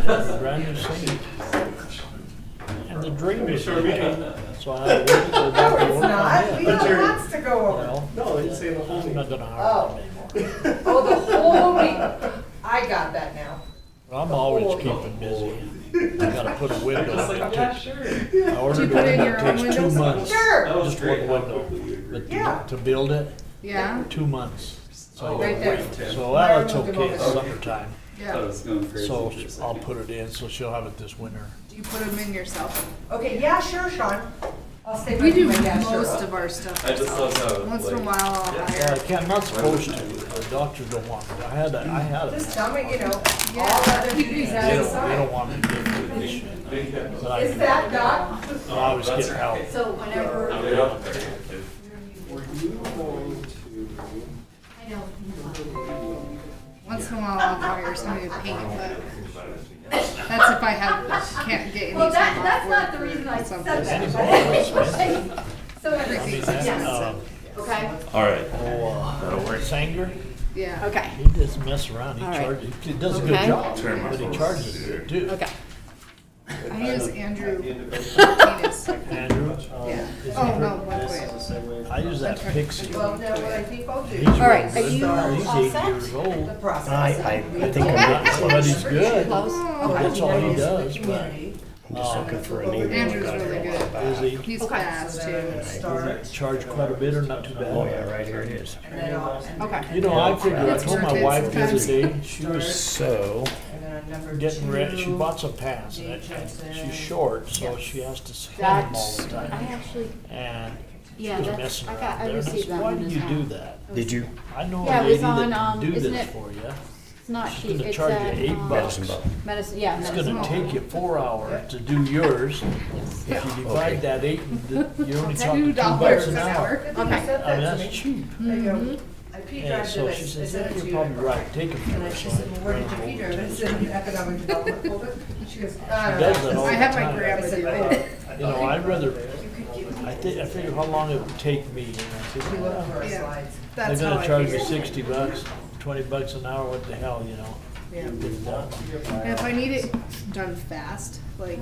brand new sink. And the drain was leaking, so I had to wait to go back No, and it's work on not. it. We have lots to go You over. know, No, it's saying the whole I'm thing. not gonna hire them anymore. Oh, the whole week. I got that now. I'm always keeping busy. I gotta put a window in it. Yeah, Takes- sure. I ordered put in one your that own takes 2 windows? months. Sure. That was Just great. one window. But Yeah. to build it, Yeah, 2 months. So I Right gotta there. wait. So that's okay, it's summertime. I yeah. was going crazy So for a second. I'll put it in, so she'll have it this winter. Do you put them in yourself? Okay, yeah, sure, Sean. I'll stay We do with my dad, sure. most of our stuff I just love ourselves. how, Once in a like, while I'll Yeah, hire. I can't, I'm not supposed to, the doctors don't want me. I had a. Just tell me, you know, all Yeah. other duties They out of don't sight. want me to get this shit. But I Is do. that Doc? I always get help. So whenever, Yeah. I Yeah. know, Once in a while I'll hire somebody to paint, but that's if I can't get any well, time off that's not work the reason I or said something. that. Anymore, it's expensive. So I mean, everything, that, yes, okay, All right. Sanger, Yeah. okay, he doesn't mess around, he All right. charges, he does a good Okay. job, but he charges good too. okay. I use Andrew Martinez. Andrew, Yeah. is Oh, he no, hurt? wait. I use that Pixie. Well, no, what I think I'll do. He's All right, real are good you now. He's all 80 set? years The old. process. I think I'm getting But he's good. Close? That's all he does, but, I'm just looking for a name. Andrew's really good. is he, He's Okay. fast too. Start, charge quite a bit or not too Oh, bad? yeah, right here it is. and then I'll. Okay. You know, I figured, I It's told my worth it wife the other sometimes. day, she was So, And then on number getting ready, she 2, bought some pants, and she's short, so she has to hand them all the I time. actually, And she yeah, was that's, messing I around got, I there, and I received said, that why one do as you well. do that? did you? I know Yeah, a it lady was on, that can do isn't this it- for you. It's not She's cheap, gonna it's charge you at, $8. Medicine ball. medicine, yeah, It's medicine. gonna take you 4 hours to do yours. If you divide that 8, you're only talking $2 an hour. Okay. I mean, that's cheap. I go, Mm-hmm. I P And drive so to she this, I says, sent yeah, it to you're you. probably right, take them And from then us. she said, well, where did you P drive? I said, in economic development folder. She goes, I She don't does that know. all I the have my time. grandma I said, do "Oh, it. You know, I'd rather, I figure how long it would take me, and I we said, look well, for our Yeah. slides. they're That's how gonna I charge me figure. $60, $20 an hour, what the hell, you know? Yeah. Get it done. And if I need it done fast, like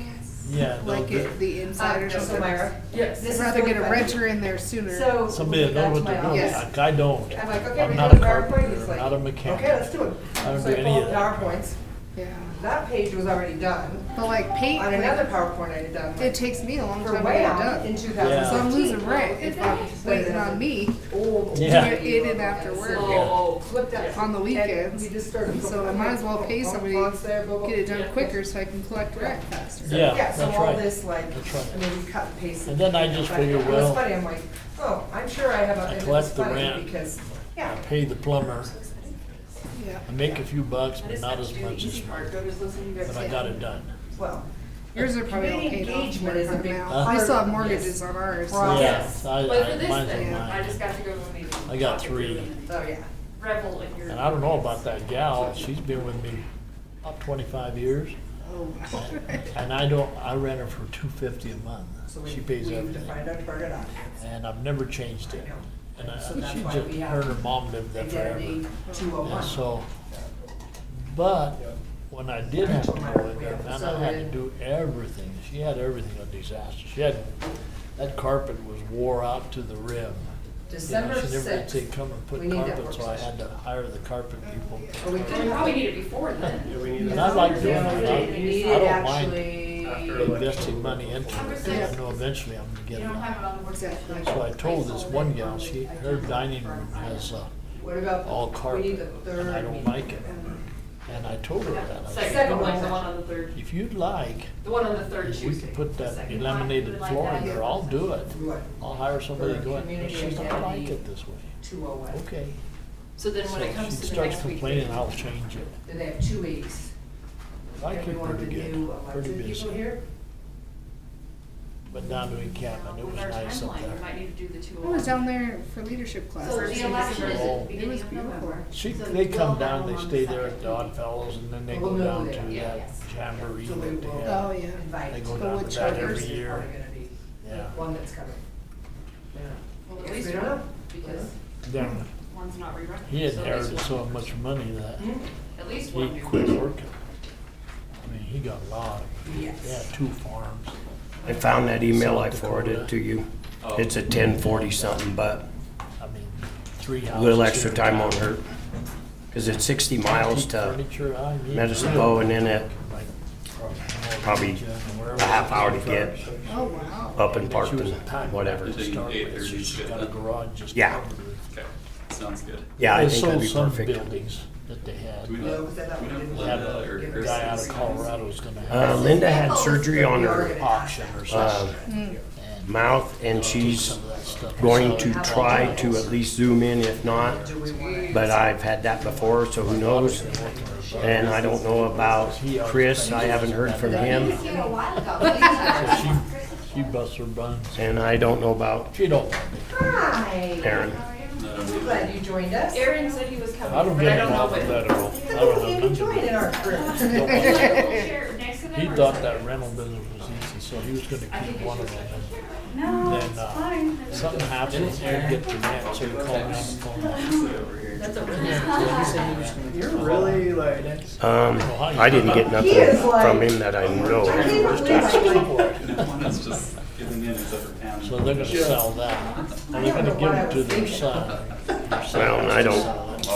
Yeah, no, like it, the inside or something, Myra. Yes. This I'd is rather get a what- renter in there sooner. So. somebody that knows what they're doing, Yes. like I don't. I'm like, okay, I'm we not have a a PowerPoint. carpenter, He's like, not a mechanic. okay, let's do it. I don't So do I any pulled of up that. PowerPoints. Yeah. That page was already done. But like paint, On like, another PowerPoint I had done. it takes me a long For time to way get it out done. in So 2016. I'm losing rent if I'm waiting on me Old. to Yeah. get in and after work. Oh, Flipped out. On the weekends. And we just started. So I might as well pay somebody Fonts there, blah, blah. get it done quicker so I can collect rent faster. Yeah, Yeah, so that's all right. this like, That's right. I mean, we cut and pasted. And then I just But figured, It was well, funny, I'm like, oh, I'm sure I have a, I and it collect was the funny rent. because, yeah. pay the plumber, Yeah. I make a few bucks, but not as much as, but I got it done. Well, Yours are probably all community paid off engagement is a big now. Huh? We still have part of mortgages this on ours. process. Yes. Yeah, But for this mine's thing, on I mine. just got to go to a meeting. I got 3. Oh, yeah. Revel in your. And I don't know about that gal, she's been with me about 25 years. Oh, wow. And I rent her for $250 a month. So we She pays we everything. defined our target audience. And I've never changed it. And So she that's just, why we have her and her mom lived there forever. Identity 201. And so, but when I did have to go in there, man, I had to do everything. She had everything a disaster. She had, that carpet was wore out to the rim. December She never did say 6th. come and put we need that carpet, work so I session. had to hire the carpet people. Or we You could probably need it before then. And I like doing Yeah, it. we need I it don't mind actually. investing money into it. I know eventually I'm gonna get You don't it. have it on the work Exactly. session. So I told this one gal, her dining room has, What about? all We need carpet, the and I third don't meeting. like it. And I told her that. I said, Second "You one, know, the one on the third. if you'd like, The one on the third we Tuesday. could put The that second. laminated floor in there, I'll do it. What? I'll hire somebody to go in. Community She said, I like identity. it this way. 201. Okay. So then So when it if comes she to the starts next week. complaining, I'll change it. Do they have 2 weeks? I And we keep want pretty the good, new pretty elected people busy. here? But down to encampment, it was With our nice up timeline, we there. might need to do the two. I was down there for leadership class. So last the week. election is Oh. at the beginning was of beautiful. November. They come down, they stay there at the Oddfellows, and then they Well, go no, down they- to yeah, that yes. jamboree So we that they will have. Oh, yeah. invite. They go The down to that woodchuckers. every year. Probably gonna be Yeah. one that's coming. Yeah. Well, at Yes, least we don't one, know. because Yeah. one's not rerunning. He So at least inherited one. so much money that Hmm? At least he one. new quit person. working. I mean, he got a lot. Yes. They had 2 farms. I found that email, I South forwarded Dakota. it to you. It's at 10:40 something, but I mean, 3 a houses. little extra here. time won't hurt. Cause it's 60 miles to Furniture, I mean, Medicine Bow and then it like, probably a half hour to get Oh, wow. up and And parked she was and a time whatever. to start with, 8:30 she's is got a good. garage just Yeah. covered with. Okay, sounds good. Yeah, I They think sold that'd be some perfect. buildings that they had. Do we No, know, was that do we that know one? if Had Linda or a Chris? guy out is- of Colorado was gonna have Linda had surgery on her auction or something. and mouth and she's some of that stuff. going So to it- try to at least zoom in if not. Do we want But I've had that before, so who knows? And I don't know about Chris, I haven't heard from him. So she busts her buns. And I don't know about She don't want me. Hi. Aaron. I'm glad you joined us. Aaron said he was coming, I don't but get I it don't know out when. of that at all. I Look don't at have Andy nothing to joining do. our group. He thought that rental business was easy, so he was gonna keep one of them. No, Then, it's fine. something happened, and he'd get the rent, so he called me on the phone. That's a really. You're really like, I didn't get nothing from him that I I know. can't believe I One that's just giving in except for Pam. So they're gonna sell that, and they're gonna give it to their son. Their son Well, I has to don't- sell it.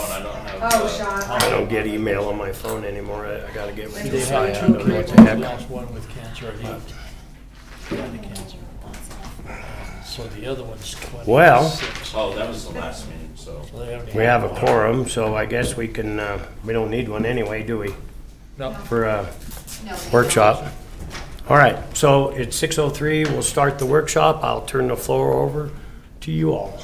Oh, Sean. I don't get email on my phone anymore. I gotta get with They Josiah. had I 2 don't know what kids, the he heck. lost one with cancer, he had cancer. So the other one's 26. Well- oh, that was the last meeting, so. So they only We have a one. quorum, so I guess we can, we don't need one anyway, do we? No. For a workshop. All right, so it's 6:03. We'll start the workshop. I'll turn the floor over to you all.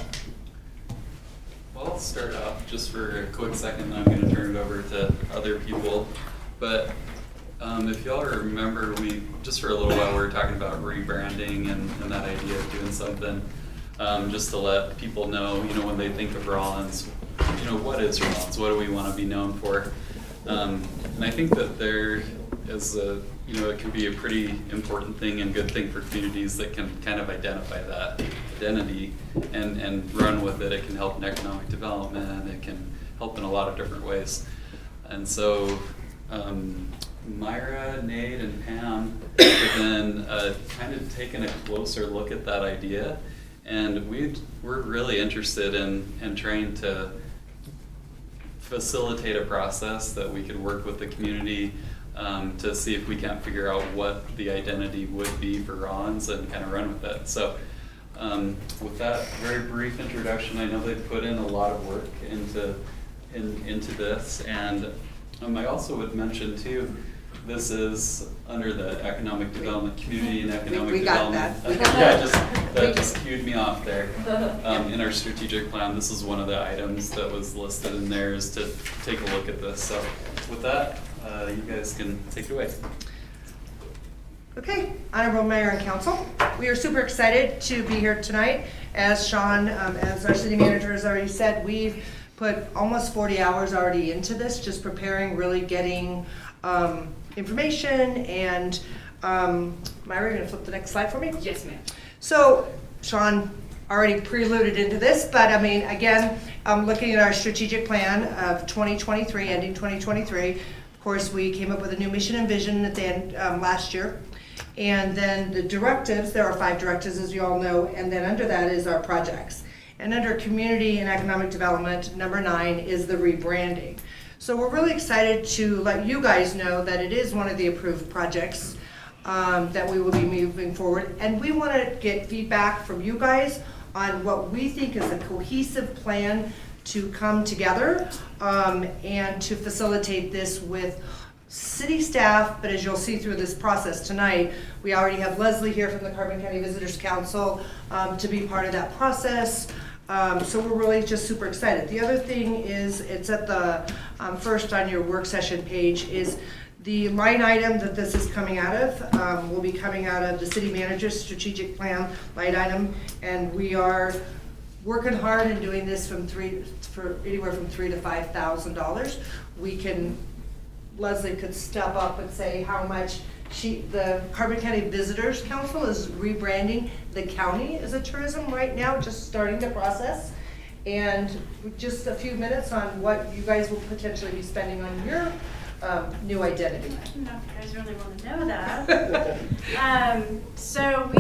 Well, I'll start off just for a quick second, I'm gonna turn it over to other people. But if y'all remember, just for a little while, we were talking about rebranding and that idea of doing something. Just to let people know, when they think of Rollins, what is Rollins? What do we want to be known for? And I think that there is it can be a pretty important thing and good thing for communities that can kind of identify that identity and run with it. It can help in economic development. It can help in a lot of different ways. And so Myra, Nate, and Pam have been kind of taking a closer look at that idea. And we're really interested in trying to facilitate a process that we could work with the community to see if we can't figure out what the identity would be for Rollins and kind of run with it. So with that very brief introduction, I know they've put in a lot of work into this. And I also would mention too, this is under the economic development, community and economic We got development. that. We got Yeah, that. that just cued me off there. In our strategic plan, this is one of the items that was listed in there, is to take a look at this. So with that, you guys can take it away. Okay, Honorable Mayor and Council, we are super excited to be here tonight. As Sean, as our city manager has already said, we've put almost 40 hours already into this, just preparing, really getting information. And Myra, you're gonna flip the next slide for me? Yes, ma'am. So Sean already preluded into this, but I mean, again, looking at our strategic plan of 2023, ending 2023, of course, we came up with a new mission and vision at the end last year. And then the directives, there are 5 directives, as you all know, and then under that is our projects. And under community and economic development, number 9 is the rebranding. So we're really excited to let you guys know that it is one of the approved projects that we will be moving forward. And we want to get feedback from you guys on what we think is a cohesive plan to come together and to facilitate this with city staff. But as you'll see through this process tonight, we already have Leslie here from the Carbon County Visitors Council to be part of that process. So we're really just super excited. The other thing is, it's at the first on your work session page, is the line item that this is coming out of will be coming out of the city manager's strategic plan line item, and we are working hard and doing this for anywhere from $3,000 to $5,000. We can, Leslie could step up and say how much the Carbon County Visitors Council is rebranding the county as a tourism right now, just starting the process. And just a few minutes on what you guys will potentially be spending on your new identity? I don't know if you guys really want to know that. So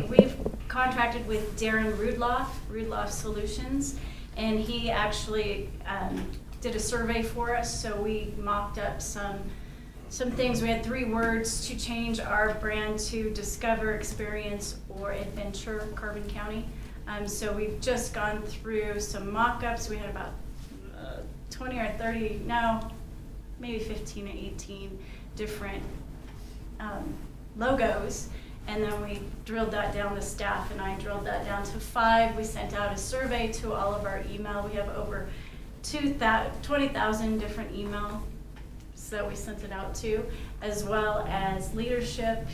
we've contracted with Darren Rudloff Solutions, and he actually did a survey for us. So we mocked up some things. We had 3 words to change our brand to Discover, Experience, or Adventure Carbon County. So we've just gone through some mock-ups. We had about 20 or 30, no, maybe 15 or 18 different logos. And then we drilled that down to staff, and I drilled that down to 5. We sent out a survey to all of our email. We have over 20,000 different emails that we sent it out to, as well as leadership,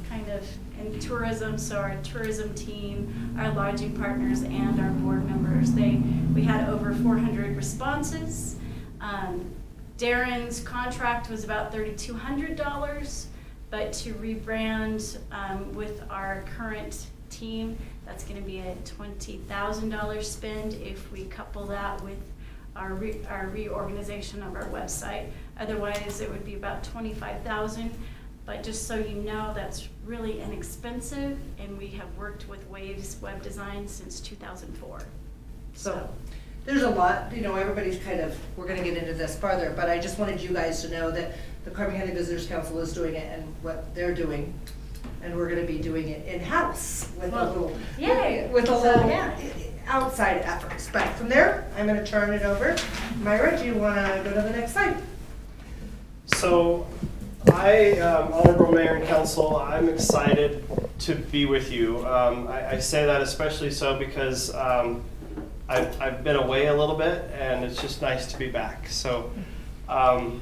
kind of in tourism. So our tourism team, our lodging partners, and our board members. We had over 400 responses. Darren's contract was about $3,200. But to rebrand with our current team, that's going to be a $20,000 spend if we couple that with our reorganization of our website. Otherwise, it would be about $25,000. But just so you know, that's really inexpensive, and we have worked with Waves Web Design since 2004. So there's a lot, everybody's we're gonna get into this farther, but I just wanted you guys to know that the Carbon County Visitors Council is doing it and what they're doing, and we're gonna be doing it in-house with a little, Yay. with a So, little yeah. outside efforts. But from there, I'm gonna turn it over. Myra, do you wanna go to the next slide? So, Honorable Mayor and Council, I'm excited to be with you. I say that especially so because I've been away a little bit, and it's just nice to be back. So, and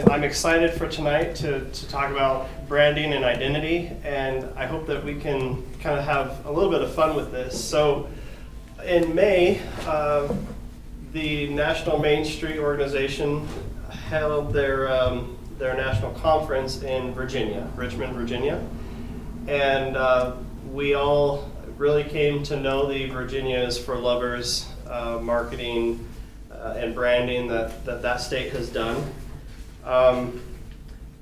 I'm excited for tonight to talk about branding and identity, and I hope that we can kind of have a little bit of fun with this. So, in May, the National Main Street Organization held their national conference in Virginia, Richmond, Virginia, and we all really came to know the Virginia is for Lovers marketing and branding that state has done. And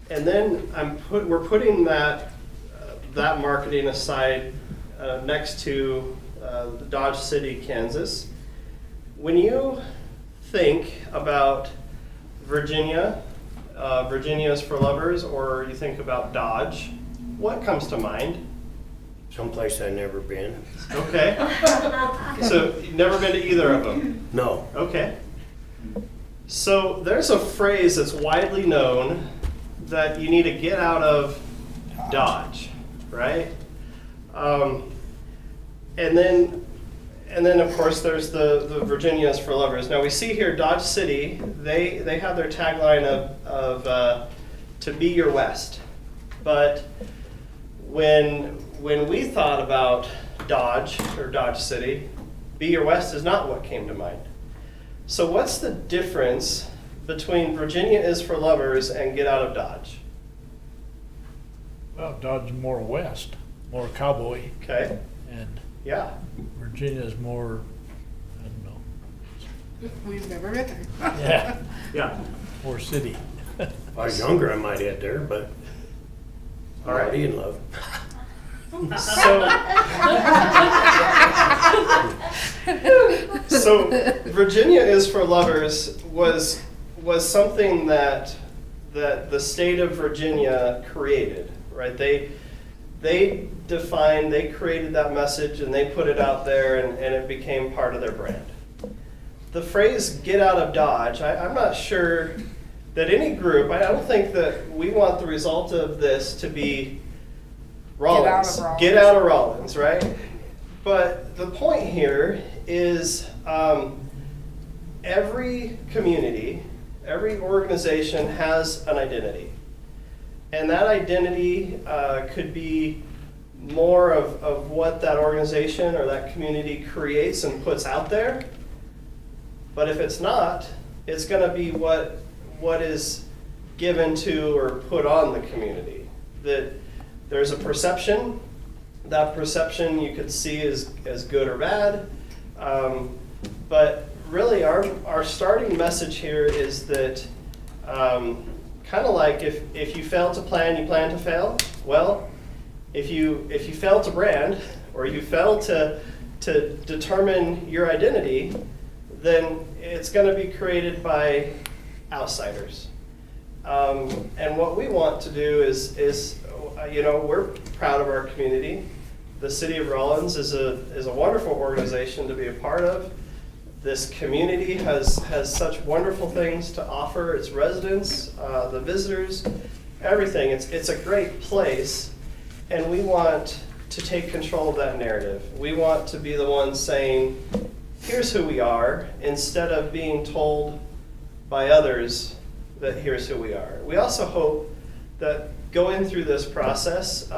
then we're putting that marketing aside next to Dodge City, Kansas. When you think about Virginia, Virginia is for Lovers, or you think about Dodge, what comes to mind? Someplace I've never been. Okay. So you've never been to either of them? No. Okay. So there's a phrase that's widely known that you need to get out of Dodge, right? And then of course there's the Virginia is for Lovers. Now we see here Dodge City, they have their tagline of to be your West. But when we thought about Dodge or Dodge City, be your West is not what came to mind. So what's the difference between Virginia is for Lovers and get out of Dodge? Well, Dodge is more west, more cowboy, Okay, and yeah. Virginia's more, I don't know, We've never been there. yeah, Yeah. more city. If I was younger, I might head there, but I'm already in love. So Virginia is for Lovers was something that the state of Virginia created, right? They defined, they created that message, and they put it out there, and it became part of their brand. The phrase "get out of Dodge," I'm not sure that any group, I don't think that we want the result of this to be Rollins. Get out of Rollins, right? But the point here is every community, every organization has an identity. And that identity could be more of what that organization or that community creates and puts out there. But if it's not, it's going to be what is given to or put on the community. That there's a perception. That perception you could see as good or bad. But really our starting message here is that kind of like if you fail to plan, you plan to fail. Well, if you fail to brand, or you fail to determine your identity, then it's going to be created by outsiders. And what we want to do is we're proud of our community. The City of Rollins is a wonderful organization to be a part of. This community has such wonderful things to offer its residents, the visitors, everything. It's a great place, and we want to take control of that narrative. We want to be the ones saying, here's who we are, instead of being told by others that here's who we are. We also hope that going through this process,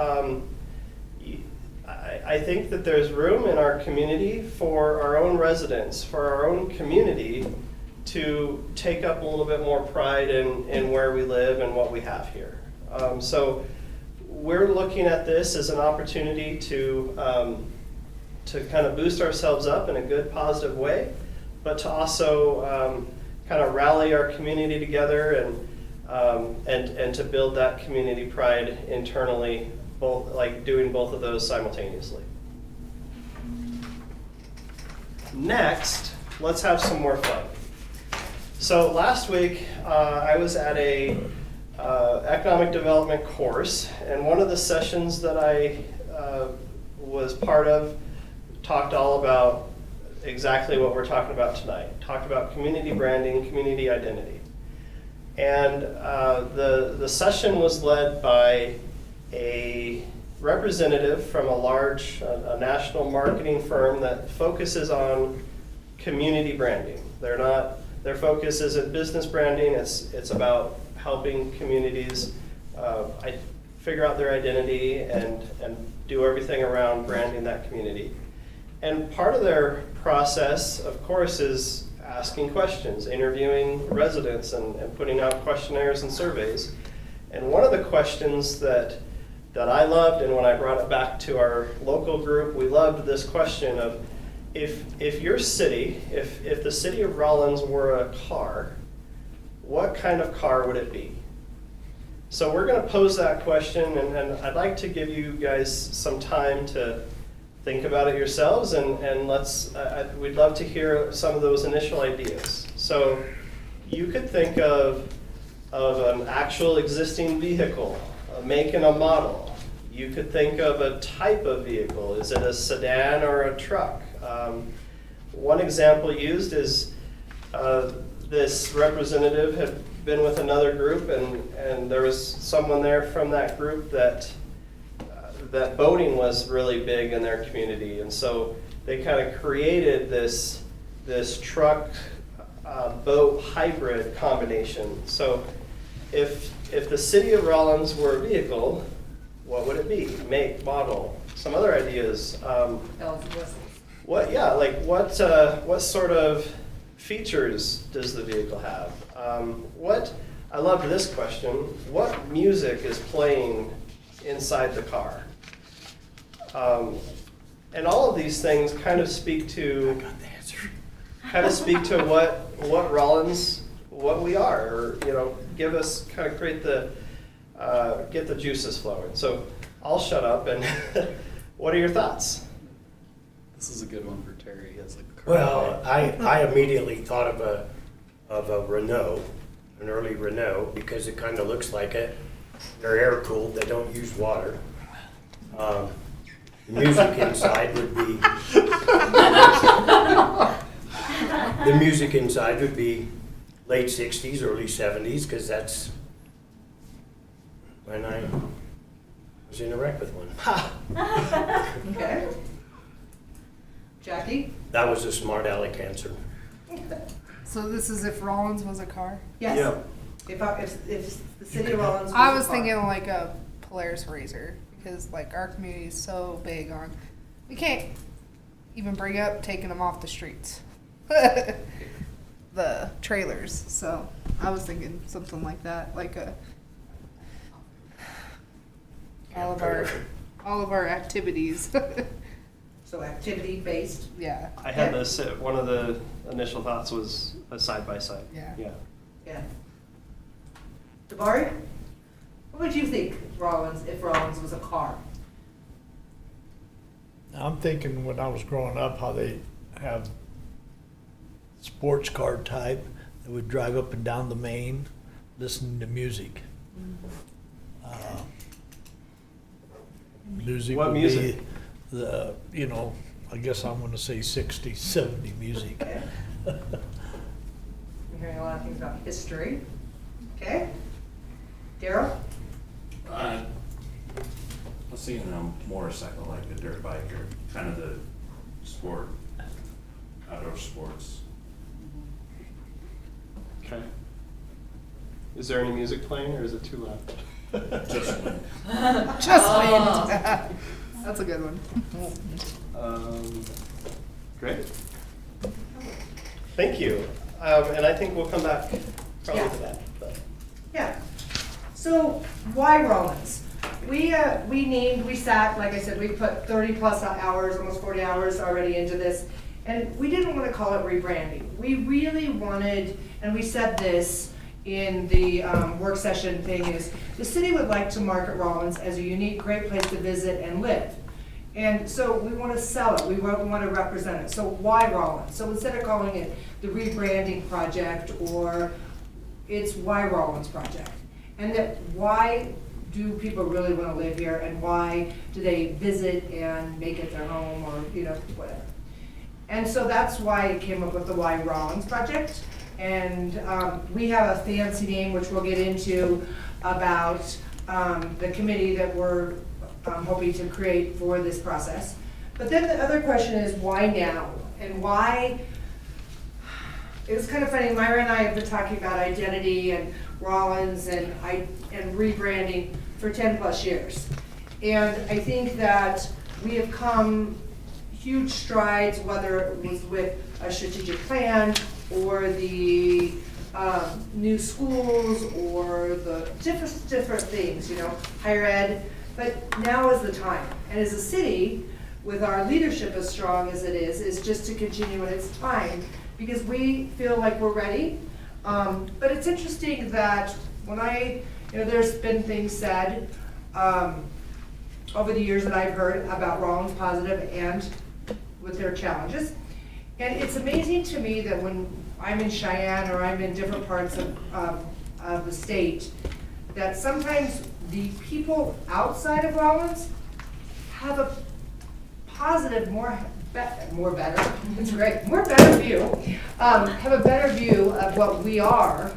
I think that there's room in our community for our own residents, for our own community, to take up a little bit more pride in where we live and what we have here. So we're looking at this as an opportunity to kind of boost ourselves up in a good, positive way, but to also kind of rally our community together and to build that community pride internally, doing both of those simultaneously. Next, let's have some more fun. So last week, I was at a economic development course, and one of the sessions that I was part of talked all about exactly what we're talking about tonight. Talked about community branding, community identity. And the session was led by a representative from a national marketing firm that focuses on community branding. Their focus isn't business branding, it's about helping communities figure out their identity and do everything around branding that community. And part of their process, of course, is asking questions, interviewing residents and putting out questionnaires and surveys. And one of the questions that I loved, and when I brought it back to our local group, we loved this question of, if your city, if the city of Rollins were a car, what kind of car would it be? So we're going to pose that question, and I'd like to give you guys some time to think about it yourselves, and we'd love to hear some of those initial ideas. So you could think of an actual existing vehicle, a make and a model. You could think of a type of vehicle. Is it a sedan or a truck? One example used is this representative had been with another group, and there was someone there from that group that boating was really big in their community, and so they kind of created this truck boat hybrid combination. So if the city of Rollins were a vehicle, what would it be? Make, model, some other ideas. What sort of features does the vehicle have? I loved this question. What music is playing inside the car? And all of these things kind of speak to what Rollins, what we are, or give us kind of create get the juices flowing. So I'll shut up, and what are your thoughts? This is a good one for Terry as a car. Well, I immediately thought of a Renault, an early Renault, because it kind of looks like it. They're air cooled. They don't use water. The music inside would be late 60s, early 70s, because that's when I was in a wreck with one. Okay. Jackie? That was a smart aleck answer. So this is if Rollins was a car? Yes. Yeah. If the city of Rollins was I was a car. thinking like a Polaris Razor, because like our community is so big on, we can't even bring up taking them off the streets. The trailers. So I was thinking something like that, like all of our activities. So activity-based. Yeah. I had this, one of the initial thoughts was a side-by-side. Yeah. Yeah. Yeah. Jabari, what would you think, Rollins, if Rollins was a car? I'm thinking when I was growing up, how they have sports car type that would drive up and down the main, listening to music. Music What would music? be the, I guess I'm gonna say 60s, 70s music. Okay. I'm hearing a lot of things about history. Okay? Daryl? I was thinking a motorcycle, like a dirt bike or kind of the sport, outdoor sports. Okay. Is there any music playing or is it too loud? Just one. Just wind. That's a good one. Great. Thank you. And I think we'll come back probably Yeah. to that. But. Yeah. So why Rollins? We sat, like I said, we put 30 plus hours, almost 40 hours already into this. And we didn't want to call it rebranding. We really wanted, and we said this in the work session thing, is the city would like to market Rollins as a unique, great place to visit and live. And so we want to sell it, we want to represent it. So why Rollins? So instead of calling it the rebranding project, or it's why Rollins project. And that why do people really want to live here, and why do they visit and make it their home, or whatever. And so that's why I came up with the Why Rollins project. And we have a fancy name, which we'll get into, about the committee that we're hoping to create for this process. But then the other question is, why now? And why, it was kind of funny, Myra and I have been talking about identity and Rollins and rebranding for 10 plus years. And I think that we have come huge strides, whether it was with a strategic plan or the new schools or the different things, higher ed. But now is the time. And as a city, with our leadership as strong as it is just to continue in its time, because we feel like we're ready. But it's interesting that when there's been things said over the years that I've heard about Rollins positive and with their challenges. And it's amazing to me that when I'm in Cheyenne or I'm in different parts of the state, that sometimes the people outside of Rollins have a positive, more better view, have a better view of what we are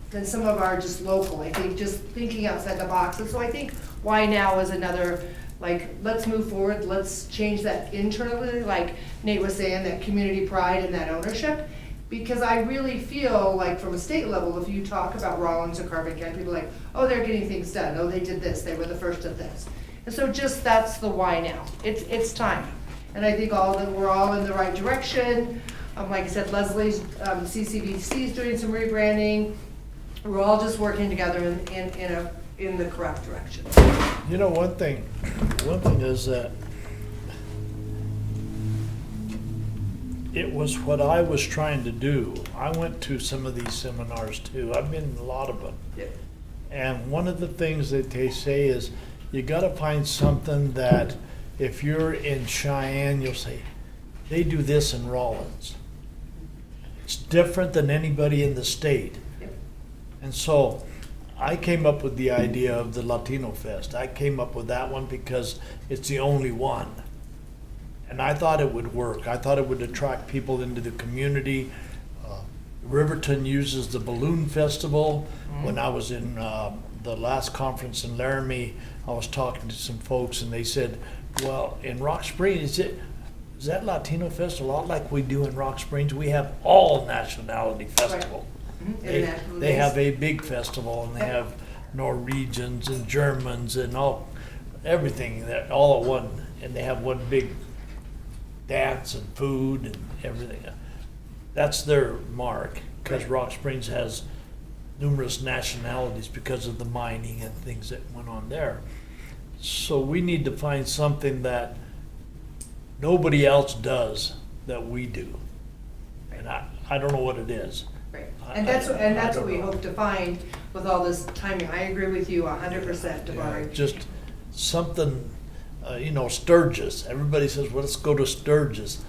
than some of our just local. I think just thinking outside the box. And so I think why now is another, let's move forward, let's change that internally, like Nate was saying, that community pride and that ownership. Because I really feel like from a state level, if you talk about Rollins or Carbon County, people are like, oh, they're getting things done. Oh, they did this. They were the first at this. And so just that's the why now. It's time. And I think we're all in the right direction. Like I said, Leslie's CCBC is doing some rebranding. We're all just working together in the correct direction. One thing is that it was what I was trying to do. I went to some of these seminars too. I've been in a lot of them. Yeah. And one of the things that they say is you got to find something that if you're in Cheyenne, you'll say, they do this in Rollins. It's different than anybody in the state. Yep. And so I came up with the idea of the Latino Fest. I came up with that one because it's the only one. And I thought it would work. I thought it would attract people into the community. Riverton uses the Balloon Festival. When I was in the last conference in Laramie, I was talking to some folks and they said, well, in Rock Springs, is that Latino Fest a lot like we do in Rock Springs? We have all nationality festival. Mhm. They International they days. have a big festival and they have Norwegians and Germans and everything that all at one, and they have one big dance and food and everything. That's their mark, because Rock Springs has numerous nationalities because of the mining and things that went on there. So we need to find something that nobody else does that we do. And I don't know what it is. Right, and that's what we hope to find with all this timing. I agree with you 100%, Yeah, Tabari. just something, Sturgis. Everybody says, well, let's go to Sturgis.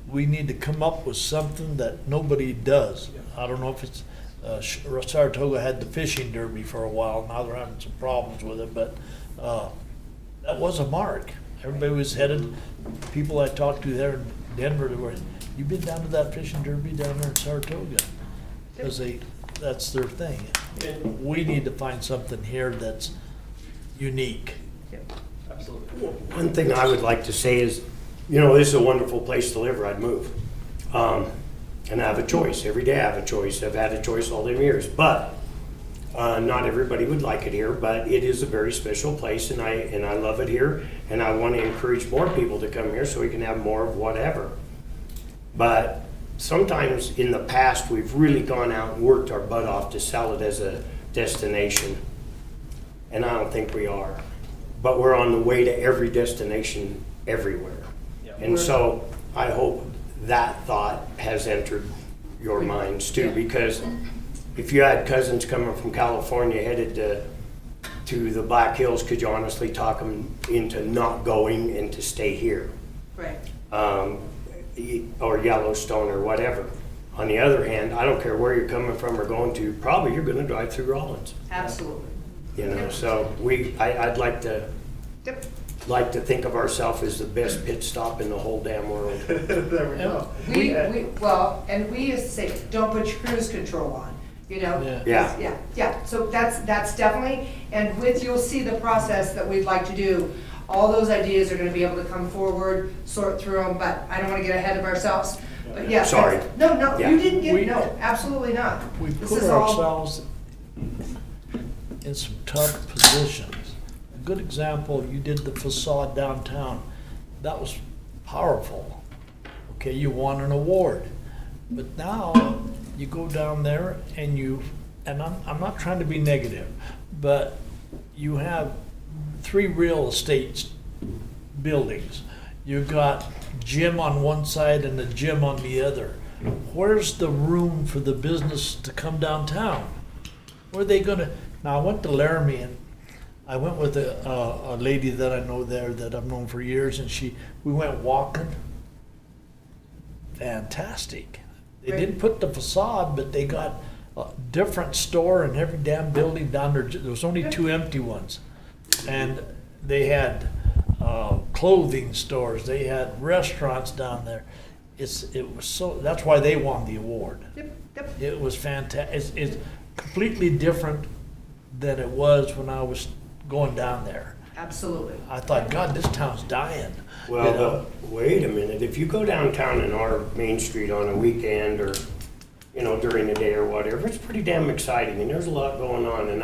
We need to come up with something that nobody does. I don't know if it's, Saratoga had the fishing derby for a while. Now they're having some problems with it, but that was a mark. Everybody was headed, people I talked to there in Denver, they were, you been down to that fishing derby down there in Saratoga? Because that's their thing. We need to find something here that's unique. Absolutely. One thing I would like to say is, this is a wonderful place to live, or I'd move. And I have a choice. Every day I have a choice. I've had a choice all them years. But not everybody would like it here, but it is a very special place, and I love it here. And I want to encourage more people to come here so we can have more of whatever. But sometimes in the past, we've really gone out and worked our butt off to sell it as a destination. And I don't think we are. But we're on the way to every destination everywhere. And so I hope that thought has entered your minds too, because if you had cousins coming from California headed to the Black Hills, could you honestly talk them into not going and to stay here? Right. Or Yellowstone or whatever. On the other hand, I don't care where you're coming from or going to, probably you're gonna drive through Rollins. Absolutely. So I'd like to Yep. think of ourselves as the best pit stop in the whole damn world. There we go. And we used to say, don't put your cruise control on, Yeah. Yeah, so that's definitely, and you'll see the process that we'd like to do. All those ideas are gonna be able to come forward, sort through them, but I don't wanna get ahead of ourselves. But yeah. Sorry. No, Yeah. you didn't get, no, absolutely not. We This put is all- ourselves in some tough positions. A good example, you did the facade downtown. That was powerful. Okay, you won an award. But now you go down there and I'm not trying to be negative, but you have 3 real estate buildings. You've got gym on one side and the gym on the other. Where's the room for the business to come downtown? Where are they gonna? Now, I went to Laramie and I went with a lady that I know there that I've known for years, and we went walking. Fantastic. They didn't put the facade, but they got a different store in every damn building down there. There was only 2 empty ones. And they had clothing stores, they had restaurants down there. That's why they won the award. Yep. It was fantastic. It's completely different than it was when I was going down there. Absolutely. I thought, God, this town's dying. Well, wait a minute. If you go downtown in our Main Street on a weekend or, during the day or whatever, it's pretty damn exciting and there's a lot going on. And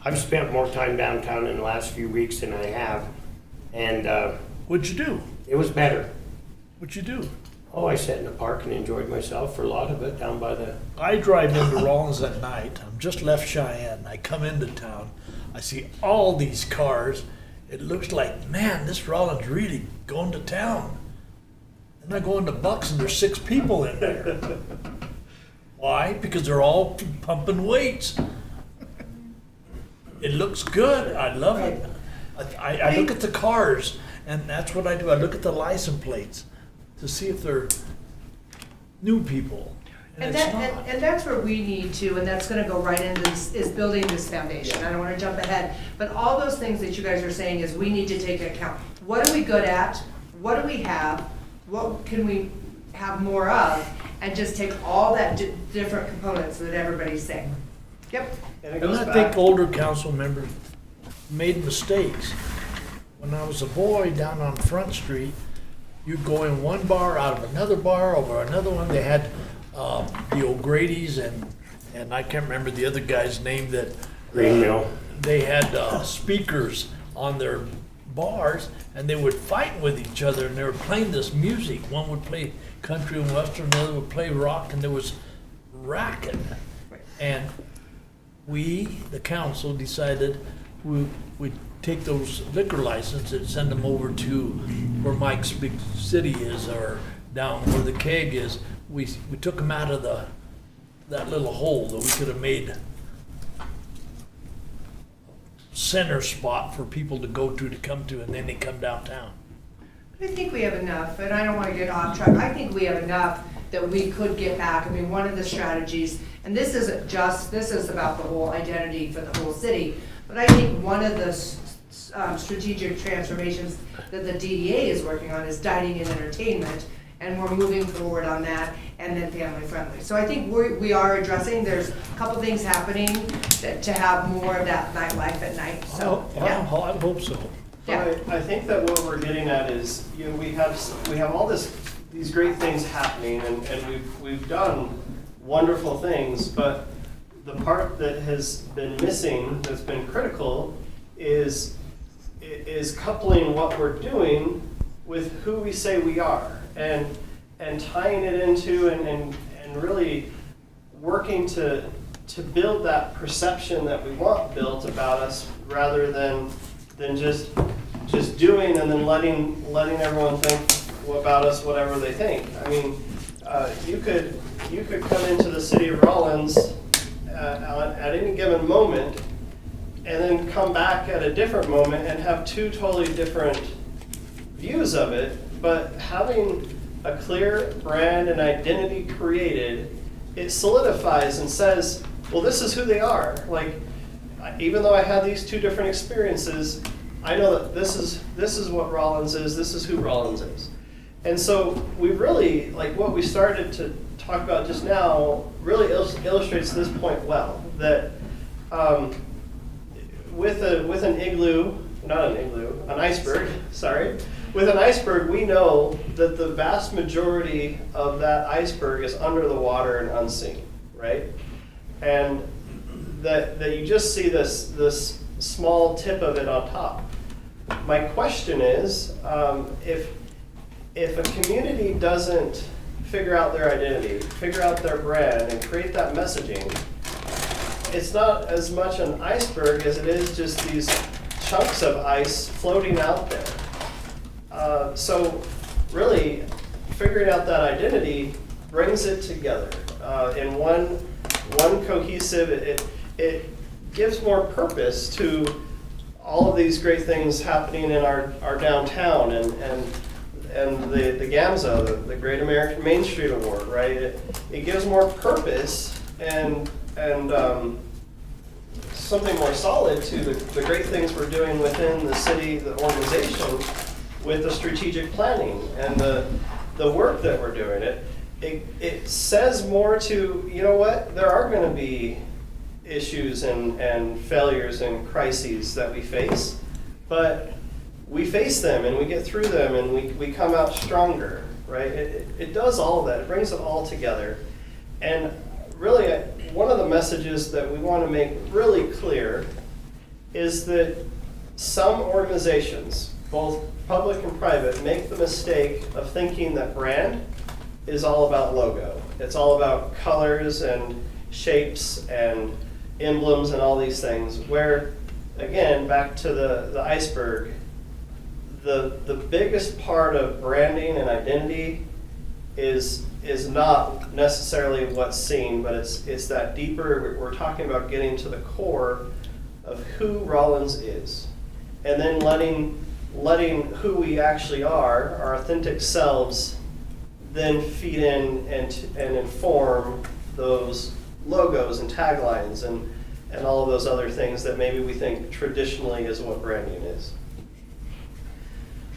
I've spent more time downtown in the last few weeks than I have. And What'd you do? it was better. What'd you do? Oh, I sat in the park and enjoyed myself for a lot of it down by the, I drive into Rollins at night. I'm just left Cheyenne. I come into town. I see all these cars. It looks like, man, this Rollins really going to town. And I go into Bucks and there's 6 people in there. Why? Because they're all pumping weights. It looks good. I love it. I look at the cars, and that's what I do. I look at the license plates to see if they're new people. And it's not. And that's where we need to, and that's gonna go right into this, is building this foundation. I don't wanna jump ahead, but all those things that you guys are saying is we need to take into account. What are we good at? What do we have? What can we have more of? And just take all that different components that everybody's saying. Yep. And it And goes I back. think older council members made mistakes. When I was a boy down on Front Street, you'd go in one bar, out of another bar, over another one. They had the O'Grady's and I can't remember the other guy's name that. Green Mill. They had speakers on their bars and they would fight with each other and they were playing this music. One would play country and western, the other would play rock, and there was racket. And we, the council, decided we'd take those liquor licenses and send them over to where Mike's Big City is, or down where the keg is. We took them out of the that little hole that we could have made center spot for people to go to come to, and then they come downtown. I think we have enough, and I don't want to get off track. I think we have enough that we could get back. I mean, one of the strategies, and this isn't just, this is about the whole identity for the whole city, but I think one of the strategic transformations that the DDA is working on is dining and entertainment, and we're moving forward on that, and then family friendly. So I think we are addressing, there's a couple things happening to have more of that nightlife at night, so, yeah. I hope so. Yeah. I think that what we're getting at is, you know, we have all these great things happening, and we've done wonderful things, but the part that has been missing, that's been critical, is coupling what we're doing with who we say we are, and tying it into and really working to build that perception that we want built about us, rather than just doing and then letting everyone think about us whatever they think. I mean, you could come into the city of Rollins at any given moment, and then come back at a different moment and have two totally different views of it. But having a clear brand and identity created, it solidifies and says, well, this is who they are. Like, even though I had these two different experiences, I know that this is what Rollins is, this is who Rollins is. And so we really, like what we started to talk about just now, really illustrates this point well, that with an igloo, not an igloo, an iceberg, sorry. With an iceberg, we know that the vast majority of that iceberg is under the water and unseen, right? And that you just see this small tip of it on top. My question is, if a community doesn't figure out their identity, figure out their brand, and create that messaging, it's not as much an iceberg as it is just these chunks of ice floating out there. So really, figuring out that identity brings it together in one cohesive. It gives more purpose to all of these great things happening in our downtown and the GAMSA, the Great American Main Street Award, right? It gives more purpose and something more solid to the great things we're doing within the city, the organization, with the strategic planning and the work that we're doing. It says more to, you know what, there are going to be issues and failures and crises that we face, but we face them and we get through them and we come out stronger, right? It does all of that. It brings it all together. And really, one of the messages that we want to make really clear is that some organizations, both public and private, make the mistake of thinking that brand is all about logo. It's all about colors and shapes and emblems and all these things, where, again, back to the iceberg, the biggest part of branding and identity is not necessarily what's seen, but it's that deeper, we're talking about getting to the core of who Rollins is, and then letting who we actually are, our authentic selves, then feed in and inform those logos and taglines and all of those other things that maybe we think traditionally is what branding is.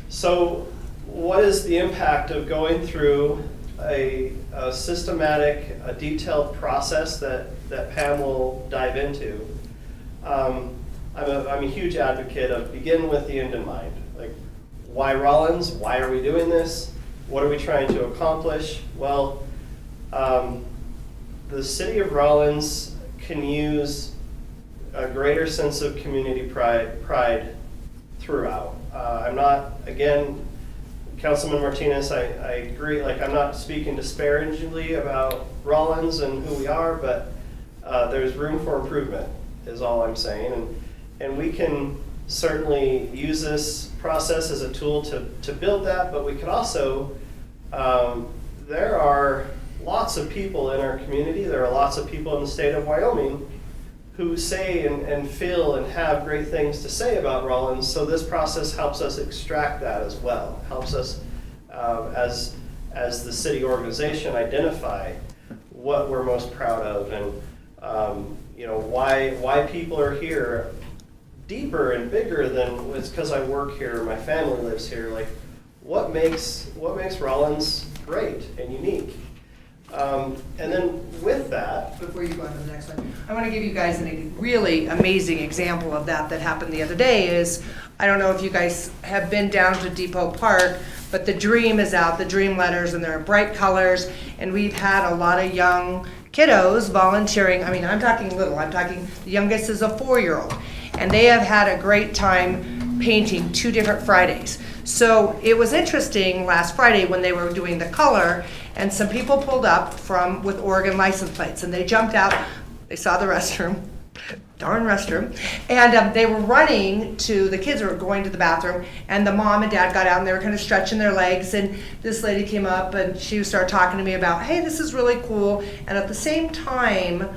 So what is the impact of going through a systematic, a detailed process that Pam will dive into? I'm a huge advocate of begin with the end in mind. Like, why Rollins? Why are we doing this? What are we trying to accomplish? Well, the city of Rollins can use a greater sense of community pride throughout. I'm not, again, Councilman Martinez, I agree, like, I'm not speaking disparagingly about Rollins and who we are, but there's room for improvement is all I'm saying. And we can certainly use this process as a tool to build that, but we could also, there are lots of people in our community, there are lots of people in the state of Wyoming who say and feel and have great things to say about Rollins. So this process helps us extract that as well. Helps us, as the city organization, identify what we're most proud of and why people are here deeper and bigger than it's because I work here, my family lives here. Like, what makes Rollins great and unique? And then with that, Before you go on to the next one, I want to give you guys a really amazing example of that happened the other day is, I don't know if you guys have been down to Depot Park, but the Dream is out, the Dream letters, and they're bright colors, and we've had a lot of young kiddos volunteering. I mean, I'm talking little, I'm talking, the youngest is a 4-year-old, and they have had a great time painting 2 different Fridays. So it was interesting last Friday when they were doing the color, and some people pulled up with Oregon license plates, and they jumped out, they saw the restroom, darn restroom, and they were running the kids were going to the bathroom, and the mom and dad got out and they were kind of stretching their legs, and this lady came up and she started talking to me about, hey, this is really cool, and at the same time,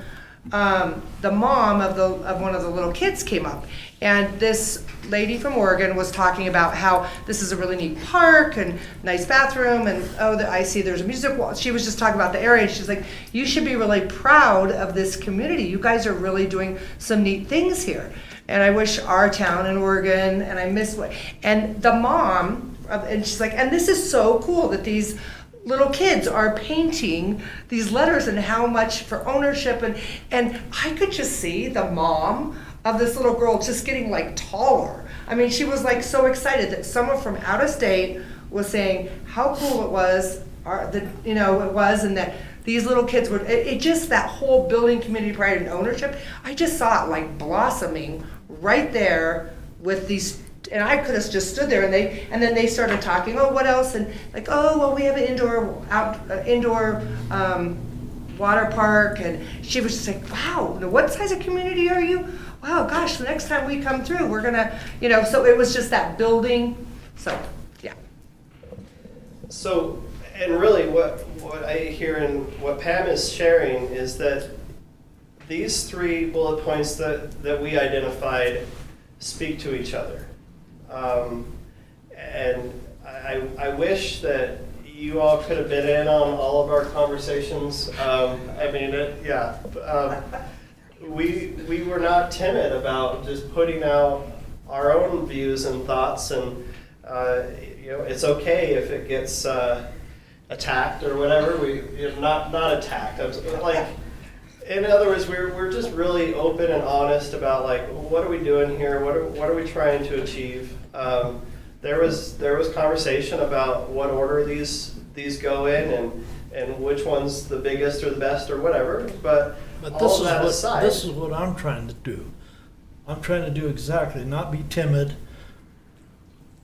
the mom of one of the little kids came up, and this lady from Oregon was talking about how this is a really neat park and nice bathroom, and I see there's a music wall. She was just talking about the area, and she's like, you should be really proud of this community. You guys are really doing some neat things here. And I wish our town in Oregon, and I miss and the mom, and she's like, and this is so cool that these little kids are painting these letters and how much for ownership, and I could just see the mom of this little girl just getting like taller. I mean, she was like so excited that someone from out of state was saying how cool it was, and that these little kids were, it just, that whole building community pride and ownership, I just saw it like blossoming right there with these. And I could have just stood there, and then they started talking. Oh, what else? And like, oh, well, we have an indoor water park. And she was just like, wow, what size of community are you? Wow, gosh, the next time we come through, we're gonna, So it was just that building. So yeah. So, and really, what I hear and what Pam is sharing is that these 3 bullet points that we identified speak to each other. And I wish that you all could have been in on all of our conversations. We were not timid about just putting out our own views and thoughts, and it's okay if it gets attacked or whatever. Not attacked. I was like, in other words, we're just really open and honest about like, what are we doing here? What are we trying to achieve? There was conversation about what order these go in and which one's the biggest or the best or whatever. But all of that aside, this is what I'm trying to do. I'm trying to do exactly, not be timid,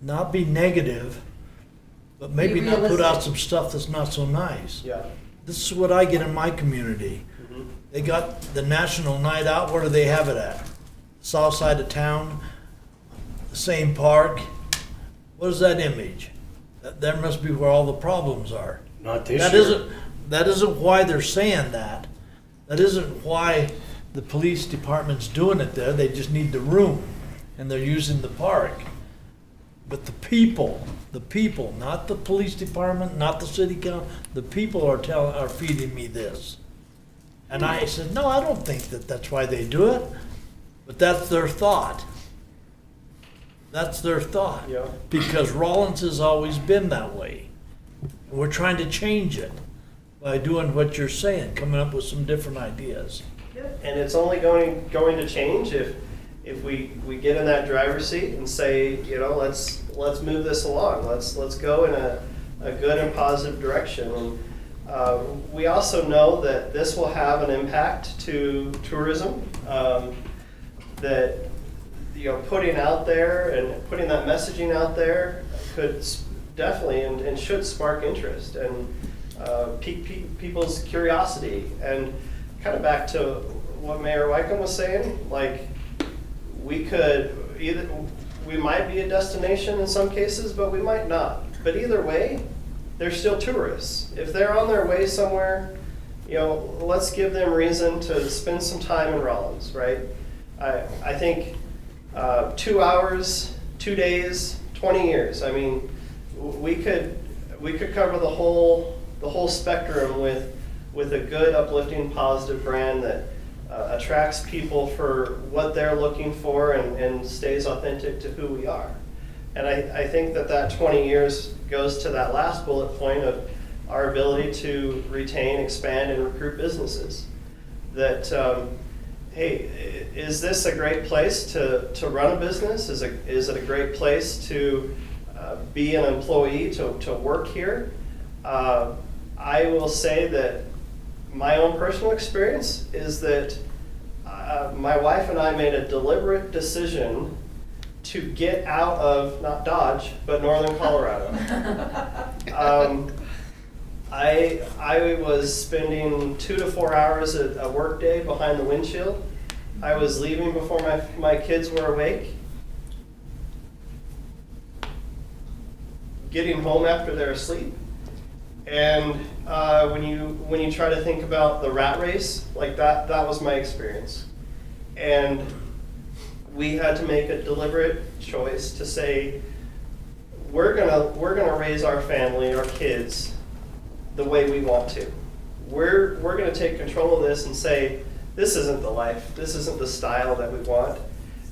not be negative, but maybe not put out some stuff that's not so nice. Yeah. This is what I get in my community. Mm-hmm. They got the National Night Out. Where do they have it at? South side of town, the same park. What is that image? That must be where all the problems are. Not this year. That isn't why they're saying that. That isn't why the police department's doing it there. They just need the room, and they're using the park. But the people, not the police department, not the city council, the people are feeding me this. And I said, no, I don't think that's why they do it. But that's their thought. That's their thought. Yeah. Because Rollins has always been that way. And we're trying to change it by doing what you're saying, coming up with some different ideas. And it's only going to change if we get in that driver's seat and say, let's move this along. Let's go in a good and positive direction. And we also know that this will have an impact to tourism. That putting out there and putting that messaging out there could definitely and should spark interest and pique people's curiosity. And kind of back to what Mayor Wycombe was saying, like, we might be a destination in some cases, but we might not. But either way, they're still tourists. If they're on their way somewhere, you know, let's give them reason to spend some time in Rollins, right? I think 2 hours, 2 days, 20 years. I mean, we could cover the whole spectrum with a good, uplifting, positive brand that attracts people for what they're looking for and stays authentic to who we are. And I think that 20 years goes to that last bullet point of our ability to retain, expand, and recruit businesses. That, hey, is this a great place to run a business? Is it a great place to be an employee, to work here? I will say that my own personal experience is that my wife and I made a deliberate decision to get out of, not Dodge, but northern Colorado. I was spending 2 to 4 hours a work day behind the windshield. I was leaving before my kids were awake, getting home after they're asleep. And when you try to think about the rat race, like that was my experience. And we had to make a deliberate choice to say, we're gonna raise our family, our kids, the way we want to. We're gonna take control of this and say, this isn't the life, this isn't the style that we want.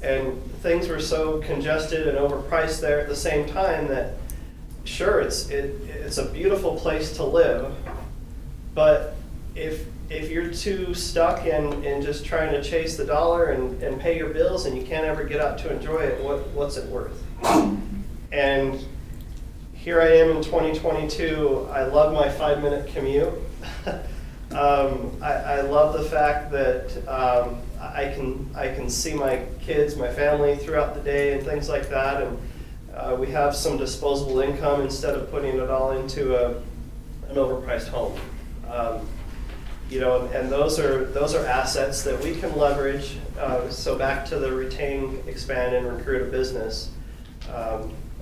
And things were so congested and overpriced there at the same time that, sure, it's a beautiful place to live, but if you're too stuck in just trying to chase the dollar and pay your bills and you can't ever get out to enjoy it, what's it worth? And here I am in 2022. I love my 5-minute commute. I love the fact that I can see my kids, my family throughout the day and things like that. And we have some disposable income instead of putting it all into an overpriced home. You know, and those are assets that we can leverage. So back to the retain, expand, and recruit a business.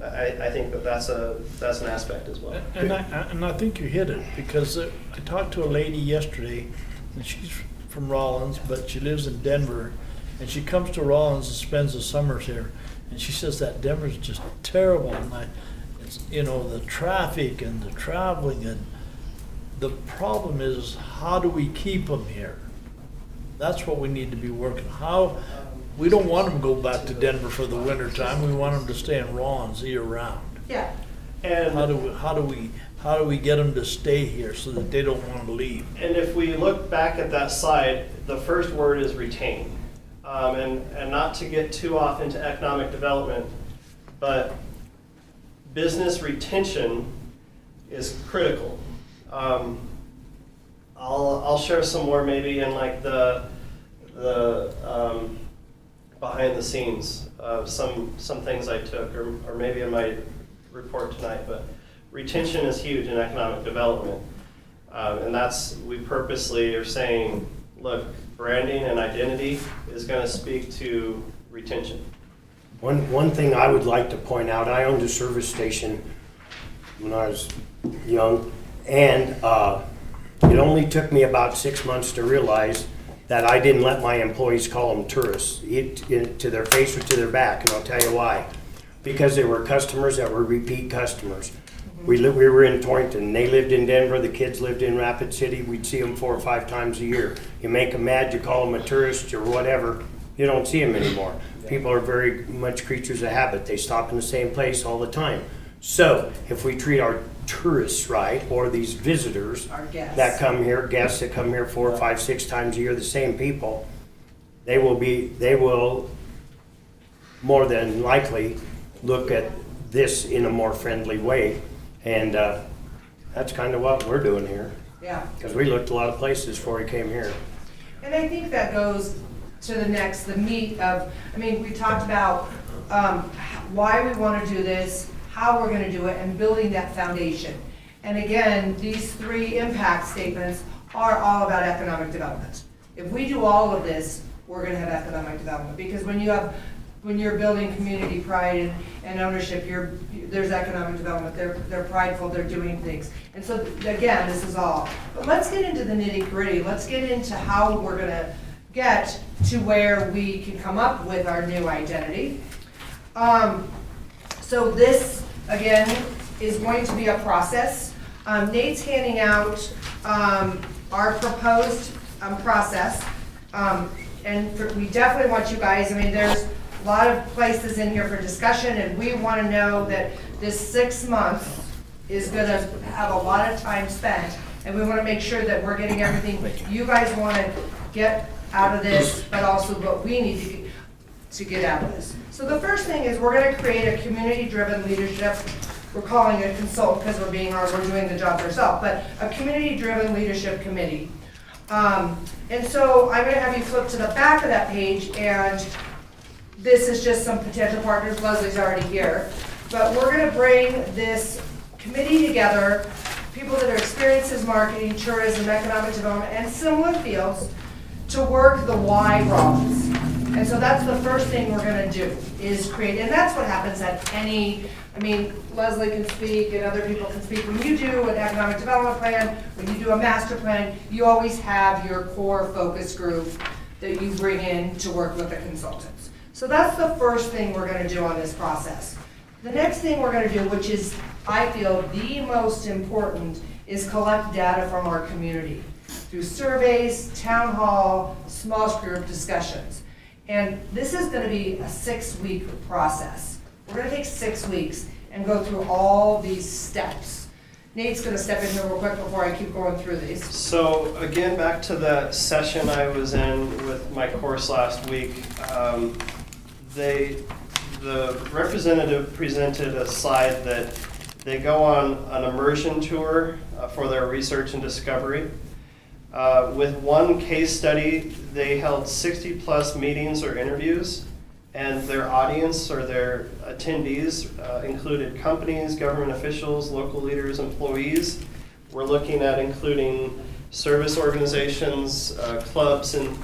I think that's an aspect as well. And I think you hit it, because I talked to a lady yesterday, and she's from Rollins, but she lives in Denver, and she comes to Rollins and spends the summers here, and she says that Denver's just terrible, and it's, you know, the traffic and the traveling, and the problem is, how do we keep them here? That's what we need to be working. We don't want them to go back to Denver for the winter time. We want them to stay in Rollins year round. Yeah. And How do we get them to stay here so that they don't want to leave? And if we look back at that slide, the first word is retain. And not to get too off into economic development, but business retention is critical. I'll share some more maybe in like the behind the scenes of some things I took, or maybe in my report tonight. But retention is huge in economic development, and we purposely are saying, look, branding and identity is going to speak to retention. One thing I would like to point out, I owned a service station when I was young, and it only took me about 6 months to realize that I didn't let my employees call them tourists, to their face or to their back, and I'll tell you why. Because they were customers that were repeat customers. We were in Torrington, they lived in Denver, the kids lived in Rapid City, we'd see them 4 or 5 times a year. You make them mad, you call them a tourist or whatever, you don't see them anymore. People are very much creatures of habit, they stop in the same place all the time. So, if we treat our tourists right, or these visitors Our guests. that come here, guests that come here 4, 5, 6 times a year, the same people, they will more than likely look at this in a more friendly way. And that's kind of what we're doing here, Yeah. because we looked a lot of places before we came here. And I think that goes to the meat of, I mean, we talked about why we want to do this, how we're going to do it, and building that foundation. And again, these 3 impact statements are all about economic development. If we do all of this, we're going to have economic development. Because when you have when you're building community pride and ownership, there's economic development, they're prideful, they're doing things. And so, again, this is all. But let's get into the nitty gritty. Let's get into how we're gonna get to where we can come up with our new identity. So this, again, is going to be a process. Nate's handing out our proposed process. We definitely want you guys, I mean, there's a lot of places in here for discussion, and we want to know that this 6 months is going to have a lot of time spent, and we want to make sure that we're getting everything you guys want to get out of this, but also what we need to get out of this. So the first thing is we're going to create a community-driven leadership. We're calling it a consultant because we're doing the job ourselves, but a community-driven leadership committee. And so I'm going to have you flip to the back of that page, and this is just some potential partners. Leslie's already here. But we're going to bring this committee together, people that are experienced in marketing, tourism, economic development, and similar fields, to work the why Rollins. And so that's the first thing we're going to do, is create, and that's what happens at any, I mean, Leslie can speak and other people can speak. When you do an economic development plan, when you do a master plan, you always have your core focus group that you bring in to work with the consultants. So that's the first thing we're going to do on this process. The next thing we're going to do, which is, I feel, the most important, is collect data from our community through surveys, town hall, small group discussions. And this is going to be a 6-week process. We're going to take 6 weeks and go through all these steps. Nate's going to step in here real quick before I keep going through these. So again, back to that session I was in with my course last week, the representative presented a slide that they go on an immersion tour for their research and discovery. With one case study, they held 60+ meetings or interviews, and their audience or their attendees included companies, government officials, local leaders, employees. We're looking at including service organizations, clubs in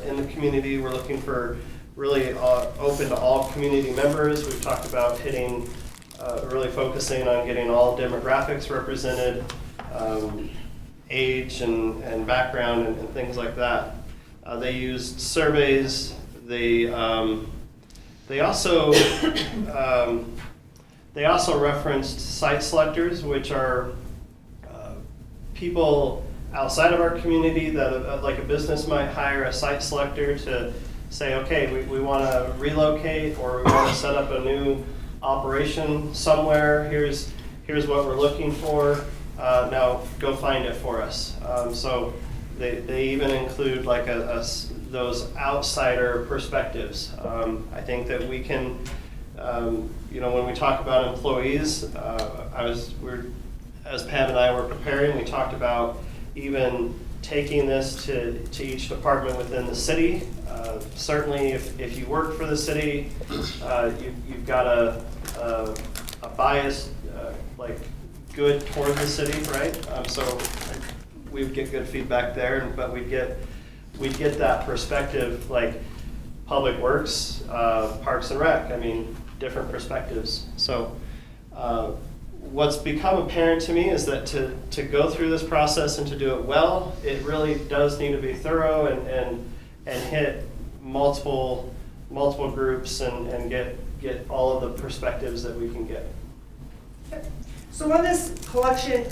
the community. We're looking for really open to all community members. We've talked about hitting, really focusing on getting all demographics represented, age and background and things like that. They used surveys. They also referenced site selectors, which are people outside of our community that, like a business might hire a site selector to say, okay, we want to relocate, or we want to set up a new operation somewhere. Here's what we're looking for. Now go find it for us. So they even include like those outsider perspectives. I think that we can, when we talk about employees, as Pam and I were preparing, we talked about even taking this to each department within the city. Certainly, if you work for the city, you've got a bias like good toward the city, right? So we'd get good feedback there, but we'd get that perspective, like Public Works, Parks and Rec. I mean, different perspectives. So what's become apparent to me is that to go through this process and to do it well, it really does need to be thorough and hit multiple groups and get all of the perspectives that we can get. So on this collection,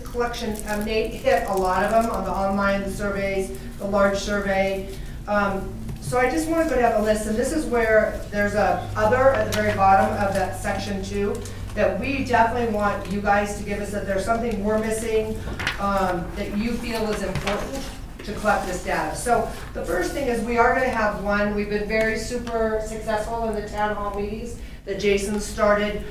Nate hit a lot of them on the online, the surveys, the large survey. So I just want to go down the list, and this is where there's a other at the very bottom of that section 2 that we definitely want you guys to give us, that there's something we're missing that you feel is important to collect this data. So the first thing is we are going to have one. We've been very super successful in the town hall meetings that Jason started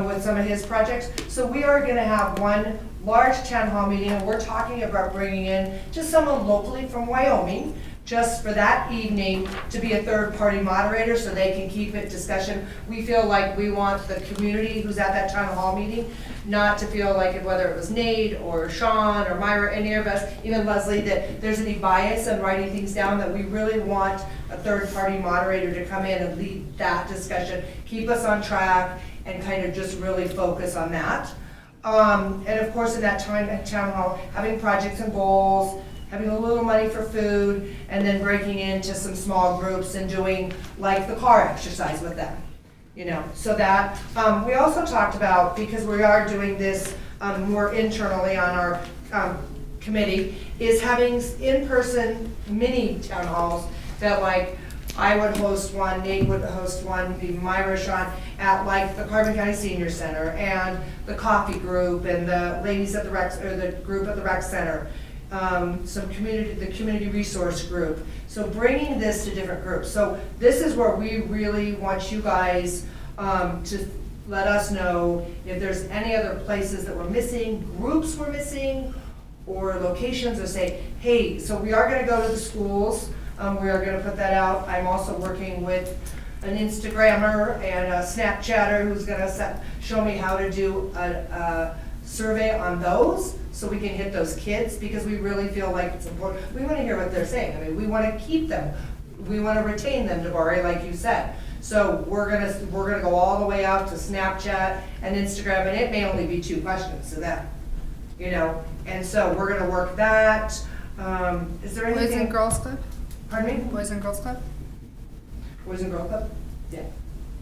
with some of his projects. So we are going to have one large town hall meeting, and we're talking about bringing in just someone locally from Wyoming, just for that evening to be a third-party moderator so they can keep it discussion. We feel like we want the community who's at that town hall meeting not to feel like whether it was Nate or Sean or Myra, any of us, even Leslie, that there's any bias in writing things down, that we really want a third-party moderator to come in and lead that discussion, keep us on track, and kind of just really focus on that. And of course, in that time at town hall, having projects and goals, having a little money for food, and then breaking into some small groups and doing like the car exercise with them. You know, so that, we also talked about, because we are doing this more internally on our committee, is having in-person mini town halls that like, I would host one, Nate would host one, maybe Myra, Sean, at like the Carbon County Senior Center, and the coffee group, and the ladies at the rec, or the group at the rec center, the community resource group. So bringing this to different groups. So this is where we really want you guys to let us know if there's any other places that we're missing, groups we're missing, or locations that say, hey, so we are gonna go to the schools, we are gonna put that out. I'm also working with an Instagrammer and a Snapchatter who's gonna show me how to do a survey on those, so we can hit those kids, because we really feel like it's important. We wanna hear what they're saying. I mean, we wanna keep them. We wanna retain them, Devari, like you said. So we're gonna go all the way out to Snapchat and Instagram, and it may only be 2 questions to them, you know? And so we're gonna work that. Is there anything? Boys and Girls Club? Pardon me? Boys and Girls Club? Boys and Girl Club? Yeah.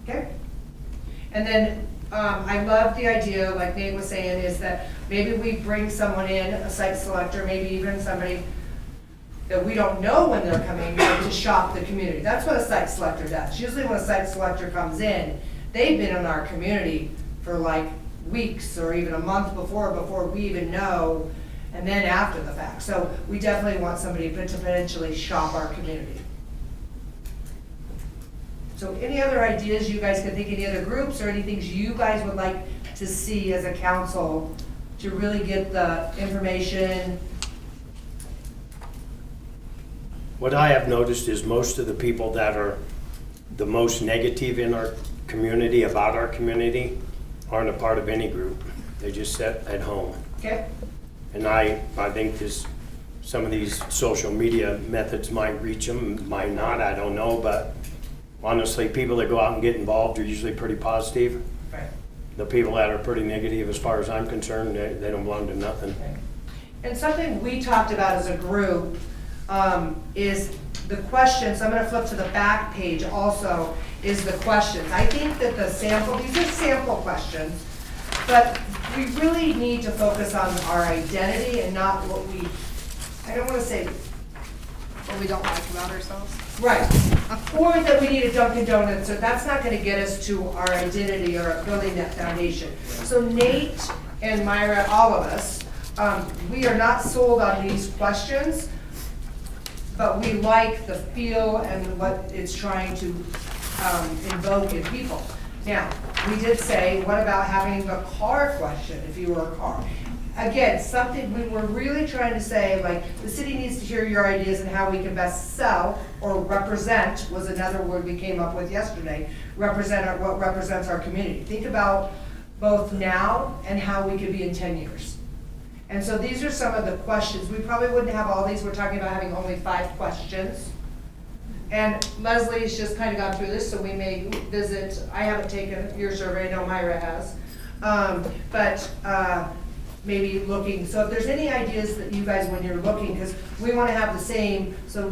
Okay. And then, I love the idea, like Nate was saying, is that maybe we bring someone in, a site selector, maybe even somebody that we don't know when they're coming, to shop the community. That's what a site selector does. Usually when a site selector comes in, they've been in our community for like weeks or even a month before we even know, and then after the fact. So we definitely want somebody to potentially shop our community. So any other ideas you guys can think, any other groups or any things you guys would like to see as a council to really get the information? What I have noticed is most of the people that are the most negative in our community, about our community, aren't a part of any group. They just sit at home. Okay? And I think some of these social media methods might reach them, might not, I don't know, but honestly, people that go out and get involved are usually pretty positive. Right. The people that are pretty negative, as far as I'm concerned, they don't belong to nothing. Okay. And something we talked about as a group is the questions. I'm going to flip to the back page also, is the questions. I think that these are sample questions, but we really need to focus on our identity and not what I don't want to say, What we don't like about ourselves? right, or that we need a Dunkin' Donuts, so that's not going to get us to our identity or building that foundation. So Nate and Myra, all of us, we are not sold on these questions, but we like the feel and what it's trying to invoke in people. Now, we did say, what about having the car question, if you were a car? Again, something we were really trying to say, like, the city needs to hear your ideas and how we can best sell, or represent was another word we came up with yesterday, what represents our community. Think about both now and how we could be in 10 years. And so these are some of the questions. We probably wouldn't have all these. We're talking about having only 5 questions. And Leslie's just kind of gone through this, so we may visit. I haven't taken your survey, I know Myra has. Maybe looking, so if there's any ideas that you guys, when you're looking, because we want to have the same, so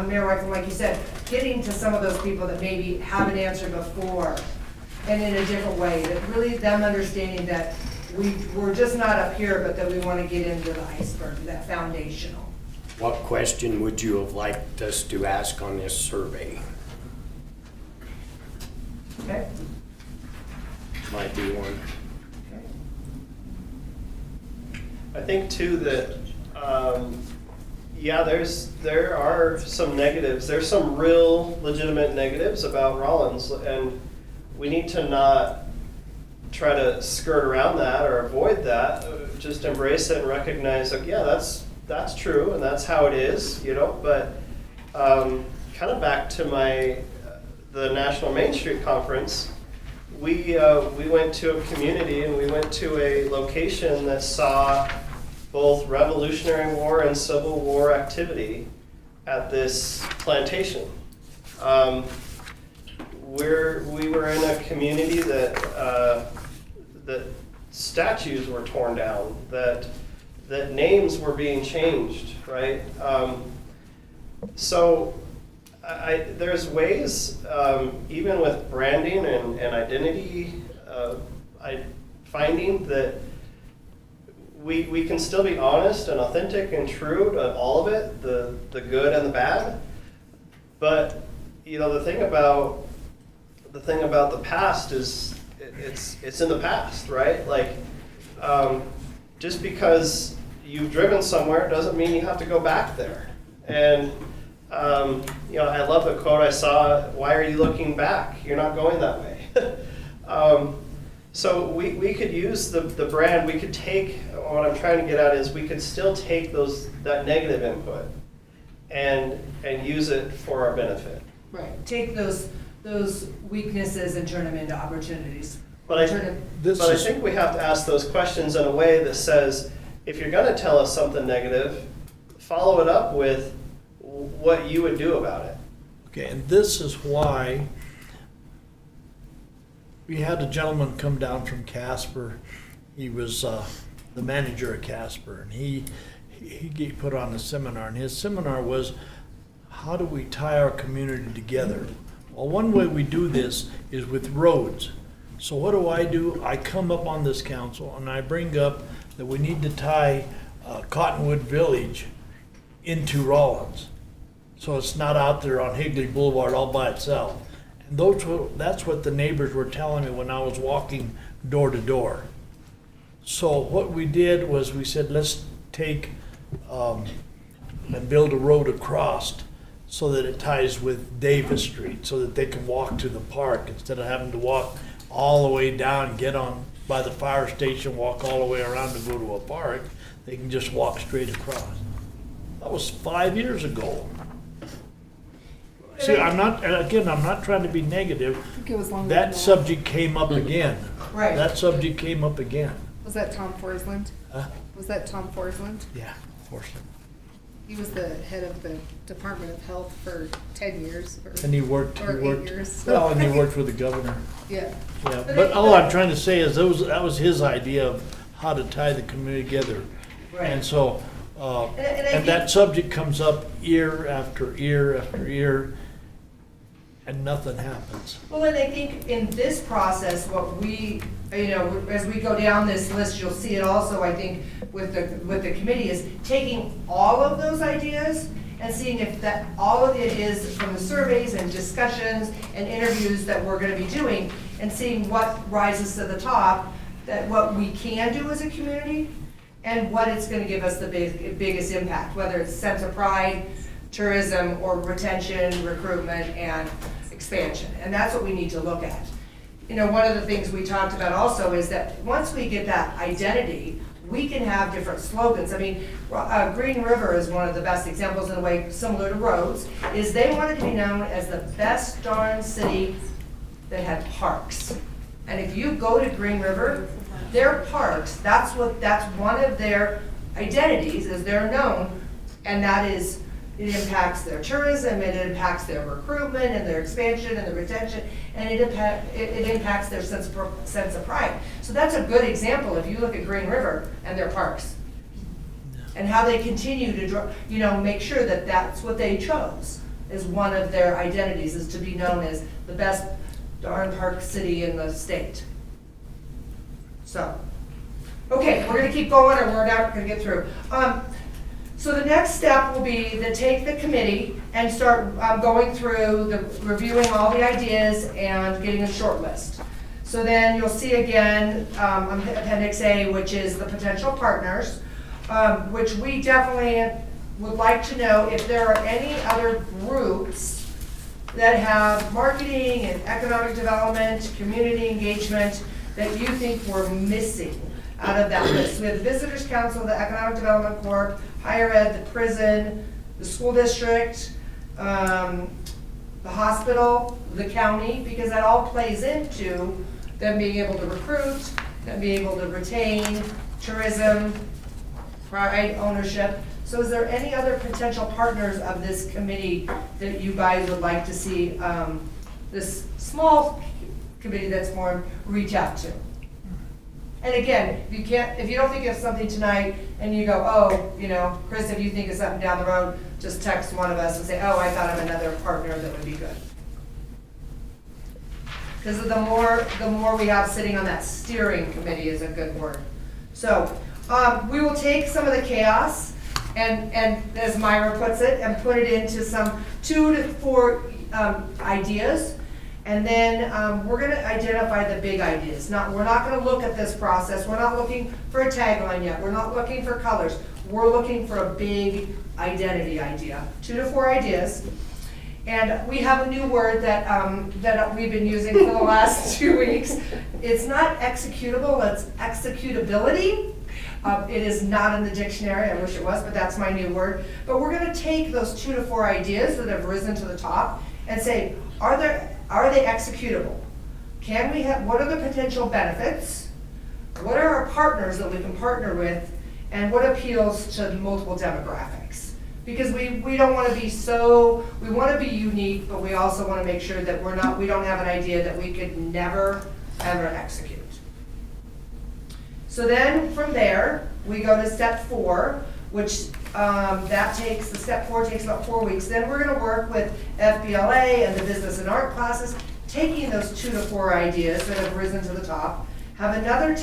Mayor Wyckoff, like you said, getting to some of those people that maybe haven't answered before and in a different way, that really them understanding that we're just not up here, but that we want to get into the iceberg, that foundational. What question would you have liked us to ask on this survey? Okay? Might be one. I think too that, there are some negatives. There's some real legitimate negatives about Rollins, and we need to not try to skirt around that or avoid that. just embrace it and recognize, like, yeah, that's true, and that's how it is, you know, but kind of back to the National Main Street Conference, we went to a community and we went to a location that saw both Revolutionary War and Civil War activity at this plantation. We were in a community that statues were torn down, that names were being changed, right? So there's ways, even with branding and identity finding, that we can still be honest and authentic and true to all of it, the good and the bad. But you know, the thing about the past is it's in the past, right? Like, just because you've driven somewhere doesn't mean you have to go back there. And you know, I love the quote I saw, "Why are you looking back? You're not going that way." So we could use the brand. We could take, what I'm trying to get at is we could still take that negative input and use it for our benefit. Right, take those weaknesses and turn them into opportunities. But I think we have to ask those questions in a way that says, if you're going to tell us something negative, follow it up with what you would do about it. Okay, and this is why we had a gentleman come down from Casper. He was the manager of Casper, and he put on a seminar, and his seminar was, how do we tie our community together? Well, one way we do this is with roads. So what do? I come up on this council and I bring up that we need to tie Cottonwood Village into Rollins. So it's not out there on Higley Boulevard all by itself. And that's what the neighbors were telling me when I was walking door to door. So what we did was we said, let's take and build a road across so that it ties with Davis Street, so that they can walk to the park instead of having to walk all the way down, get on by the fire station, walk all the way around to go to a park. They can just walk straight across. That was 5 years ago. See, I'm not trying to be negative. I think it was longer than That subject came up again. Right. That subject came up again. Was that Tom Forsland? Was that Tom Forsland? Yeah, fortunately. He was the head of the Department of Health for 10 years. And he worked, Or 8 years. well, and he worked with the governor. Yeah. Yeah, but all I'm trying to say is that was his idea of how to tie the community together. Right. And so, And I and that think- subject comes up year after year after year, and nothing happens. Well, and I think in this process, what we, you know, as we go down this list, you'll see it also, I think, with the committee, is taking all of those ideas and seeing if that, all of it is from the surveys and discussions and interviews that we're gonna be doing, and seeing what rises to the top, that what we can do as a community, and what it's gonna give us the biggest impact, whether it's sense of pride, tourism, or retention, recruitment, and expansion. And that's what we need to look at. You know, one of the things we talked about also is that once we get that identity, we can have different slogans. I mean, Green River is one of the best examples in a way similar to Rhodes, is they wanted to be known as the best darn city that had parks. And if you go to Green River, their parks, that's one of their identities, is they're known, and that is, it impacts their tourism, it impacts their recruitment and their expansion and the retention, and it impacts their sense of pride. So that's a good example if you look at Green River and their parks, and how they continue to, you know, make sure that that's what they chose as one of their identities, is to be known as the best darn park city in the state. So, okay, we're gonna keep going, or we're not gonna get through. So the next step will be to take the committee and start going through, reviewing all the ideas and getting a short list. So then you'll see again Appendix A, which is the potential partners, which we definitely would like to know if there are any other groups that have marketing and economic development, community engagement, that you think we're missing, out of that list. We have the Visitors Council, the Economic Development Corp., Higher Ed, the prison, the school district, the hospital, the county, because that all plays into them being able to recruit, them being able to retain, tourism, pride ownership. So is there any other potential partners of this committee that you guys would like to see, this small committee that's formed, reach out to? And again, if you don't think of something tonight and you go, oh, you know, Chris, if you think of something down the road, just text one of us and say, oh, I thought of another partner that would be good. Because the more we have sitting on that steering committee is a good word. So we will take some of the chaos and as Myra puts it, and put it into some 2 to 4 ideas. And then we're going to identify the big ideas. We're not going to look at this process. We're not looking for a tagline yet. We're not looking for colors. We're looking for a big identity idea. 2 to 4 ideas. And we have a new word that we've been using for the last 2 weeks. It's not executable, it's executability. It is not in the dictionary, I wish it was, but that's my new word. But we're gonna take those 2 to 4 ideas that have risen to the top and say, are they executable? What are the potential benefits? What are our partners that we can partner with? And what appeals to multiple demographics? Because we don't want to be we want to be unique, but we also want to make sure that we don't have an idea that we could never, ever execute. So then from there, we go to step 4, which step 4 takes about 4 weeks. Then we're going to work with FBLA and the business and art classes, taking those 2 to 4 ideas that have risen to the top, have another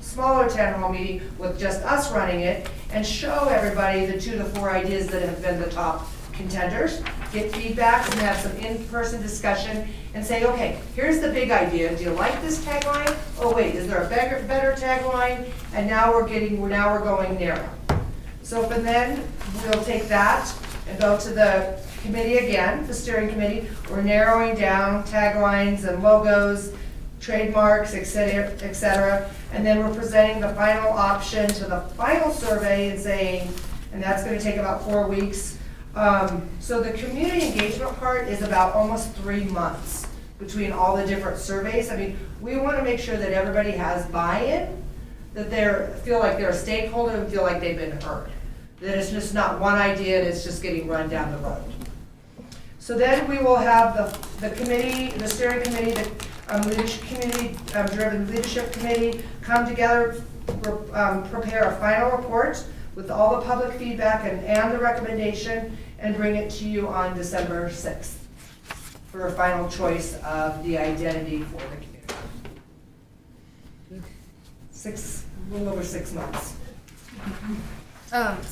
smaller town hall meeting with just us running it, and show everybody the 2 to 4 ideas that have been the top contenders, get feedback, and have some in-person discussion, and say, okay, here's the big idea. Do you like this tagline? Oh wait, is there a better tagline? And now we're going narrow. So from then, we'll take that and go to the committee again, the steering committee. We're narrowing down taglines and logos, trademarks, et cetera. And then we're presenting the final option to the final survey and saying, and that's going to take about 4 weeks. So the community engagement part is about almost 3 months between all the different surveys. I mean, we want to make sure that everybody has buy-in, that they feel like they're a stakeholder and feel like they've been heard. That it's just not one idea and it's just getting run down the road. So then we will have the committee, the steering committee, the leadership committee, driven leadership committee come together, prepare a final report with all the public feedback and the recommendation, and bring it to you on December 6th for a final choice of the identity for the community. A little over 6 months.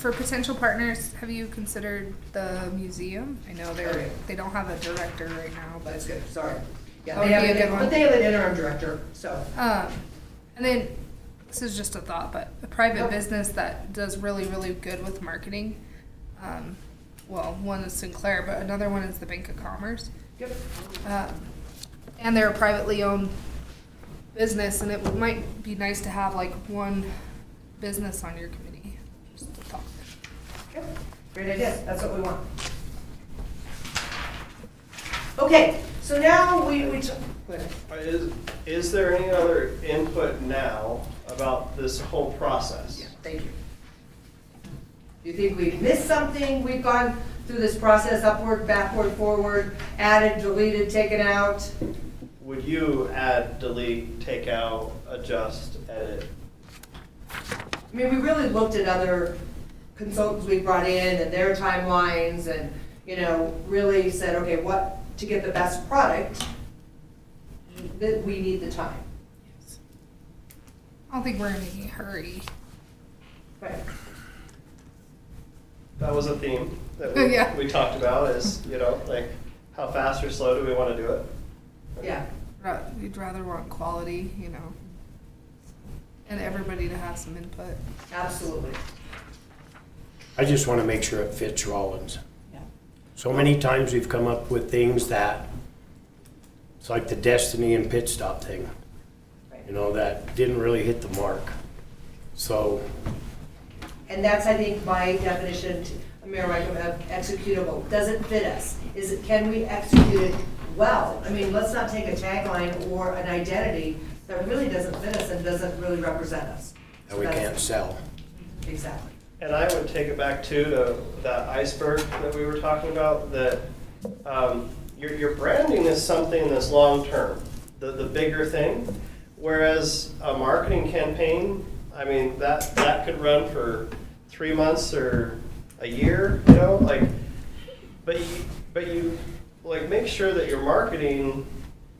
For potential partners, have you considered the museum? I know they don't have a director right now, but That's good, sorry. Yeah, That would be a good one. but they have an interim director, so. and then this is just a thought, but a private Yep. business that does really, really good with marketing. Well, one is Sinclair, but another one is the Bank of Commerce. Yep. And they're a privately owned business, and it might be nice to have like one business on your committee. Just a thought. Yep. Great idea, that's what we want. Okay, so now go ahead. Is there any other input now about this whole process? Yeah, thank you. Do you think we've missed something? We've gone through this process, upward, backward, forward, added, deleted, taken out. Would you add, delete, take out, adjust, edit? I mean, we really looked at other consultants we brought in and their timelines and, really said, okay, to get the best product, that we need the time. I don't think we're in any hurry. Right. That was a theme that Yeah. we talked about is, like how fast or slow do we want to do it? Yeah. We'd rather want quality, and everybody to have some input. Absolutely. I just want to make sure it fits Rollins. Yeah. So many times we've come up with things that, it's like the Destiny and Pit Stop thing, Right. that didn't really hit the mark. So, And that's, I think, my definition, Mayor Wyckoff, of executable. Does it fit us? Can we execute it well? I mean, let's not take a tagline or an identity that really doesn't fit us and doesn't really represent us. that we can't sell. Exactly. And I would take it back too to that iceberg that we were talking about, that your branding is something that's long-term, the bigger thing. Whereas a marketing campaign, I mean, that could run for 3 months or a year, you know, like, but you like make sure that your marketing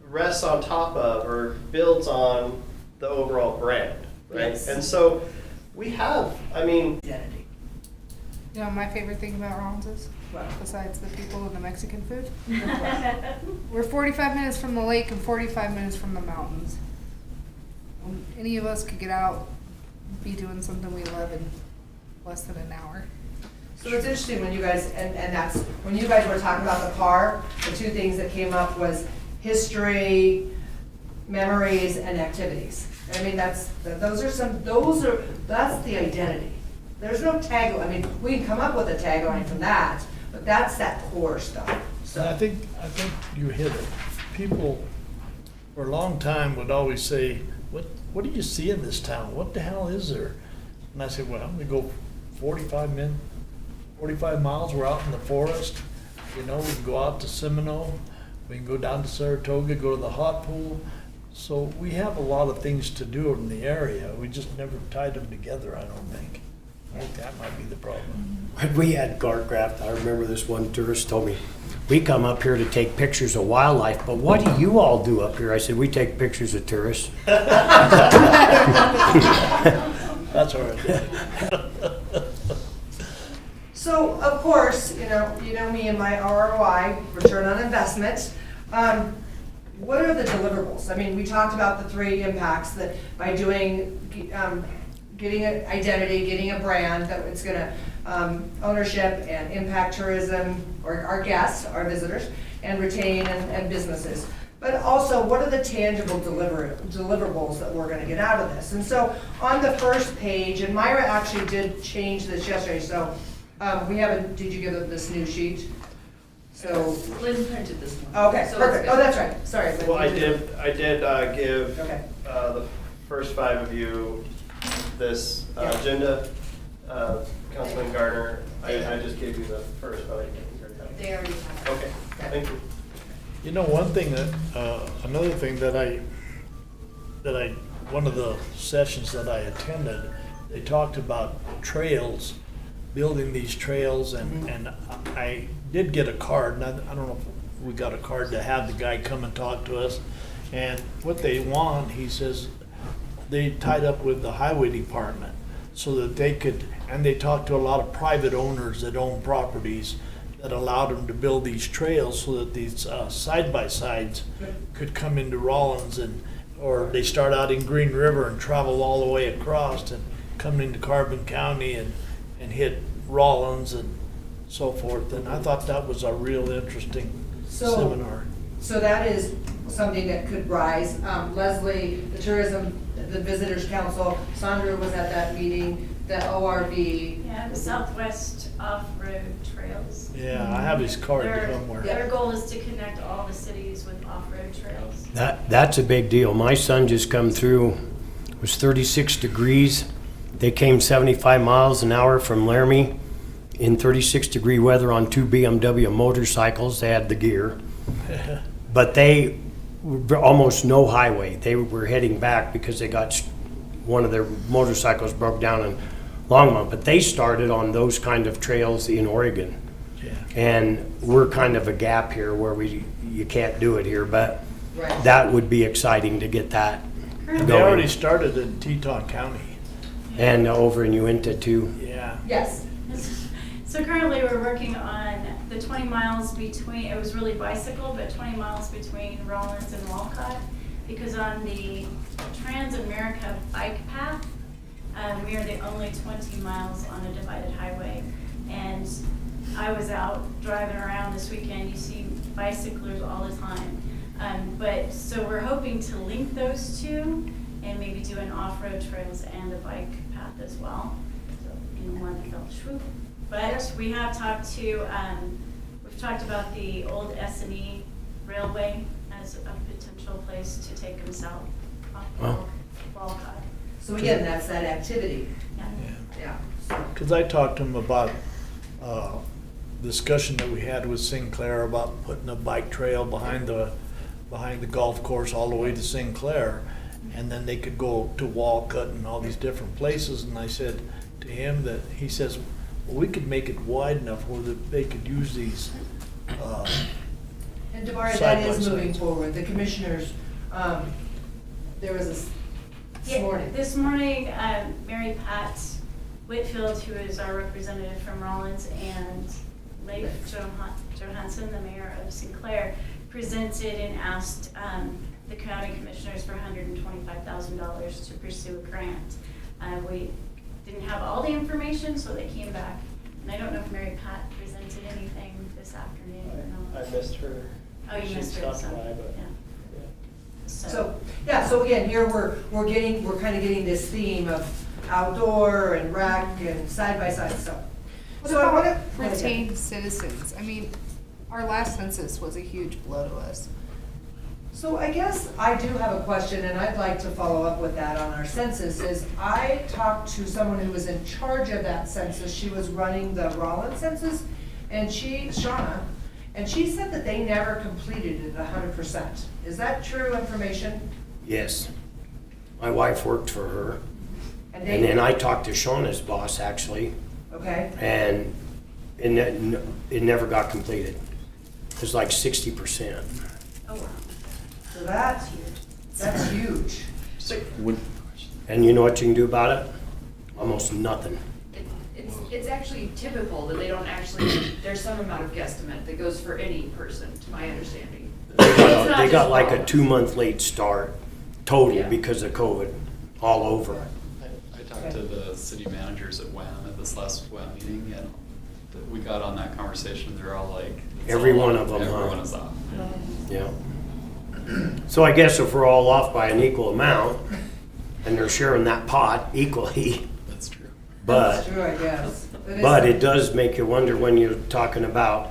rests on top of or builds on the overall brand, right? Yes. And so we have, I mean, Identity. You know, my favorite thing about Rollins is, Well, besides the people and the Mexican food, we're 45 minutes from the lake and 45 minutes from the mountains. Any of us could get out, be doing something we love in less than an hour. so it's interesting when you guys, and that's, when you guys were talking about the car, the two things that came up was history, memories, and activities. I mean, that's the identity. There's no tagline, I mean, we can come up with a tagline from that, but that's that core stuff, So I so. think you hit it. People for a long time would always say, what do you see in this town? What the hell is there? And I said, well, we go 45 miles, we're out in the forest. You know, we can go out to Seminole, we can go down to Saratoga, go to the hot pool. So we have a lot of things to do in the area. We just never tied them together, I don't think. I think that might be the problem. When we had Garcraft, I remember this one tourist told me, we come up here to take pictures of wildlife, but what do you all do up here? I said, we take pictures of tourists. That's all right. So, of course, you know me and my ROI, return on investment. What are the deliverables? I mean, we talked about the 3 impacts that by doing, getting an identity, getting a brand, that it's gonna, ownership and impact tourism, or our guests, our visitors, and retain and businesses. But also, what are the tangible deliverables that we're gonna get out of this? And so, on the first page, and Myra actually did change this yesterday, so we haven't, did you give them this new sheet? So, Lynn printed this one. okay, So perfect. it's Oh, that's right, sorry. Lynn, well, I you did give Okay. the first 5 of you this Yeah. agenda. Councilman Gardner, I just gave you the first, but I didn't. They already have it. Okay, thank you. You know, one thing that, another thing that one of the sessions that I attended, they talked about trails, building these trails, and I did get a card, and I don't know if we got a card to have the guy come and talk to us. And what they want, he says, they tied up with the highway department so that they could, and they talked to a lot of private owners that own properties that allowed them to build these trails so that these side-by-sides could come into Rollins, or they start out in Green River and travel all the way across and come into Carbon County and hit Rollins and so forth. And I thought that was a real interesting seminar. So that is something that could rise. Leslie, the Tourism, the Visitors Council, Sandra was at that meeting, the ORV. Yeah, the Southwest Off-Road Trails. Yeah, I have his card somewhere. Their goal is to connect all the cities with off-road trails. That's a big deal. My son just come through, it was 36 degrees. They came 75 miles an hour from Laramie in 36-degree weather on 2 BMW motorcycles. They had the gear. But they were almost no highway. They were heading back because they got one of their motorcycles broke down in Longmont. But they started on those kind of trails in Oregon. Yeah. And we're kind of a gap here where you can't do it here, but Right. that would be exciting to get that They going. already started in Teton County. And over in Uinta too. Yeah. Yes. So currently, we're working on the 20 miles between, it was really bicycle, but 20 miles between Rollins and Walcott, because on the Trans-America bike path, we are the only 20 miles on a divided highway. And I was out driving around this weekend, you see bicyclers all the time. So we're hoping to link those two and maybe do an off-road trails and a bike path path as well, so in one fell swoop. But we have talked to, we've talked about the old S&E Railway as a potential place to take them south off Walcott. So again, that's that activity, Yeah. yeah. Because I talked to him about discussion that we had with Sinclair about putting a bike trail behind the golf course all the way to Sinclair, and then they could go to Walcott and all these different places. And I said to him that, he says, well, we could make it wide enough where that they could use these. And Damari, Side that by is moving side. forward. The commissioners, there was this morning. This morning, Mary Pat Whitfield, who is our representative from Rollins, and Leif Johansson, the mayor of Sinclair, presented and asked the county commissioners for $125,000 to pursue a grant. We didn't have all the information, so they came back. And I don't know if Mary Pat presented anything this afternoon or I not. missed her. Oh, you She missed her, stopped so, by, but- yeah. So, yeah, so again, here we're kind of getting this theme of outdoor and rec and side by side stuff. What So I about wanna retained citizens? I mean, our last census was a huge blow to us. So I guess I do have a question, and I'd like to follow up with that on our census, is I talked to someone who was in charge of that census. She was running the Rawlins census, and Shauna, and she said that they never completed it 100%. Is that true information? Yes. My wife worked for her, And and then I talked to Shauna's boss, actually, Okay, and it never got completed. It was like 60%. Oh, wow. so that's huge. And you know what you can do about it? Almost nothing. It's actually typical that they don't actually, there's some amount of guesstimate that goes for any person, to my understanding. They got like a 2-month late start total Yeah. because of COVID all over. I talked to the city managers at WAM at this last WAM meeting, and we got on that conversation. They're all like, it's Every all one off. of them, huh? Everyone is off. Yeah. So I guess if we're all off by an equal amount and they're sharing that pot equally, That's true. That's but, true, I guess. but it does make you wonder when you're talking about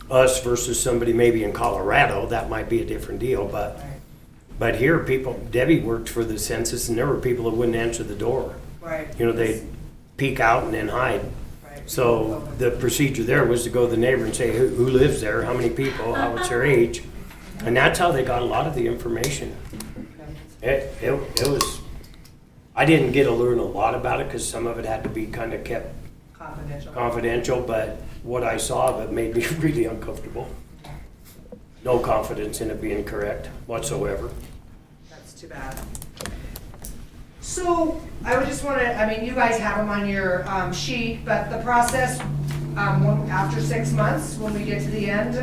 us versus somebody maybe in Colorado, that might be a different deal, but here people, Debbie worked for the census and there were people that wouldn't answer the door. Right. You know, they'd peek out and then hide. Right. So the procedure there was to go to the neighbor and say, who lives there, how many people, how what's their age? And that's how they got a lot of the information. It was, I didn't get to learn a lot about it because some of it had to be kind of kept confidential, but what I saw of it made me really uncomfortable. No confidence in it being correct whatsoever. That's too bad. So I would just want to, I mean, you guys have them on your sheet, but the process, after 6 months, when we get to the end,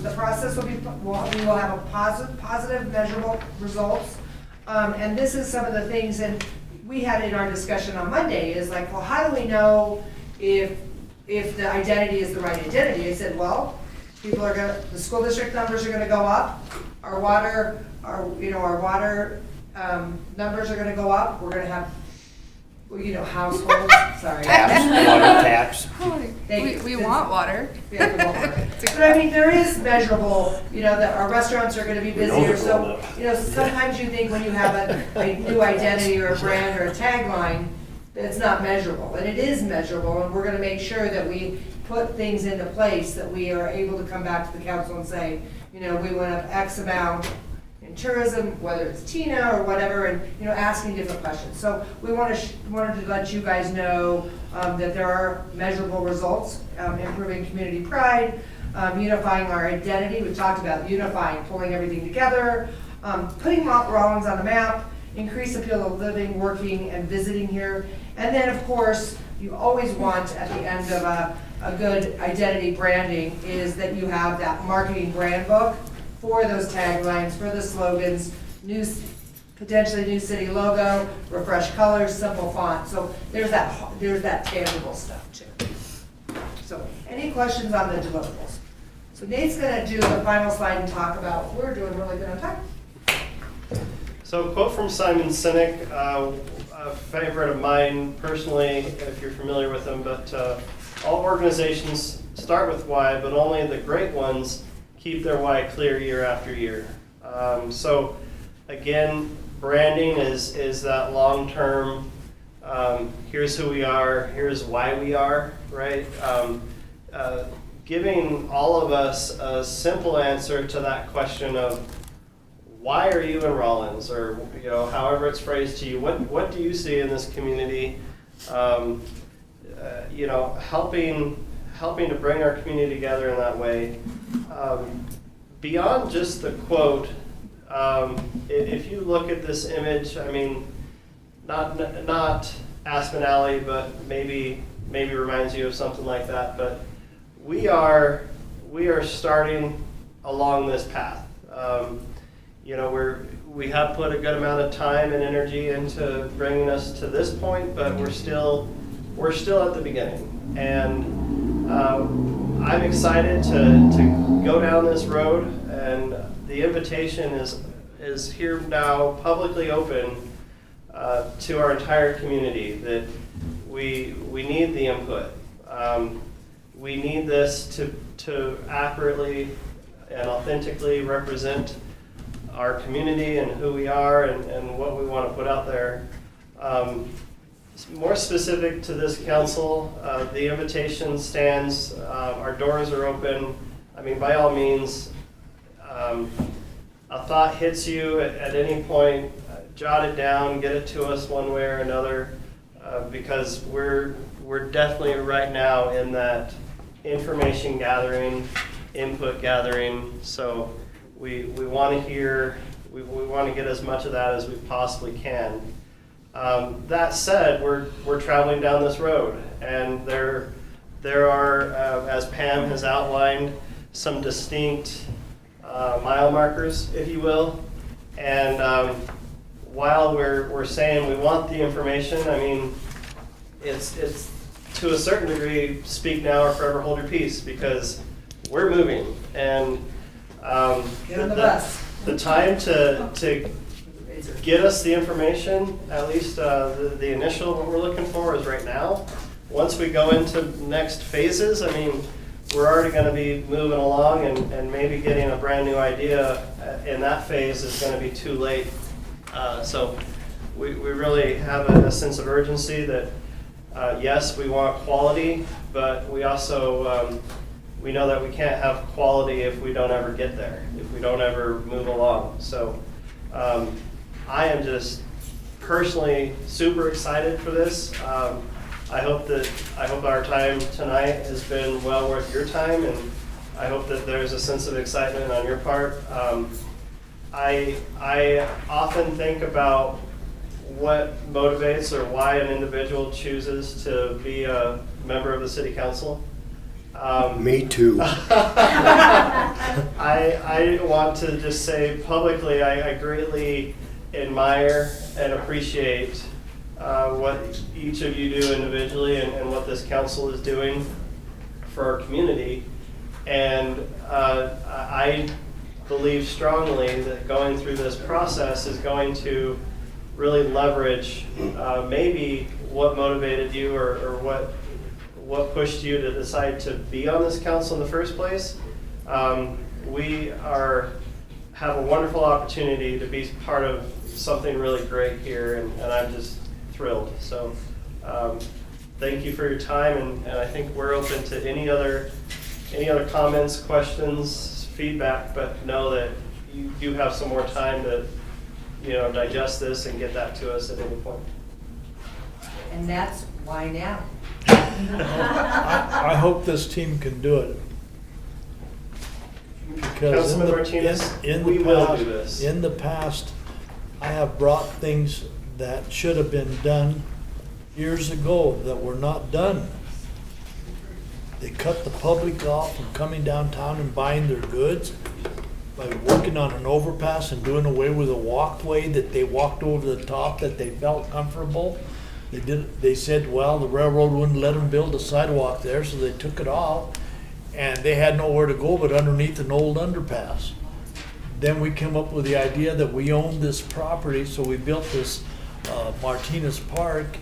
the process will be, we will have a positive measurable results. And this is some of the things, and we had in our discussion on Monday, is like, well, how do we know if the identity is the right identity? I said, well, the school district numbers are gonna go up, our water numbers are gonna go up, we're gonna have, households, sorry. Taps, water taps. We want water. Yeah, we want water. But I mean, there is measurable, that our restaurants are gonna be We know busier, they're so, going up. sometimes you think when you have a new identity or a brand or a tagline, that it's not measurable, and it is measurable, and we're gonna make sure that we put things into place, that we are able to come back to the council and say, we went up X amount in tourism, whether it's TINA or whatever, and, asking different questions. So we wanted to let you guys know that there are measurable results, improving community pride, unifying our identity. We talked about unifying, pulling everything together, putting Mount Rollins on the map, increase appeal of living, working, and visiting here. And then, of course, you always want, at the end of a good identity branding, is that you have that marketing brand book for those taglines, for the slogans, potentially new city logo, refreshed colors, simple font. So there's that tangible stuff too. So any questions on the deliverables? So Nate's gonna do the final slide and talk about, we're doing really good on time. So a quote from Simon Sinek, a favorite of mine personally, if you're familiar with them, but all organizations start with why, but only the great ones keep their why clear year after year. So again, branding is that long-term, here's who we are, here's why we are, right? Giving all of us a simple answer to that question of why are you in Rollins, or however it's phrased to you. What do you see in this community? Helping to bring our community together in that way. Beyond just the quote, if you look at this image, I mean, not Aspen Alley, but maybe reminds you of something like that. But we are starting along this path. We have put a good amount of time and energy into bringing us to this point, but we're still at the beginning. And I'm excited to go down this road, and the invitation is here now, publicly open to our entire community, that we need the input. We need this to accurately and authentically represent our community and who we are and what we want to put out there. More specific to this council, the invitation stands, our doors are open. I mean, by all means, a thought hits you at any point, jot it down, get it to us one way or another, because we're definitely right now in that information gathering, input gathering. So we want to hear, we want to get as much of that as we possibly can. That said, we're traveling down this road, and there are, as Pam has outlined, some distinct mile markers, if you will. And while we're saying we want the information, I mean, it's to a certain degree, speak now or forever hold your peace, because we're moving. And Get on the bus. the time to get us the information, at least the initial what we're looking for is right now. Once we go into next phases, I mean, we're already going to be moving along, and maybe getting a brand new idea in that phase is going to be too late. So we really have a sense of urgency that yes, we want quality, but we also we know that we can't have quality if we don't ever get there, if we don't ever move along. So I am just personally super excited for this. I hope our time tonight has been well worth your time, and I hope that there's a sense of excitement on your part. I often think about what motivates or why an individual chooses to be a member of the city council. Me too. I want to just say publicly, I greatly admire and appreciate what each of you do individually, and what this council is doing for our community. And I believe strongly that going through this process is going to really leverage maybe what motivated you, or what pushed you to decide to be on this council in the first place. We have a wonderful opportunity to be part of something really great here, and I'm just thrilled. So thank you for your time, and I think we're open to any other comments, questions, feedback, but know that you do have some more time to digest this and get that to us at any point. And that's why now. I hope this team can do it. Because Councilman Martinez, we will do this. In the past, I have brought things that should have been done years ago that were not done. They cut the public off from coming downtown and buying their goods by working on an overpass and doing away with a walkway that they walked over the top that they felt comfortable. They said, well, the railroad wouldn't let them build a sidewalk there, so they took it off, and they had nowhere to go but underneath an old underpass. Then we came up with the idea that we owned this property, so we built this Martinez Park,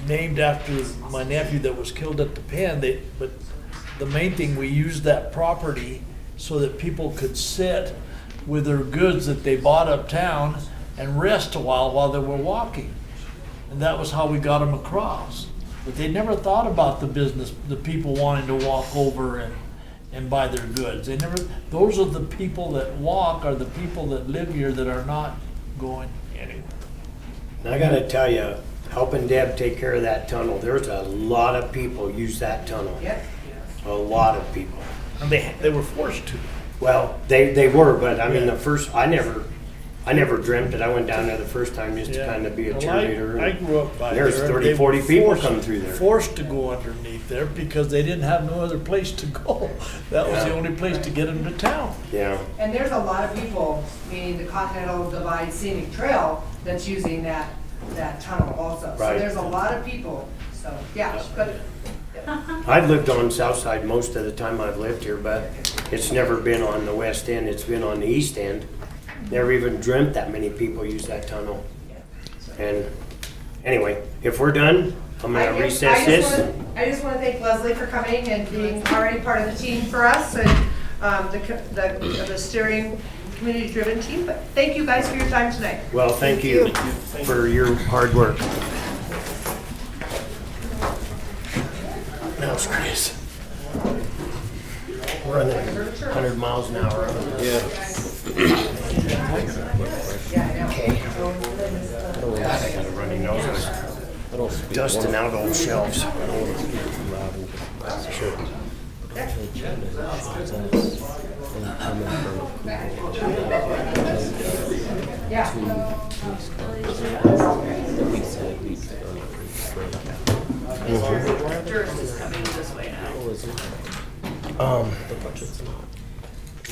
named after my nephew that was killed at the pen. But the main thing, we used that property so that people could sit with their goods that they bought uptown and rest a while they were walking. And that was how we got them across. But they never thought about the business, the people wanting to walk over and buy their goods. Those are the people that walk, are the people that live here that are not going anywhere. And I gotta tell you, helping Deb take care of that tunnel, there's a lot of people use that tunnel. Yep. A lot of people. And they were forced to. Well, they were, but I mean, I never dreamt it. I went down there the first time just to Yeah. kind of be a Well, cheerleader. I grew up by There's there. 30, They 40 were people forced- come through there. Forced to go underneath there because they didn't have no other place to go. That was the Yeah. only place to get them to town. Yeah. And there's a lot of people, meaning the Continental Divide Scenic Trail, that's using that tunnel also. So Right. there's a lot of people, so, yeah, but I've lived on South Side most of the time I've lived here, but it's never been on the west end. It's been on the east end. Never even dreamt that many people use that tunnel. And anyway, if we're done, I'm gonna recess this. I just want to thank Leslie for coming and being already part of the team for us and the steering community-driven team. But thank you guys for your time tonight. Well, thank you for your hard work. That was Chris. We're running 100 miles an hour. Yeah. Okay. God, I got a runny nose. Dusting out old shelves. Durst is coming this way now.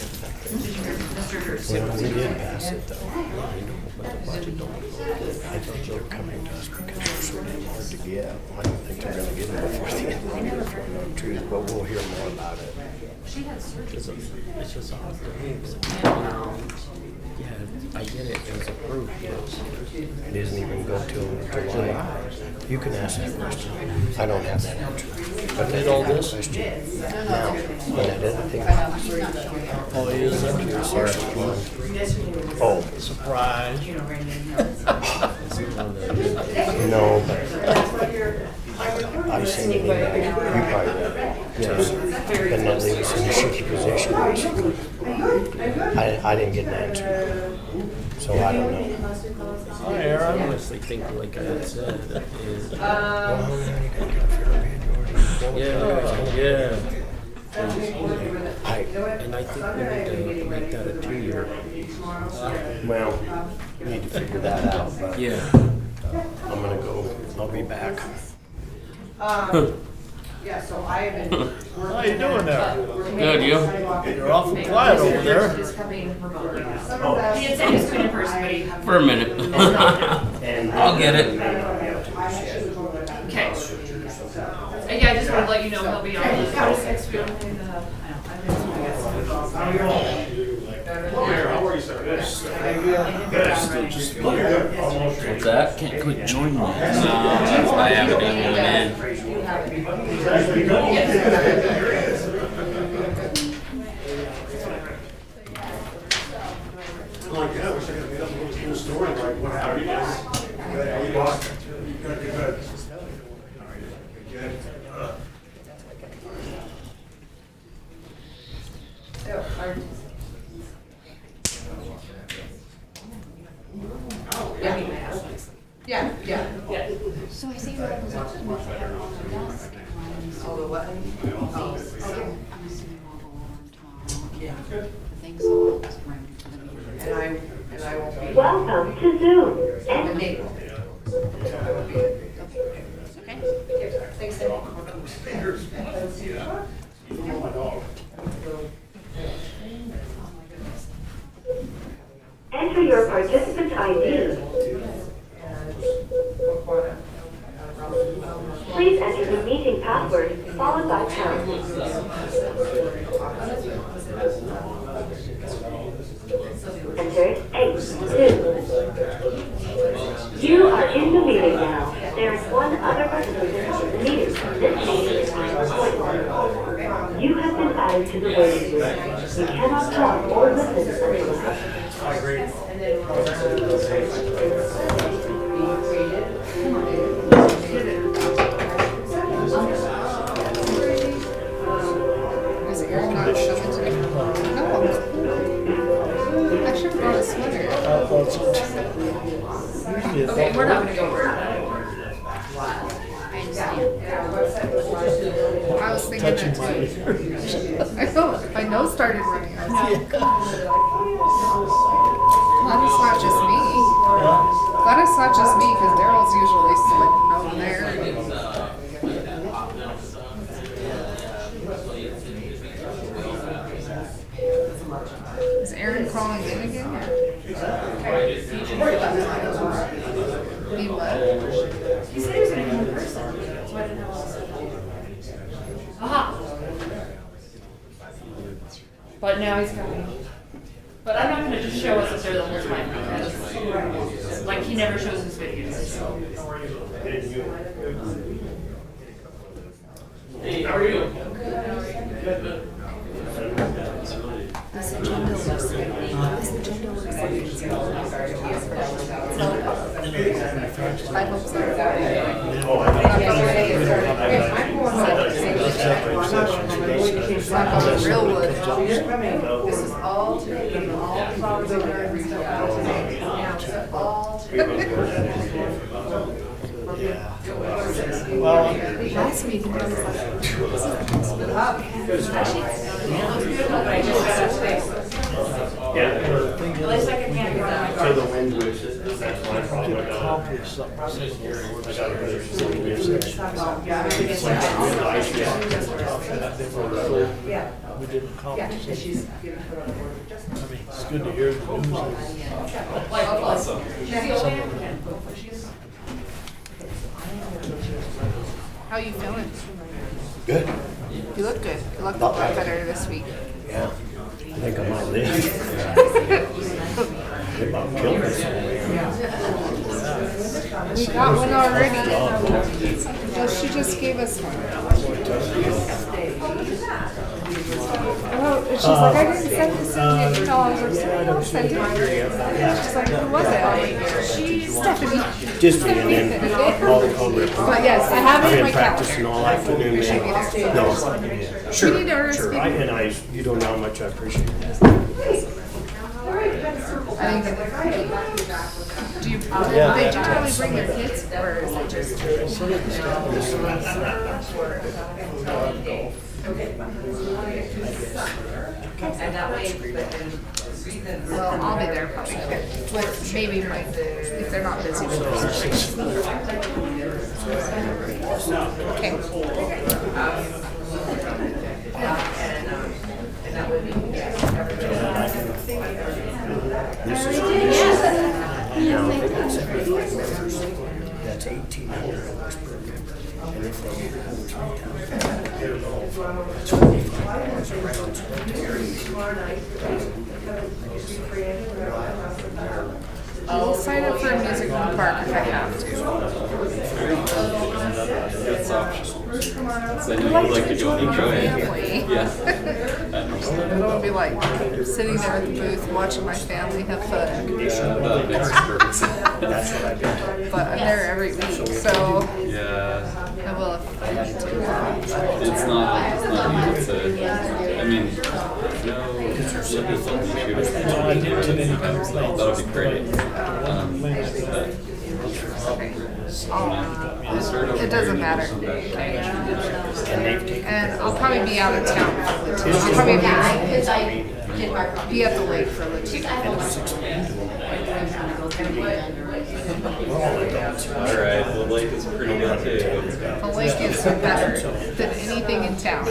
Mr. Durst. We did pass it though. I know, but the budget don't go. I think they're coming to us because they're so damn hard to get. I don't think they're gonna get them before the end of the year, if I'm not true, but we'll hear more about it. It's just odd. Yeah, I get it, it was approved. It doesn't even go till July. You can ask that question. I don't have that answer. But Did all this? Now, when that other thing. Oh, he is up here. Oh, Surprise. no, but I seen an email. You probably read it. Yes. And that leaves us in a shitty position, basically. I didn't get an answer. So I don't know. Hi, I Aaron. honestly think, like I had said, is, Well, you gotta get a fair bid, yeah. And I think we need to make that a 2-year. well, we need to figure that out, but Yeah. I'm gonna go, I'll be back. Yeah, so I have been. How you doing there? Good, you? You're awful quiet over there. Is coming remotely. He had said he was coming in person, but he. For a minute. And I'll get it. Okay. Yeah, I just wanted to let you know he'll be on the. What's that? Can't quit joining me. No, that's why I haven't been Yeah. So I see your representation with it on the desk. Oh, the what? I'm assuming we'll go over tomorrow. Yeah. I think so. I'll just bring it to the meeting. And I won't be. Welcome to Zoom. And Nate will be. So I will be. Okay. Thanks, Nate. Enter your participant ID. Please enter the meeting password followed by pound. Enter 8, 2, assigned to the waiting room. We cannot talk or listen until the Is Aaron not showing today? No, I'm cool. I should have brought a sweater. Okay, we're not gonna go over it. I understand. I was thinking that too. I felt my nose started running. I was like, glad it's not just me. Glad it's not just me because Daryl's usually sitting over there. Is Aaron crawling in again? He what? He said he was gonna come in person, so I didn't have all this. Aha! But now he's coming. But I'm not gonna just show us up there the whole time because, like, he never shows his videos, so. Hey, how are you? This agenda looks like I hope so. It's not going real wood. This is all taken, all problems are very now, it's all Yeah. Well, Last meeting I was like, At least I can hand it So the wind wishes, that's my problem. accomplish something. Yeah. We didn't accomplish Yeah, it. she's getting put on board. I mean, it's good to hear the news. Awesome. She's the only applicant. She's. how you feeling? Good. You look good. You look a lot better this week. Yeah. I think I might live. About killed We got one already. Well, she just gave us one. Oh, and she's like, I didn't send this in until I was like, somebody else sent it. She's like, who was it? I'm like, Stephanie. Just me and then all the code. But yes, I have it in my Practicing calendar. all afternoon. No, sure, We need to sure. You don't know how much I appreciate that. I think do you, they generally bring their kids, or is it just? Well, I'll be there probably, with maybe my, if they're not busy. That's $1,800 per member. And if they I'll sign up for a music in the park if I have to. That's optional. So I know you'd like to go and enjoy it. Yeah. I don't want to be like sitting there at the booth watching my family have fun. Yeah, that makes perfect sense. That's what I've been told. But I'm there every week, so Yeah. I will if I need to. It's not easy to, I mean, no, that would be great. It doesn't matter. And I'll probably be out of town for the two. I'll probably be at the lake for the two. All right, well, Lake is pretty good too. The lake is better than anything in town.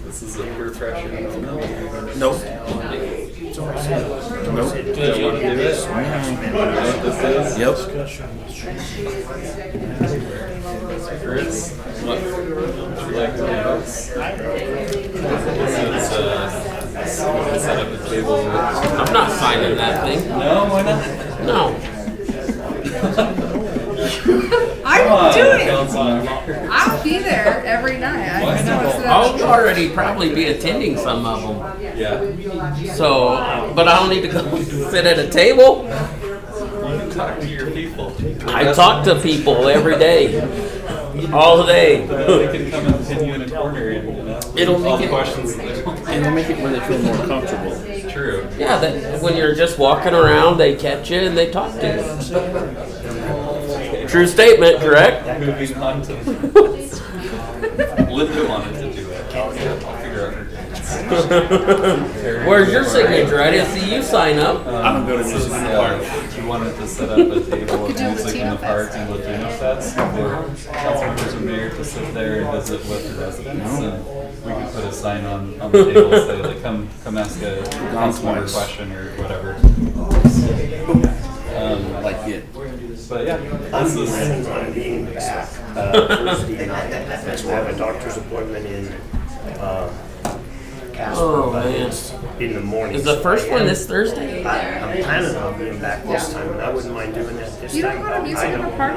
This is a refresher. Nope. Nope. Do you want to do it? You know what this is? Yep. Chris, what would you like to do? This is set up a table. I'm not signing that thing. No, why not? No. I'm on, Do it. Councilmember. I'll be there every night. I just don't sit I'll up. already probably be attending some of them. Yeah. So, but I don't need to go sit at a table. You can talk to your people. I talk to people every day, all day. They can come and pin you in a corner and, you know, It'll make all it- questions they don't. It'll make it where they feel more comfortable. True. Yeah, that when you're just walking around, they catch you and they talk to you. True statement, correct? Moving on to. Linda wanted to do it. I'll figure out her dates. Where's your signature? I didn't see you sign up. I don't go to music in the park. You wanted to set up a table Could of do music in Latino the park and Latino fest for council members and mayor to sit there and visit with the residents. And we could put a sign on the table say like, come ask a council member question or whatever. Like it. But yeah, I'm this is. planning on being back Thursday night. I have a doctor's appointment in Casper, Oh, but man. it's in the morning. Is the first one this Thursday? I'm planning on being back this time, and I wouldn't mind doing that this time. You don't go to music in the park?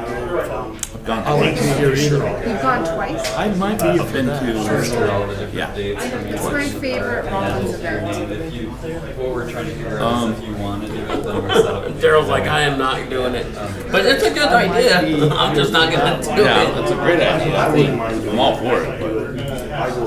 I went to your either. You've gone twice? I might be for that. For all the different dates from It's my favorite Rollins event. If you, what we're trying to figure out is if you want to do it, then we're set up. a Daryl's like, I am not doing it. But it's a good idea. I'm just not gonna do Yeah, it. that's a great idea. I wouldn't mind doing I'm all that. for it. I will.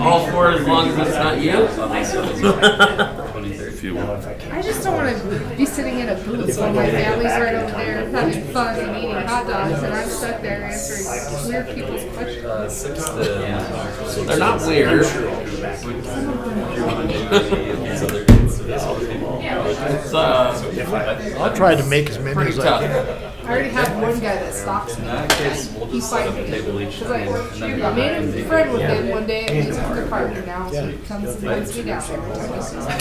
All for it as long as it's not you. 23rd. If you want. I just don't want to be sitting in a booth while my family's right over there having fun and eating hot dogs, and I'm stuck there answering weird people's questions. 6 to. They're not weird. If you want to do these other dates, It's I'll try to make as many pretty as I tough. can. I already have one guy that stops in me. that case, we'll He just set up fights a me. table each Because time. and then I made a friend with him one day at the music department now, so he comes and invites me down every time he sees me.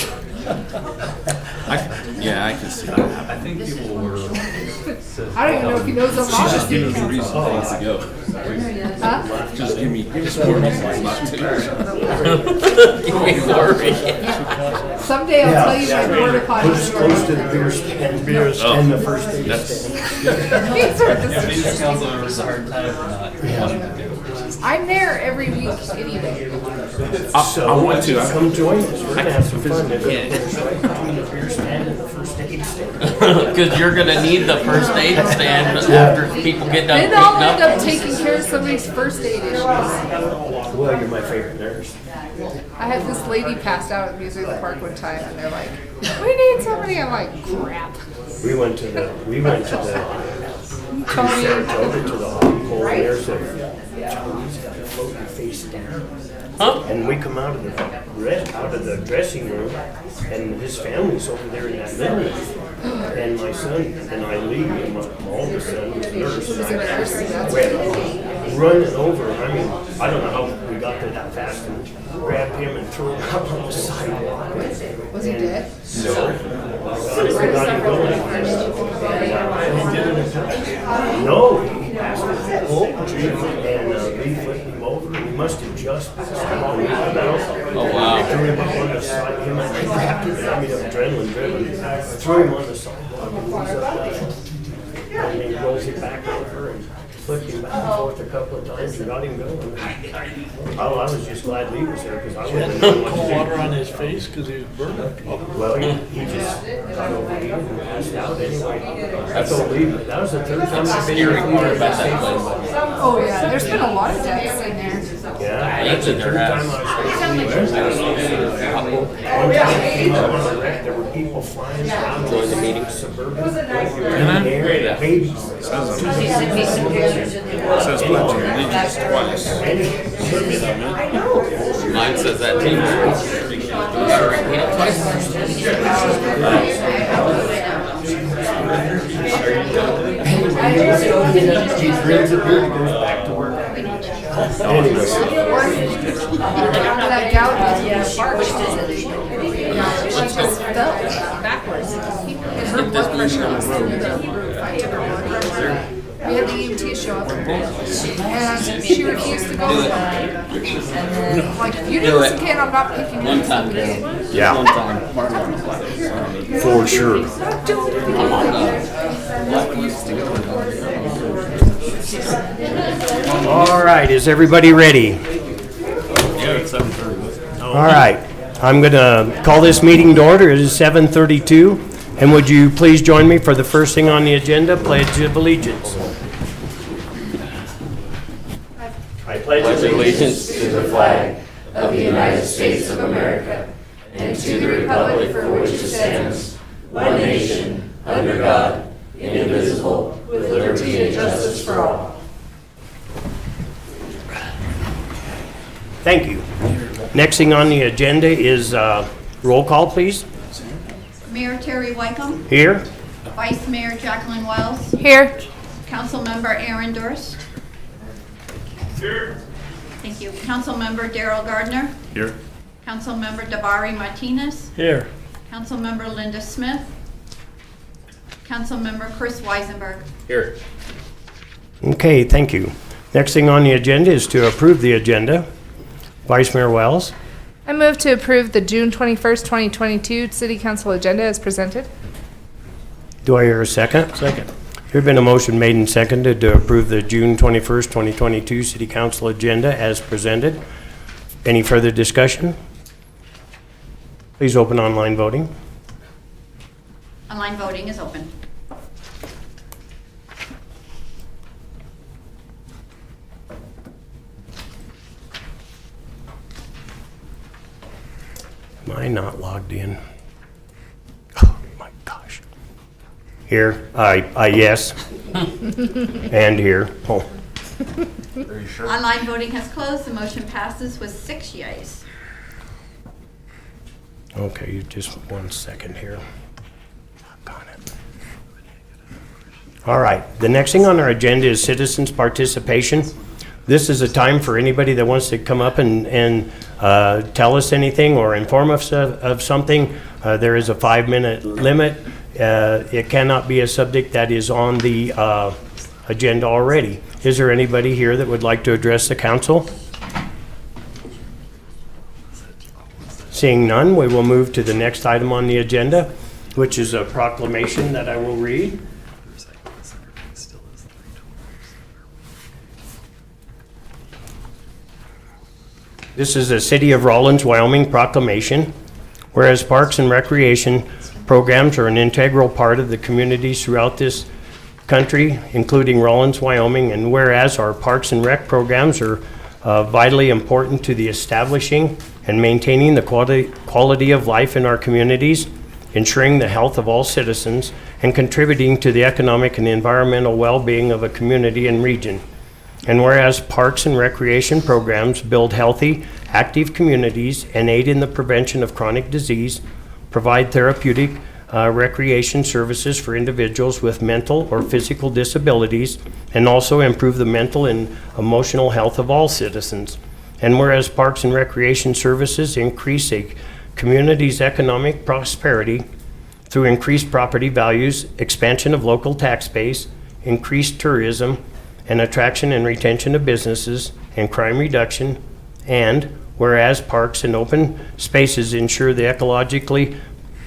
Yeah, I can see that happening. I think people were. I don't even know if he knows I'm on Just the give me city the reason council. for us to go. Huh? Just give me more reasons not to. Give me glory. Someday I'll tell you my border potty Who's story. close to the beer stand? Beers. And the first aid That's- stand. These are Yeah, the- these council members a hard time for not wanting to do it. I'm there every week anyway. So, I want to. come join us, we're gonna have some fun. Yeah. It's right between the beer stand and the first aid stand. Because you're gonna need the first aid stand after people get done Then beating I'll end up. up taking care of somebody's first aid issues. Well, you're my favorite nurse. I had this lady passed out at the Music Park one time, and they're like, "We need somebody." I'm like, "Crap." We went to Tony, Saratoga to the hot pole, and there's a Tony's got a floating face down. Huh? And we come out of the dressing room, and his family's over there in that middle room. And my son and I leave, and my oldest son was a nurse. was a nurse, that's We're running over. I mean, I don't know how we got there that fast, and grabbed him and threw him out on the sidewalk. was he dead? No. We got him going. No, he passed the whole tree and we flipped him over, and he must have just passed out. Oh, wow. Threw him up on the side, him and I grabbed him, I mean, adrenaline driven, threw him on the sidewalk, and he's up there. And he rolls it back over and flipped him back and forth a couple of times and got him going. Oh, I was just glad Lee was there, because I wouldn't have known what to do. Water on his face because he was burning. Well, he just got overheated and passed out anyway. That's all Lee, that was the third time I've been here. Oh yeah, there's been a lot of deaths in there. Yeah, that's the third time I was one time I came up on a wreck, there were people flying around the meeting suburban. Babies. It says pledge of allegiance twice. Mine says that too. Repeat it twice. He brings it here, he goes back to work. Anyway. That gal was in the park. She just fell backwards. Her blood pressure was through the roof. I took her blood pressure. We had the EMT show up, and she refused to go. Like, you do this again, I'm not picking you up again. One time. For sure. Don't do it again. All right, is everybody ready? Yeah, it's 7:30. All right, I'm going to call this meeting to order. It is 7:32. And would you please join me for the first thing on the agenda, Pledge of Allegiance. I pledge Allegiance to the flag of the United States of America and to the republic for which it stands, one nation, under God, indivisible, with liberty and justice for all. Thank you. Next thing on the agenda is roll call, please. Mayor Terry Wycombe, Here. Vice Mayor Jacqueline Wells, Here. Councilmember Aaron Durst. Here. Thank you. Councilmember Darrell Gardner, Here. Councilmember Dabari Martinez, Here. Councilmember Linda Smith, Councilmember Chris Weisenberg. Here. Okay, thank you. Next thing on the agenda is to approve the agenda. Vice Mayor Wells. I move to approve the June 21st, 2022 City Council agenda as presented. Do I hear a second? Second. There's been a motion made and seconded to approve the June 21st, 2022 City Council agenda as presented. Any further discussion? Please open online voting. Online voting is open. Am I not logged in? Oh, my gosh. Here, yes. And here. Oh, Are you sure? Online voting has closed. The motion passes with 6 yeas. okay, just 1 second here. Got it. All right, the next thing on our agenda is citizens' participation. This is a time for anybody that wants to come up and tell us anything or inform us of something. There is a 5-minute limit. It cannot be a subject that is on the agenda already. Is there anybody here that would like to address the council? Seeing none, we will move to the next item on the agenda, which is a proclamation that I will read. This is a City of Rawlins, Wyoming proclamation. Whereas parks and recreation programs are an integral part of the communities throughout this country, including Rawlins, Wyoming, and whereas our parks and rec programs are vitally important to the establishing and maintaining the quality of life in our communities, ensuring the health of all citizens, and contributing to the economic and environmental well-being of a community and region. And whereas parks and recreation programs build healthy, active communities and aid in the prevention of chronic disease, provide therapeutic recreation services for individuals with mental or physical disabilities, and also improve the mental and emotional health of all citizens. And whereas parks and recreation services increase a community's economic prosperity through increased property values, expansion of local tax base, increased tourism, and attraction and retention of businesses, and crime reduction. And whereas parks and open spaces ensure the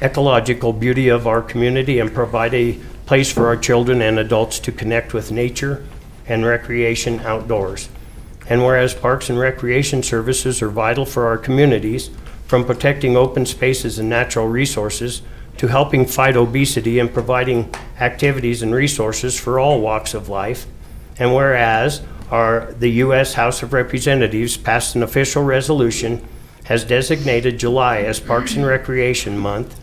ecological beauty of our community and provide a place for our children and adults to connect with nature and recreation outdoors. And whereas parks and recreation services are vital for our communities, from protecting open spaces and natural resources to helping fight obesity and providing activities and resources for all walks of life. And whereas the U.S. House of Representatives passed an official resolution has designated July as Parks and Recreation Month,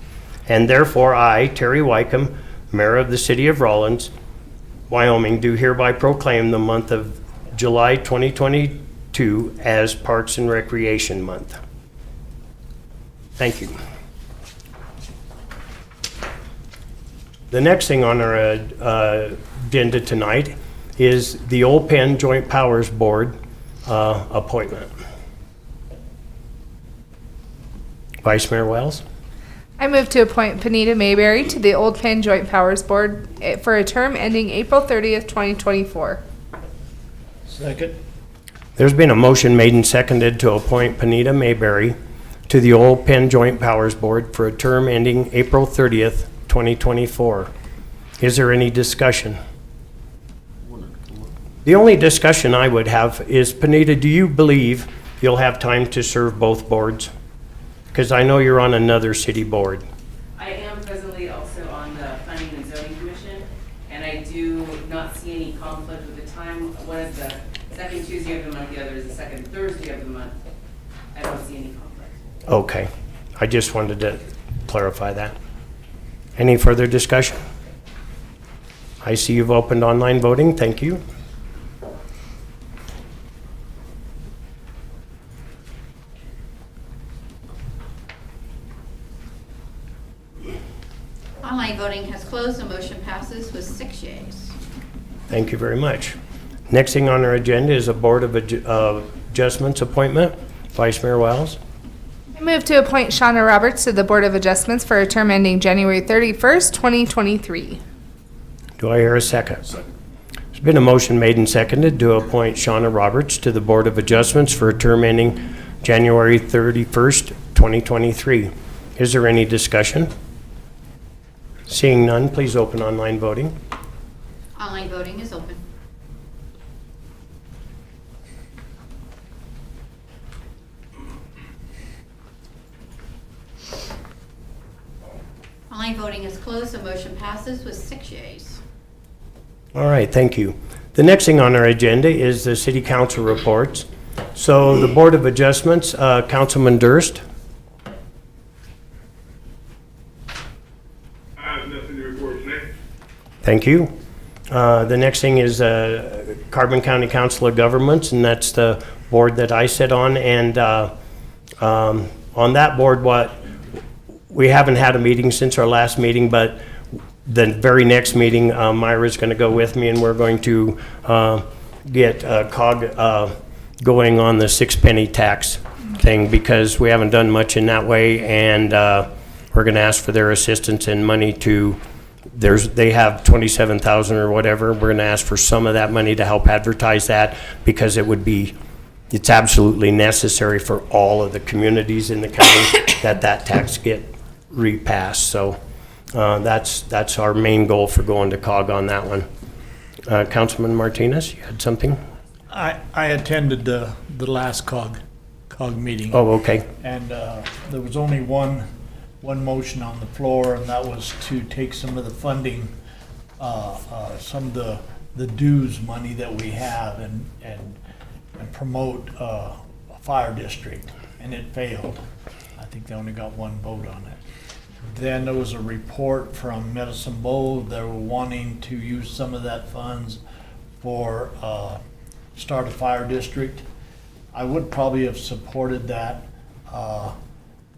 and therefore I, Terry Wycombe, Mayor of the City of Rawlins, Wyoming, do hereby proclaim the month of July 2022 as Parks and Recreation Month. Thank you. The next thing on our agenda tonight is the Old Penn Joint Powers Board appointment. Vice Mayor Wells? I move to appoint Panita Mayberry to the Old Penn Joint Powers Board for a term ending April 30th, 2024. Second. There's been a motion made and seconded to appoint Panita Mayberry to the Old Penn Joint Powers Board for a term ending April 30th, 2024. Is there any discussion? The only discussion I would have is, Panita, do you believe you'll have time to serve both boards? Because I know you're on another city board. I am presently also on the Planning and Zoning Commission, and I do not see any conflict with the time. One is the second Tuesday of the month, the other is the second Thursday of the month. I don't see any conflict. Okay, I just wanted to clarify that. Any further discussion? I see you've opened online voting, thank you. Online voting has closed. The motion passes with 6 yeas. Thank you very much. Next thing on our agenda is a Board of Adjustments appointment. Vice Mayor Wells. I move to appoint Shauna Roberts to the Board of Adjustments for a term ending January 31st, 2023. Do I hear a second? Second. There's been a motion made and seconded to appoint Shauna Roberts to the Board of Adjustments for a term ending January 31st, 2023. Is there any discussion? Seeing none, please open online voting. Online voting is open. Online voting is closed. The motion passes with 6 yeas. All right, thank you. The next thing on our agenda is the City Council reports. So the Board of Adjustments, Councilman Durst. I have nothing to report today. Thank you. The next thing is Carbon County Council of Governments, and that's the board that I sit on. And on that board, we haven't had a meeting since our last meeting, but the very next meeting, Myra's going to go with me, and we're going to get COG going on the 6-penny tax thing, because we haven't done much in that way, and we're going to ask for their assistance and money to. They have 27,000 or whatever. We're going to ask for some of that money to help advertise that, because it's absolutely necessary for all of the communities in the county that tax get repassed. So that's our main goal for going to COG on that one. Councilman Martinez, you had something? I attended the last COG meeting. Oh, okay. And there was only one motion on the floor, and that was to take some of the funding, some of the dues money that we have and promote a fire district, and it failed. I think they only got one vote on it. Then there was a report from Medicine Bow. They were wanting to use some of that funds for start a fire district. I would probably have supported that,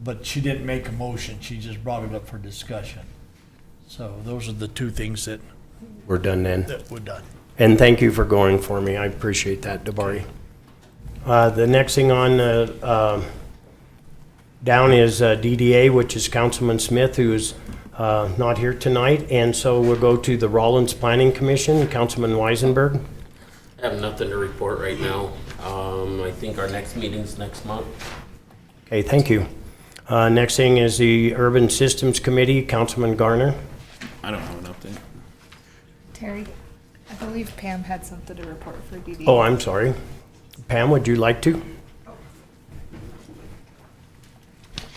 but she didn't make a motion. She just brought it up for discussion. So those are the two things that we're done then. That we're done. And thank you for going for me. I appreciate that, Dabari. The next thing on down is DDA, which is Councilman Smith, who is not here tonight. And so we'll go to the Rawlins Planning Commission, Councilman Weisenberg. I have nothing to report right now. I think our next meeting's next month. Okay, thank you. Next thing is the Urban Systems Committee, Councilman Garner. I don't have an update. Terry, I believe Pam had something to report for DD. Oh, I'm sorry. Pam, would you like to?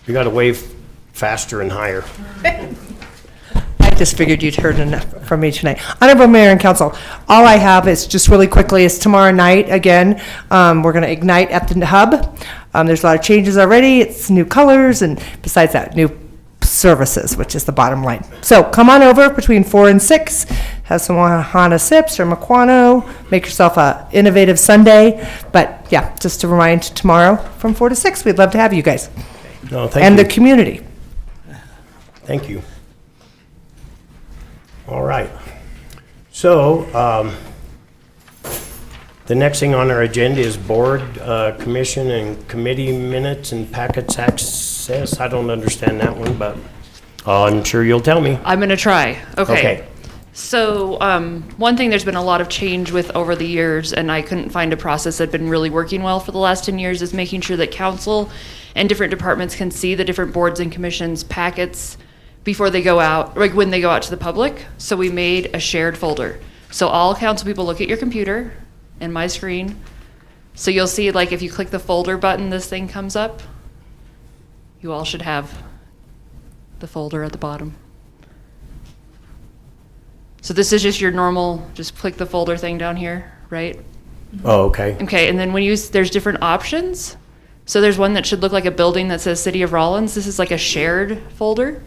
You got to wave faster and higher. I just figured you'd heard enough from me tonight. Honorable Mayor and Council, all I have is just really quickly is tomorrow night, again, we're going to ignite at the hub. There's a lot of changes already. It's new colors, and besides that, new services, which is the bottom line. So come on over between 4 and 6, have some Wahana sips or Maquano, make yourself a innovative Sunday. But yeah, just to remind, tomorrow from 4 to 6, we'd love to have you guys. No, thank and you. The community. Thank you. All right. So the next thing on our agenda is board, commission, and committee minutes and packets access. I don't understand that one, but I'm sure you'll tell me. I'm going to try. Okay. So one thing there's been a lot of change with over the years, and I couldn't find a process that had been really working well for the last 10 years, is making sure that council and different departments can see the different boards and commissions packets before they go out, like when they go out to the public. So we made a shared folder. So all council people look at your computer and my screen. So you'll see, like, if you click the folder button, this thing comes up. You all should have the folder at the bottom. So this is just your normal, just click the folder thing down here, right? Oh, okay. Okay, and then when you, there's different options. So there's one that should look like a building that says City of Rollins. This is like a shared folder.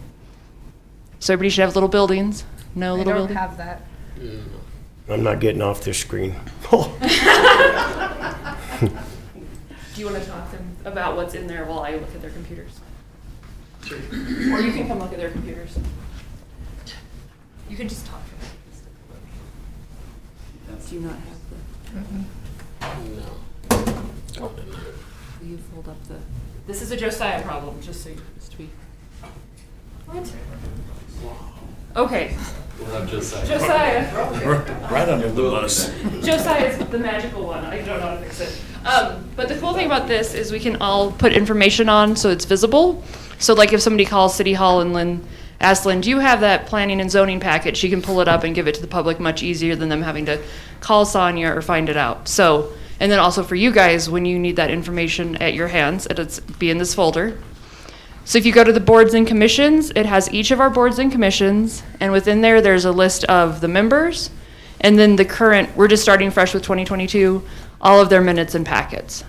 So everybody should have little buildings. No I little don't building. have that. I'm not getting off this screen. Do you want to talk to them about what's in there while I look at their computers? Sure. Or you can come look at their computers. You can just talk to them. Do you not have the? No. Will you fold up the? This is a Josiah problem, just so you, just to be. What? Okay. We'll have Josiah. Josiah. Right under the bus. Josiah is the magical one. I don't know how to fix it. But the cool thing about this is we can all put information on so it's visible. So like if somebody calls City Hall and asks Lynn, do you have that planning and zoning packet? She can pull it up and give it to the public much easier than them having to call Sonia or find it out. So, and then also for you guys, when you need that information at your hands, it'll be in this folder. So if you go to the boards and commissions, it has each of our boards and commissions, and within there, there's a list of the members, and then the current, we're just starting fresh with 2022, all of their minutes and packets.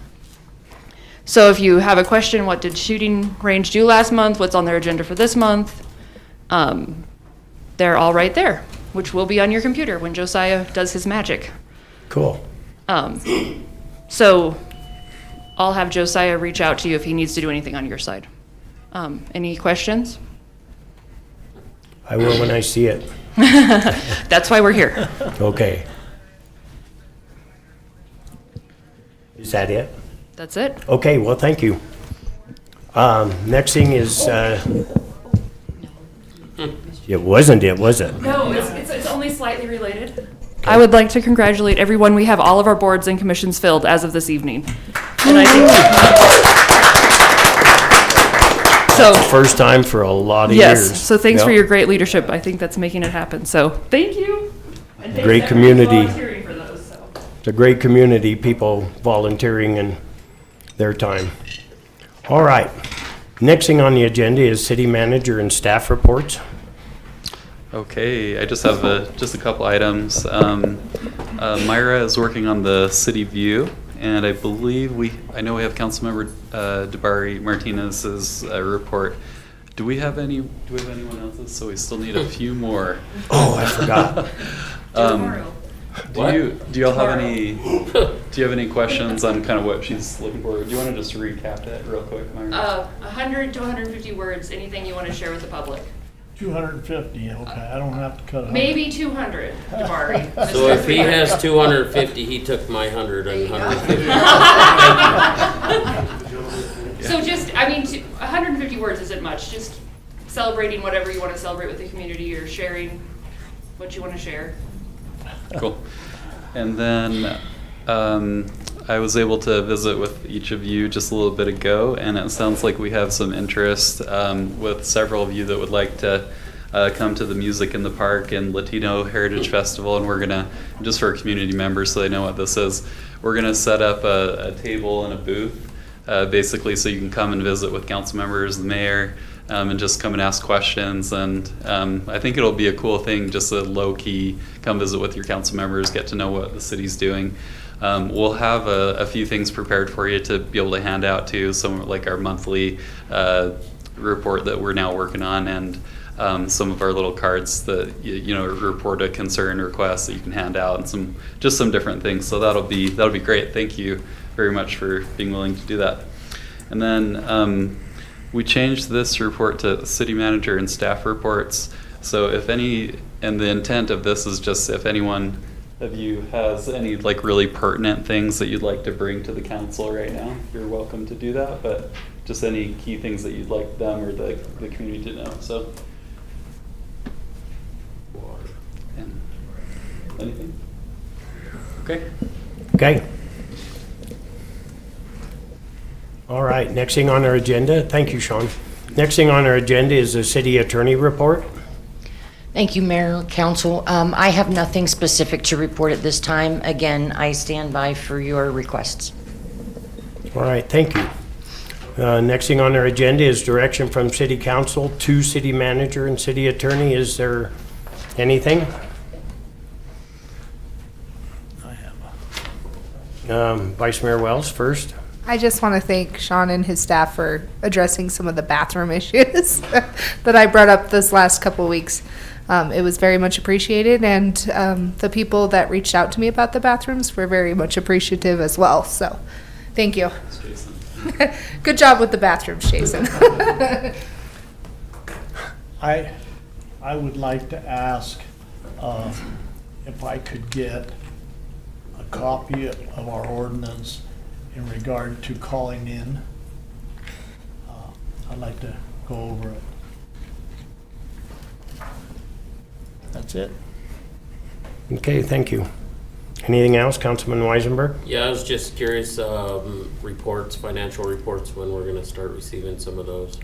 So if you have a question, what did shooting range do last month? What's on their agenda for this month? They're all right there, which will be on your computer when Josiah does his magic. Cool. So I'll have Josiah reach out to you if he needs to do anything on your side. Any questions? I will when I see it. That's why we're here. Okay. Is that it? That's it. Okay, well, thank you. Next thing is, it wasn't it, was it? No, it's only slightly related. I would like to congratulate everyone. We have all of our boards and commissions filled as of this evening. And I think so, First time for a lot of years. yes, so thanks for Yep. your great leadership. I think that's making it happen. So thank you. And thanks Great to everyone community. volunteering for those, so. It's a great community, people volunteering and their time. All right. Next thing on the agenda is city manager and staff reports. Okay, I just have just a couple items. Myra is working on the city view, and I believe I know we have Councilmember DeBari Martinez's report. Do we have anyone else's? So we still need a few more. Oh, I forgot. Do y'all have any questions on kind of what she's looking for? Do you want to just recap it real quick, Myra? 100 to 150 words, anything you want to share with the public. 250, okay, I don't have to cut it. Maybe 200, Jabari. So if he has 250, he took my 100 and 150. So just, 150 words isn't much, just celebrating whatever you want to celebrate with the community or sharing what you want to share. Cool. And then I was able to visit with each of you just a little bit ago, and it sounds like we have some interest with several of you that would like to come to the Music in the Park and Latino Heritage Festival, and we're gonna, just for community members so they know what this is, we're gonna set up a table and a booth, basically so you can come and visit with council members, the mayor, and just come and ask questions. And I think it'll be a cool thing, just a low-key, come visit with your council members, get to know what the city's doing. We'll have a few things prepared for you to be able to hand out to, some like our monthly report that we're now working on, and some of our little cards that report a concern request that you can hand out, and some different things. So that'll be great. Thank you very much for being willing to do that. And then we changed this report to city manager and staff reports. So if any, and the intent of this is just if anyone of you has any like really pertinent things that you'd like to bring to the council right now, you're welcome to do that, but just any key things that you'd like them or the community to know. So and anything? Okay. Okay. All right, next thing on our agenda, thank you, Sean. Next thing on our agenda is the city attorney report. Thank you, Mayor, Council. I have nothing specific to report at this time. Again, I stand by for your requests. All right, thank you. Next thing on our agenda is direction from city council to city manager and city attorney. Is there anything? I have Vice Mayor Wells first. I just want to thank Sean and his staff for addressing some of the bathroom issues that I brought up this last couple of weeks. It was very much appreciated, and the people that reached out to me about the bathrooms were very much appreciative as well. So, thank you. Thanks, Jason. Good job with the bathrooms, Jason. I would like to ask if I could get a copy of our ordinance in regard to calling in. I'd like to go over it. That's it. Okay, thank you. Anything else, Councilman Weisenberg? Yeah, I was just curious, reports, financial reports, when we're gonna start receiving some of those.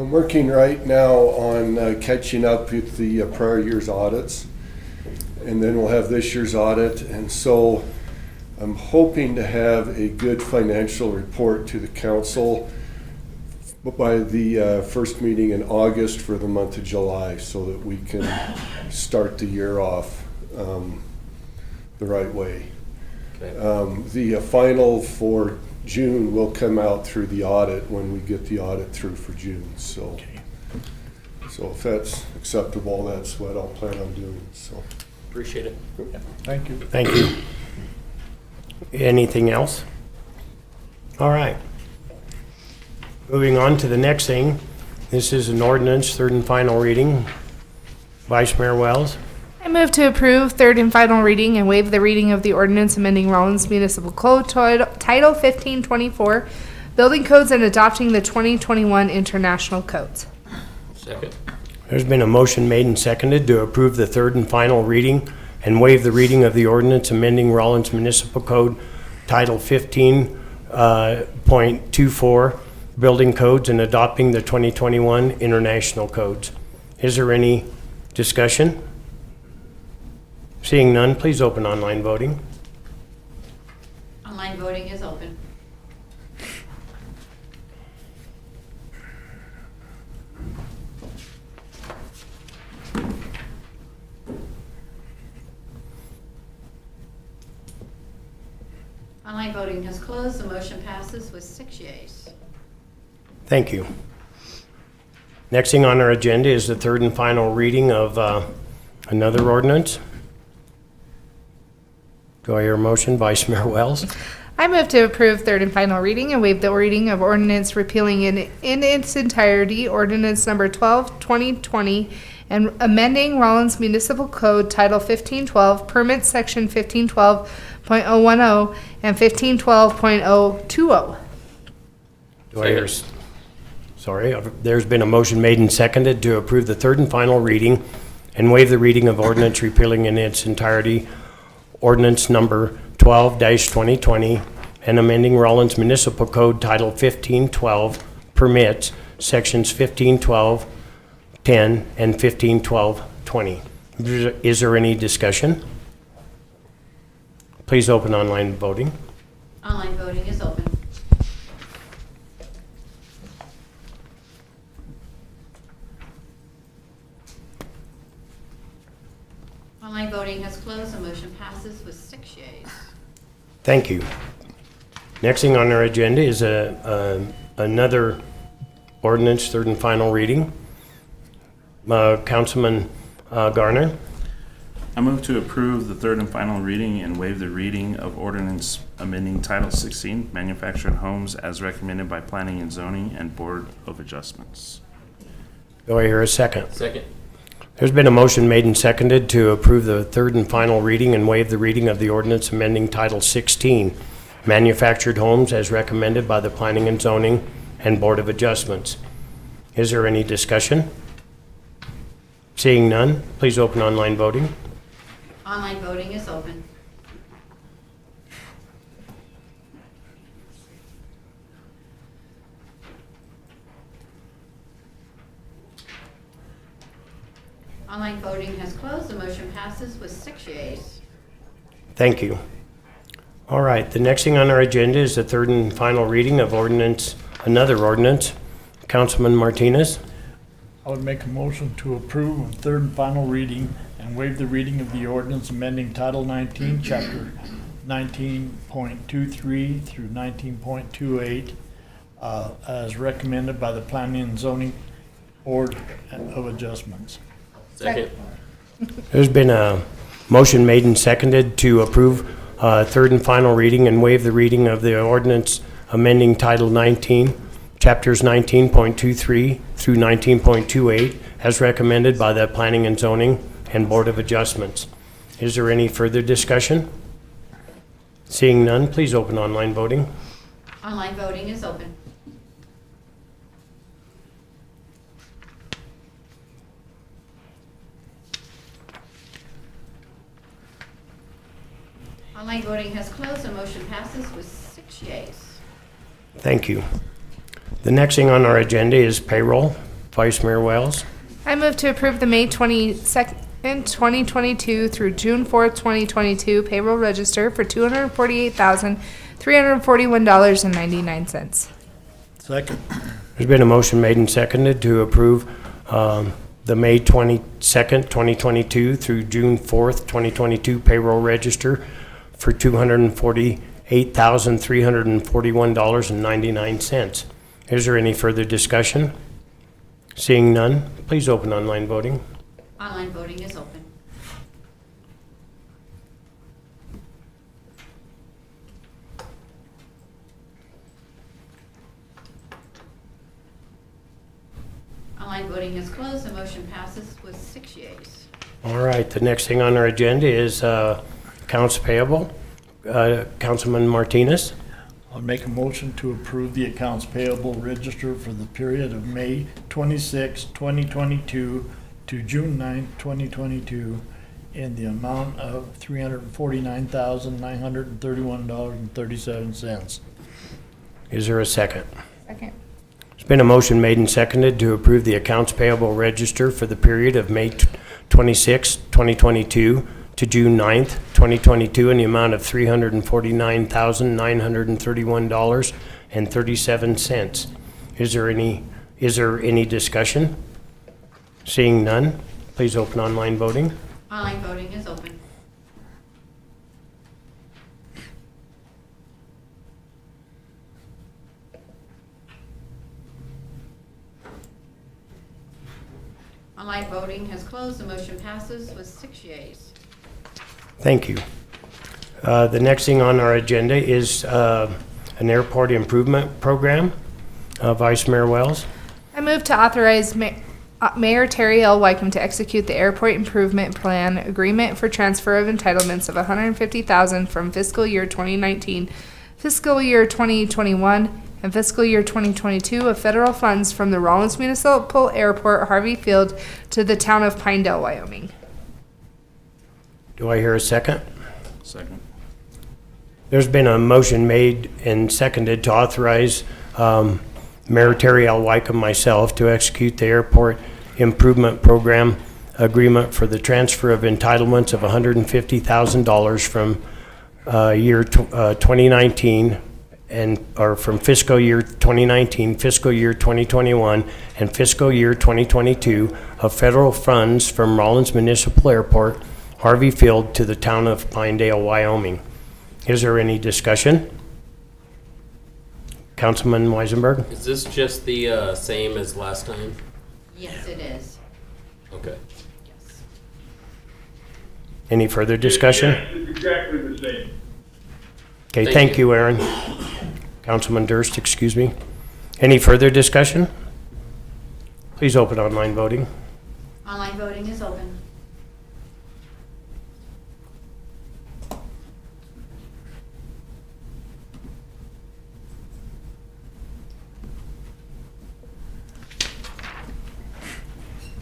I'm working right now on catching up with the prior year's audits, and then we'll have this year's audit, and so I'm hoping to have a good financial report to the council by the first meeting in August for the month of July, so that we can start the year off the right way. Okay. The final for June will come out through the audit when we get the audit through for June. So, so if that's acceptable, that's what I'll plan on doing. So, Appreciate it. Thank you. Thank you. Anything else? All right. Moving on to the next thing. This is an ordinance, third and final reading. Vice Mayor Wells. I move to approve third and final reading and waive the reading of the ordinance amending Rollins Municipal Code Title 1524, Building Codes, and adopting the 2021 International Codes. Second. There's been a motion made and seconded to approve the third and final reading and waive the reading of the ordinance amending Rollins Municipal Code Title 15.24, Building Codes, and adopting the 2021 International Codes. Is there any discussion? Seeing none, please open online voting. Online voting is open. Online voting has closed. The motion passes with 6 yeas. Thank you. Next thing on our agenda is the third and final reading of another ordinance. Do I hear a motion? Vice Mayor Wells. I move to approve third and final reading and waive the reading of ordinance repealing in its entirety ordinance number 12, 2020, and amending Rollins Municipal Code Title 1512, permits section 1512.010 and 1512.020. Do I hear? Sorry, there's been a motion made and seconded to approve the third and final reading and waive the reading of ordinance repealing in its entirety ordinance number 12-2020 and amending Rollins Municipal Code Title 1512, permits sections 1512, 10, and 1512.20. Is there any discussion? Please open online voting. Online voting is open. Online voting has closed. The motion passes with 6 yeas. Thank you. Next thing on our agenda is another ordinance, third and final reading. Councilman Garner. I move to approve the third and final reading and waive the reading of ordinance amending Title 16, manufactured homes, as recommended by Planning and Zoning and Board of Adjustments. Do I hear a second? Second. There's been a motion made and seconded to approve the third and final reading and waive the reading of the ordinance amending Title 16, manufactured homes, as recommended by the Planning and Zoning and Board of Adjustments. Is there any discussion? Seeing none, please open online voting. Online voting is open. Online voting has closed. The motion passes with 6 yeas. Thank you. All right, the next thing on our agenda is the third and final reading of ordinance, another ordinance. Councilman Martinez. I would make a motion to approve of third and final reading and waive the reading of the ordinance amending Title 19, Chapter 19.23 through 19.28 as recommended by the Planning and Zoning Board of Adjustments. Second. There's been a motion made and seconded to approve third and final reading and waive the reading of the ordinance amending Title 19, Chapters 19.23 through 19.28 as recommended by the Planning and Zoning and Board of Adjustments. Is there any further discussion? Seeing none, please open online voting. Online voting is open. Online voting has closed. The motion passes with 6 yeas. Thank you. The next thing on our agenda is payroll. Vice Mayor Wells. I move to approve the May 22nd, 2022 through June 4th, 2022 payroll register for $248,341.99. Second. There's been a motion made and seconded to approve the May 22nd, 2022 through June 4th, 2022 payroll register for $248,341.99. Is there any further discussion? Seeing none, please open online voting. Online voting is open. Online voting is closed. The motion passes with 6 yeas. All right, the next thing on our agenda is accounts payable. Councilman Martinez. I'll make a motion to approve the accounts payable register for the period of May 26, 2022 to June 9, 2022 in the amount of $349,931.37. Is there a second? Second. There's been a motion made and seconded to approve the accounts payable register for the period of May 26, 2022 to June 9th, 2022 in the amount of $349,931.37. Is there any discussion? Seeing none, please open online voting. Online voting is open. Online voting has closed. The motion passes with 6 yeas. Thank you. The next thing on our agenda is an airport improvement program. Vice Mayor Wells. I move to authorize Mayor Terry L. Wycombe to execute the Airport Improvement Plan Agreement for transfer of entitlements of $150,000 from fiscal year 2019, fiscal year 2021, and fiscal year 2022 of federal funds from the Rawlins Municipal Airport, Harvey Field, to the town of Pinedale, Wyoming. Do I hear a second? Second. There's been a motion made and seconded to authorize Mayor Terry L. Wycombe, myself, to execute the Airport Improvement Program Agreement for the transfer of entitlements of $150,000 from year 2019 or from fiscal year 2019, fiscal year 2021, and fiscal year 2022 of federal funds from Rollins Municipal Airport, Harvey Field, to the town of Pinedale, Wyoming. Is there any discussion? Councilman Weisenberg? Is this just the same as last time? Yes, it is. Okay. Yes. Any further discussion? Yes, it's exactly the same. Okay, thank you, Aaron. Councilman Durst, excuse me. Any further discussion? Please open online voting. Online voting is open.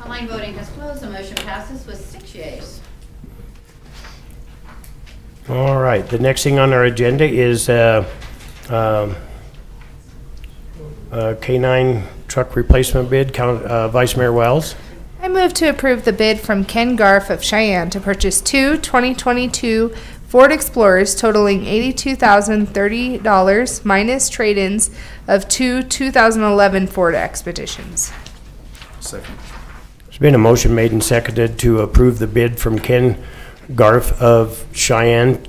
Online voting has closed. The motion passes with 6 yeas. All right, the next thing on our agenda is K-9 truck replacement bid. Vice Mayor Wells. I move to approve the bid from Ken Garf of Cheyenne to purchase two 2022 Ford Explorers totaling $82,030 minus trade-ins of two 2011 Ford Expeditions. Second. There's been a motion made and seconded to approve the bid from Ken Garf of Cheyenne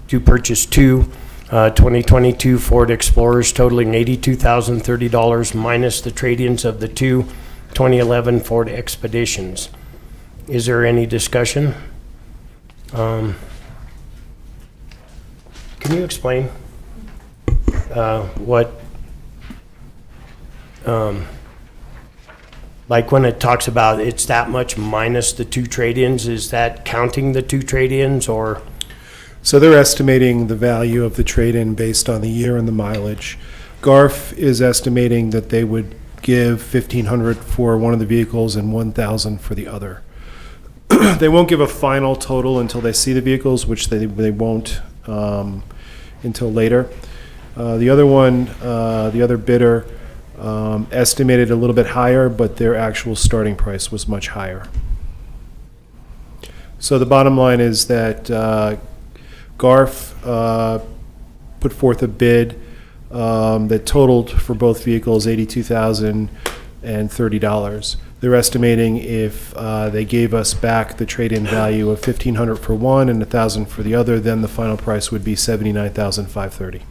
to purchase two 2022 Ford Explorers totaling $82,030 minus the trade-ins of the two 2011 Ford Expeditions. Is there any discussion? Can you explain what, like when it talks about it's that much minus the two trade-ins, is that counting the two trade-ins or? So they're estimating the value of the trade-in based on the year and the mileage. Garf is estimating that they would give $1,500 for one of the vehicles and $1,000 for the other. They won't give a final total until they see the vehicles, which they won't until later. The other one, the other bidder, estimated a little bit higher, but their actual starting price was much higher. So the bottom line is that Garf put forth a bid that totaled for both vehicles $82,030. They're estimating if they gave us back the trade-in value of $1,500 for one and $1,000 for the other, then the final price would be $79,530.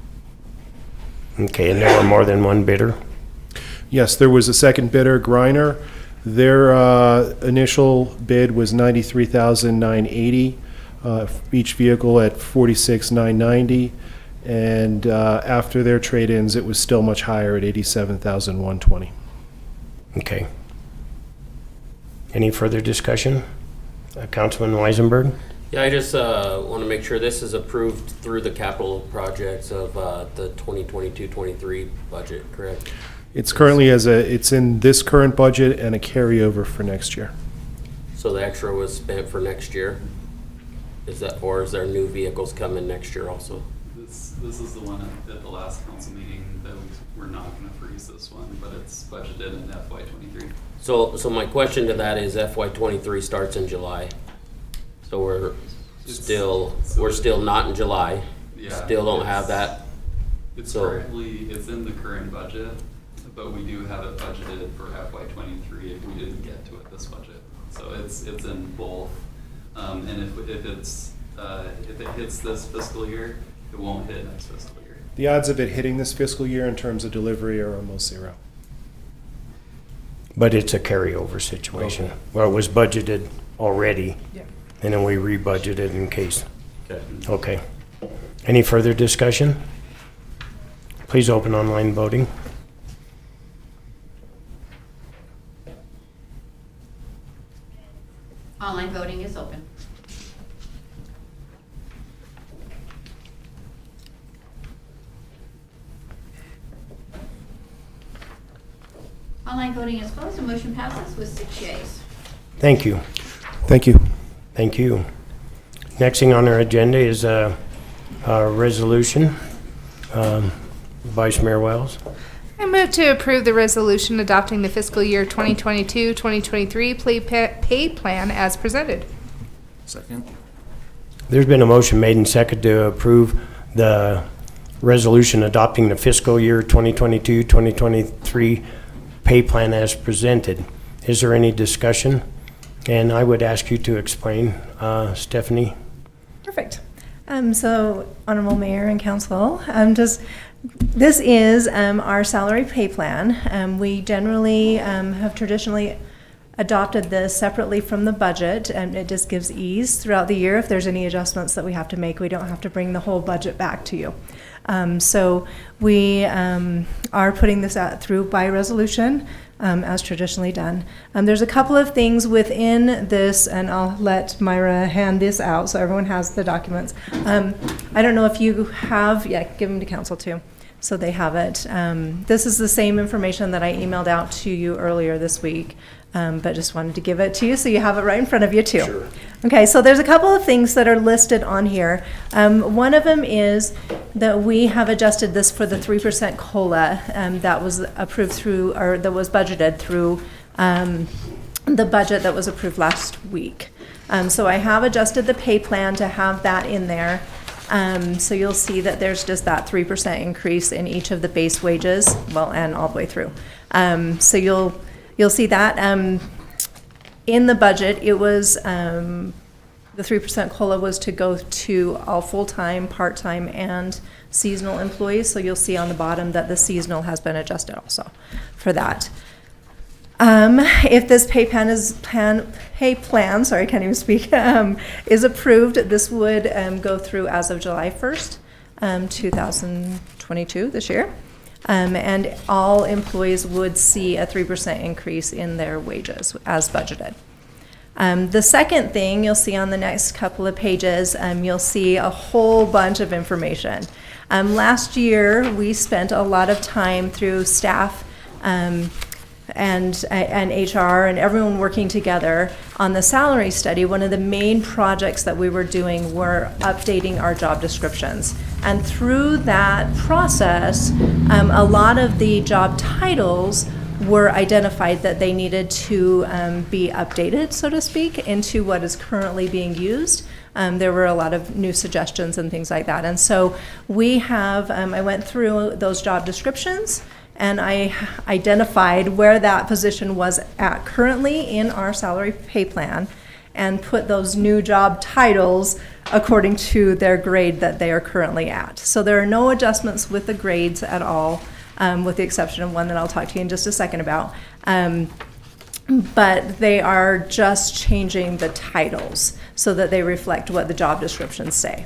Okay, and there were more than one bidder? Yes, there was a second bidder, Griner. Their initial bid was $93,980, each vehicle at $46,990, and after their trade-ins, it was still much higher at $87,120. Okay. Any further discussion? Councilman Weisenberg? Yeah, I just want to make sure this is approved through the capital projects of the 2022-23 budget, correct? It's currently it's in this current budget and a carryover for next year. So the extra was spent for next year? Is that, or is there new vehicles coming next year also? This is the one at the last council meeting that we're not going to freeze this one, but it's budgeted in FY23. So my question to that is FY23 starts in July. So we're still not in July. Yeah, still don't have that. It's it's in the current budget, but we do have it budgeted for FY23 if we didn't get to it this budget. So it's in both. And if it hits this fiscal year, it won't hit next fiscal year. The odds of it hitting this fiscal year in terms of delivery are almost zero. But it's a carryover situation. Okay. Well, it was budgeted already, and then we rebudgeted in case. Okay. Any further discussion? Please open online voting. Online voting is open. Online voting is closed. The motion passes with 6 yeas. Thank you. Thank you. Thank you. Next thing on our agenda is a resolution. Vice Mayor Wells. I move to approve the resolution adopting the fiscal year 2022-2023 pay plan as presented. Second. There's been a motion made and seconded to approve the resolution adopting the fiscal year 2022-2023 pay plan as presented. Is there any discussion? And I would ask you to explain, Stephanie. Perfect. So, Honorable Mayor and Council, this is our salary pay plan. We generally have traditionally adopted this separately from the budget, and it just gives ease throughout the year. If there's any adjustments that we have to make, we don't have to bring the whole budget back to you. So we are putting this out through by resolution, as traditionally done. There's a couple of things within this, and I'll let Myra hand this out so everyone has the documents. I don't know if you have, give them to council too. So they have it. This is the same information that I emailed out to you earlier this week, but just wanted to give it to you so you have it right in front of you too. Sure. Okay, so there's a couple of things that are listed on here. One of them is that we have adjusted this for the 3% COLA that was approved through, or that was budgeted through the budget that was approved last week. So I have adjusted the pay plan to have that in there. So you'll see that there's just that 3% increase in each of the base wages, well, and all the way through. So you'll see that. In the budget, it was, the 3% COLA was to go to all full-time, part-time, and seasonal employees. So you'll see on the bottom that the seasonal has been adjusted also for that. If this pay plan, sorry, I can't even speak, is approved, this would go through as of July 1st, 2022, this year. And all employees would see a 3% increase in their wages as budgeted. The second thing you'll see on the next couple of pages, you'll see a whole bunch of information. Last year, we spent a lot of time through staff and HR and everyone working together on the salary study. One of the main projects that we were doing were updating our job descriptions. And through that process, a lot of the job titles were identified that they needed to be updated, so to speak, into what is currently being used. There were a lot of new suggestions and things like that. And so we have, I went through those job descriptions and I identified where that position was at currently in our salary pay plan and put those new job titles according to their grade that they are currently at. So there are no adjustments with the grades at all, with the exception of one that I'll talk to you in just a second about. But they are just changing the titles so that they reflect what the job descriptions say.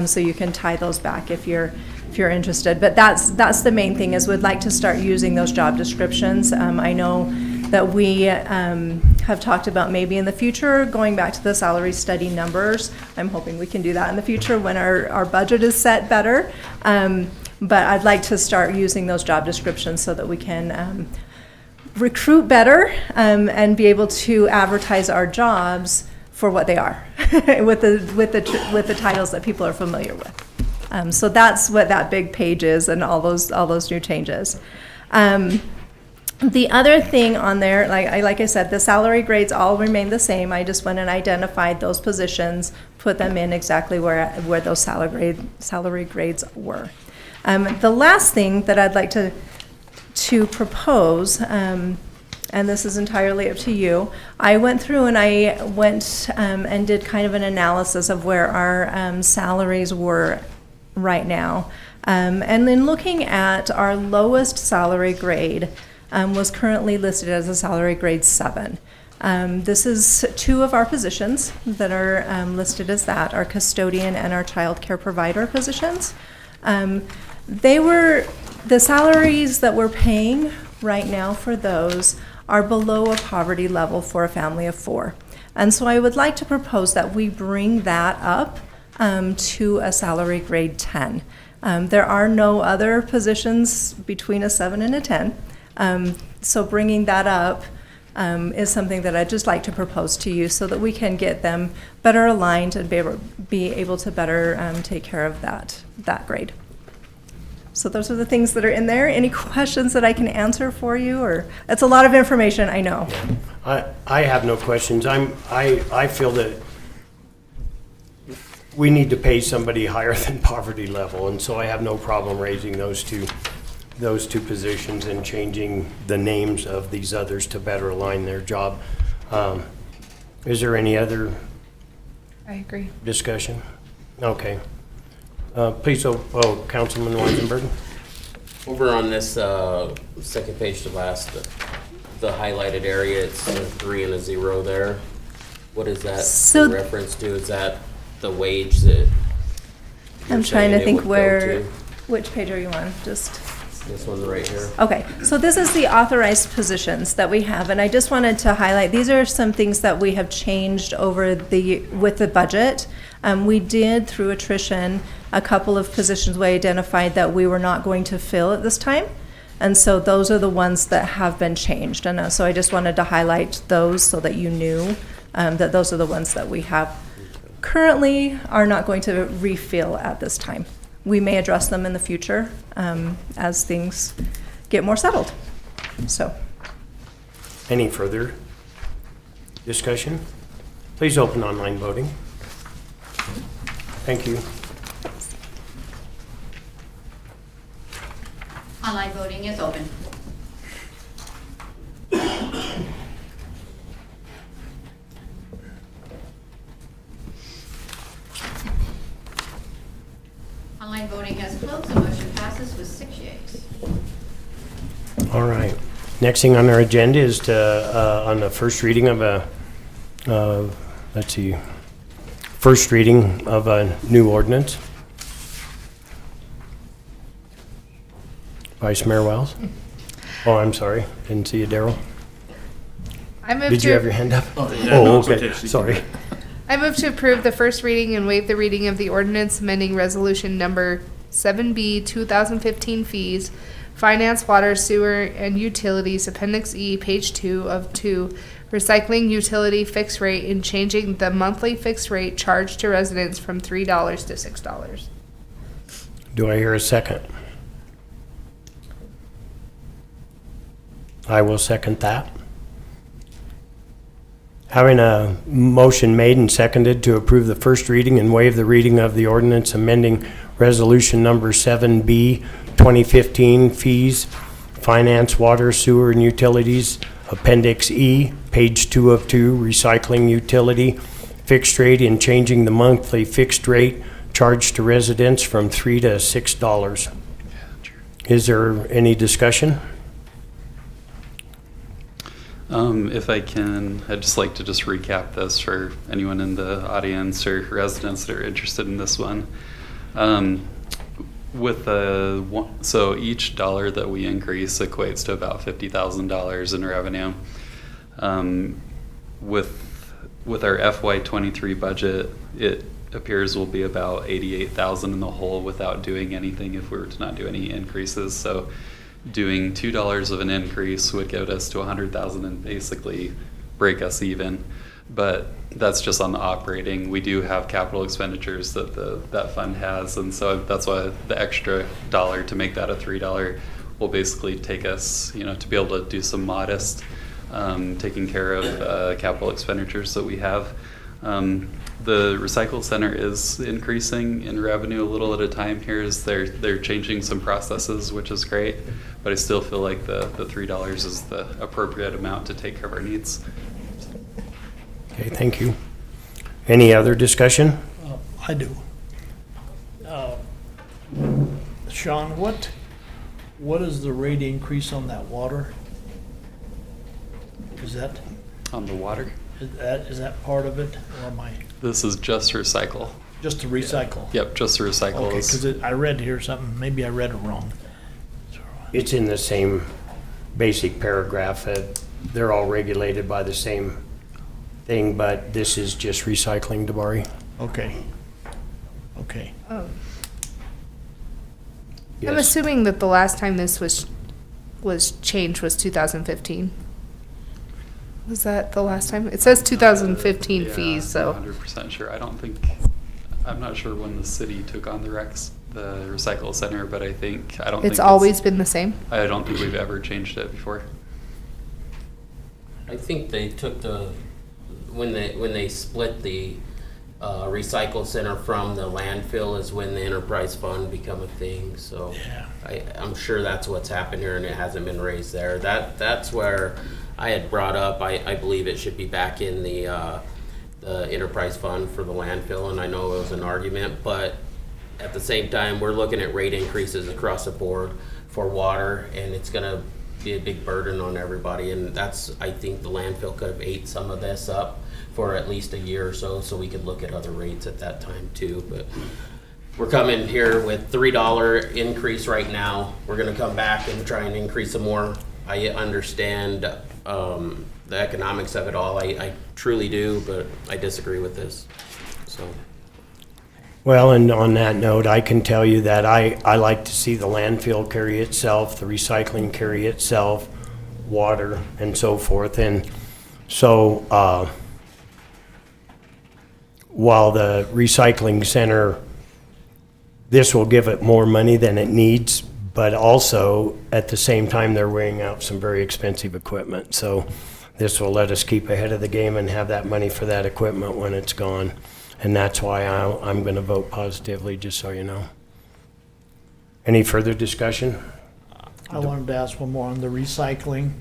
So you can tie those back if you're interested. But that's the main thing, is we'd like to start using those job descriptions. I know that we have talked about maybe in the future going back to the salary study numbers. I'm hoping we can do that in the future when our budget is set better. But I'd like to start using those job descriptions so that we can recruit better and be able to advertise our jobs for what they are with the titles that people are familiar with. So that's what that big page is, and all those new changes. The other thing on there, like I said, the salary grades all remain the same. I just went and identified those positions, put them in exactly where those salary grades were. The last thing that I'd like to propose, and this is entirely up to you, I went through and I went and did kind of an analysis of where our salaries were right now. And then looking at our lowest salary grade was currently listed as a salary grade 7. This is 2 of our positions that are listed as that, our custodian and our child care provider positions. The salaries that we're paying right now for those are below a poverty level for a family of 4. And so I would like to propose that we bring that up to a salary grade 10. There are no other positions between a 7 and a 10. So bringing that up is something that I'd just like to propose to you so that we can get them better aligned and be able to better take care of that grade. So those are the things that are in there. Any questions that I can answer for you? Or it's a lot of information, I know. I have no questions. I feel that we need to pay somebody higher than poverty level, and so I have no problem raising those two positions and changing the names of these others to better align their job. Is there any other I agree. discussion? Okay. Please, Councilman Weisenberg. Over on this second page to last, the highlighted area, it's a 3 and a 0 there. What is that in reference to? Is that the wage that I'm trying to think which page are you on? Just This one right here. Okay, so this is the authorized positions that we have, and I just wanted to highlight, these are some things that we have changed with the budget. We did, through attrition, a couple of positions we identified that we were not going to fill at this time. And so those are the ones that have been changed. And so I just wanted to highlight those so that you knew that those are the ones that we have currently are not going to refill at this time. We may address them in the future as things get more settled. So, Any further discussion? Please open online voting. Thank you. Online voting is open. Online voting has closed. The motion passes with 6 yeas. All right. Next thing on our agenda is to, on the first reading of first reading of a new ordinance. Vice Mayor Wells? Oh, I'm sorry. Didn't see you, Daryl. Did you have your hand up? Oh, yeah, no, it's okay. okay. Sorry. I move to approve the first reading and waive the reading of the ordinance amending resolution number 7B 2015 fees, finance, water, sewer, and utilities, Appendix E, page 2 of 2, recycling utility fixed rate and changing the monthly fixed rate charged to residents from $3 to $6. Do I hear a second? I will second that. Having a motion made and seconded to approve the first reading and waive the reading of the ordinance amending resolution number 7B 2015 fees, finance, water, sewer, and utilities, Appendix E, page 2 of 2, recycling utility fixed rate and changing the monthly fixed rate charged to residents from $3 to $6. Is there any discussion? If I can, I'd just like to recap this for anyone in the audience or residents that are interested in this one. So each dollar that we increase equates to about $50,000 in revenue. With our FY23 budget, it appears will be about $88,000 in the hole without doing anything if we were to not do any increases. So doing $2 of an increase would get us to $100,000 and basically break us even. But that's just on the operating. We do have capital expenditures that that fund has, and so that's why the extra dollar to make that a $3 will basically take us, to be able to do some modest taking care of capital expenditures that we have. The recycle center is increasing in revenue a little at a time here as they're changing some processes, which is great, but I still feel like the $3 is the appropriate amount to take care of our needs. Okay, thank you. Any other discussion? I do. Sean, what is the rate increase on that water? Is that? On the water? Is that part of it, or am I? This is just recycle. Just to recycle? Yep, just to recycle. Okay, because I read here something, maybe I read it wrong. It's in the same basic paragraph. They're all regulated by the same thing, but this is just recycling, Dabari. Okay. Okay. Oh. I'm Yes. assuming that the last time this was changed was 2015. Was that the last time? It says 2015 Yeah, fees, so. I'm 100% sure. I'm not sure when the city took on the recycle center, but I don't think It's always been the same? I don't think we've ever changed it before. I think they took when they split the recycle center from the landfill is when the enterprise fund become a thing, so. Yeah. I'm sure that's what's happened here and it hasn't been raised there. That's where I had brought up, I believe it should be back in the enterprise fund for the landfill, and I know it was an argument, but at the same time, we're looking at rate increases across the board for water, and it's gonna be a big burden on everybody, and I think the landfill could have ate some of this up for at least a year or so we could look at other rates at that time too, but we're coming here with $3 increase right now. We're gonna come back and try and increase some more. I understand the economics of it all. I truly do, but I disagree with this, so. Well, and on that note, I can tell you that I like to see the landfill carry itself, the recycling carry itself, water and so forth. And so while the recycling center, this will give it more money than it needs, but also at the same time, they're weighing out some very expensive equipment. So this will let us keep ahead of the game and have that money for that equipment when it's gone. And that's why I'm going to vote positively, just so you know. Any further discussion? I wanted to ask one more on the recycling.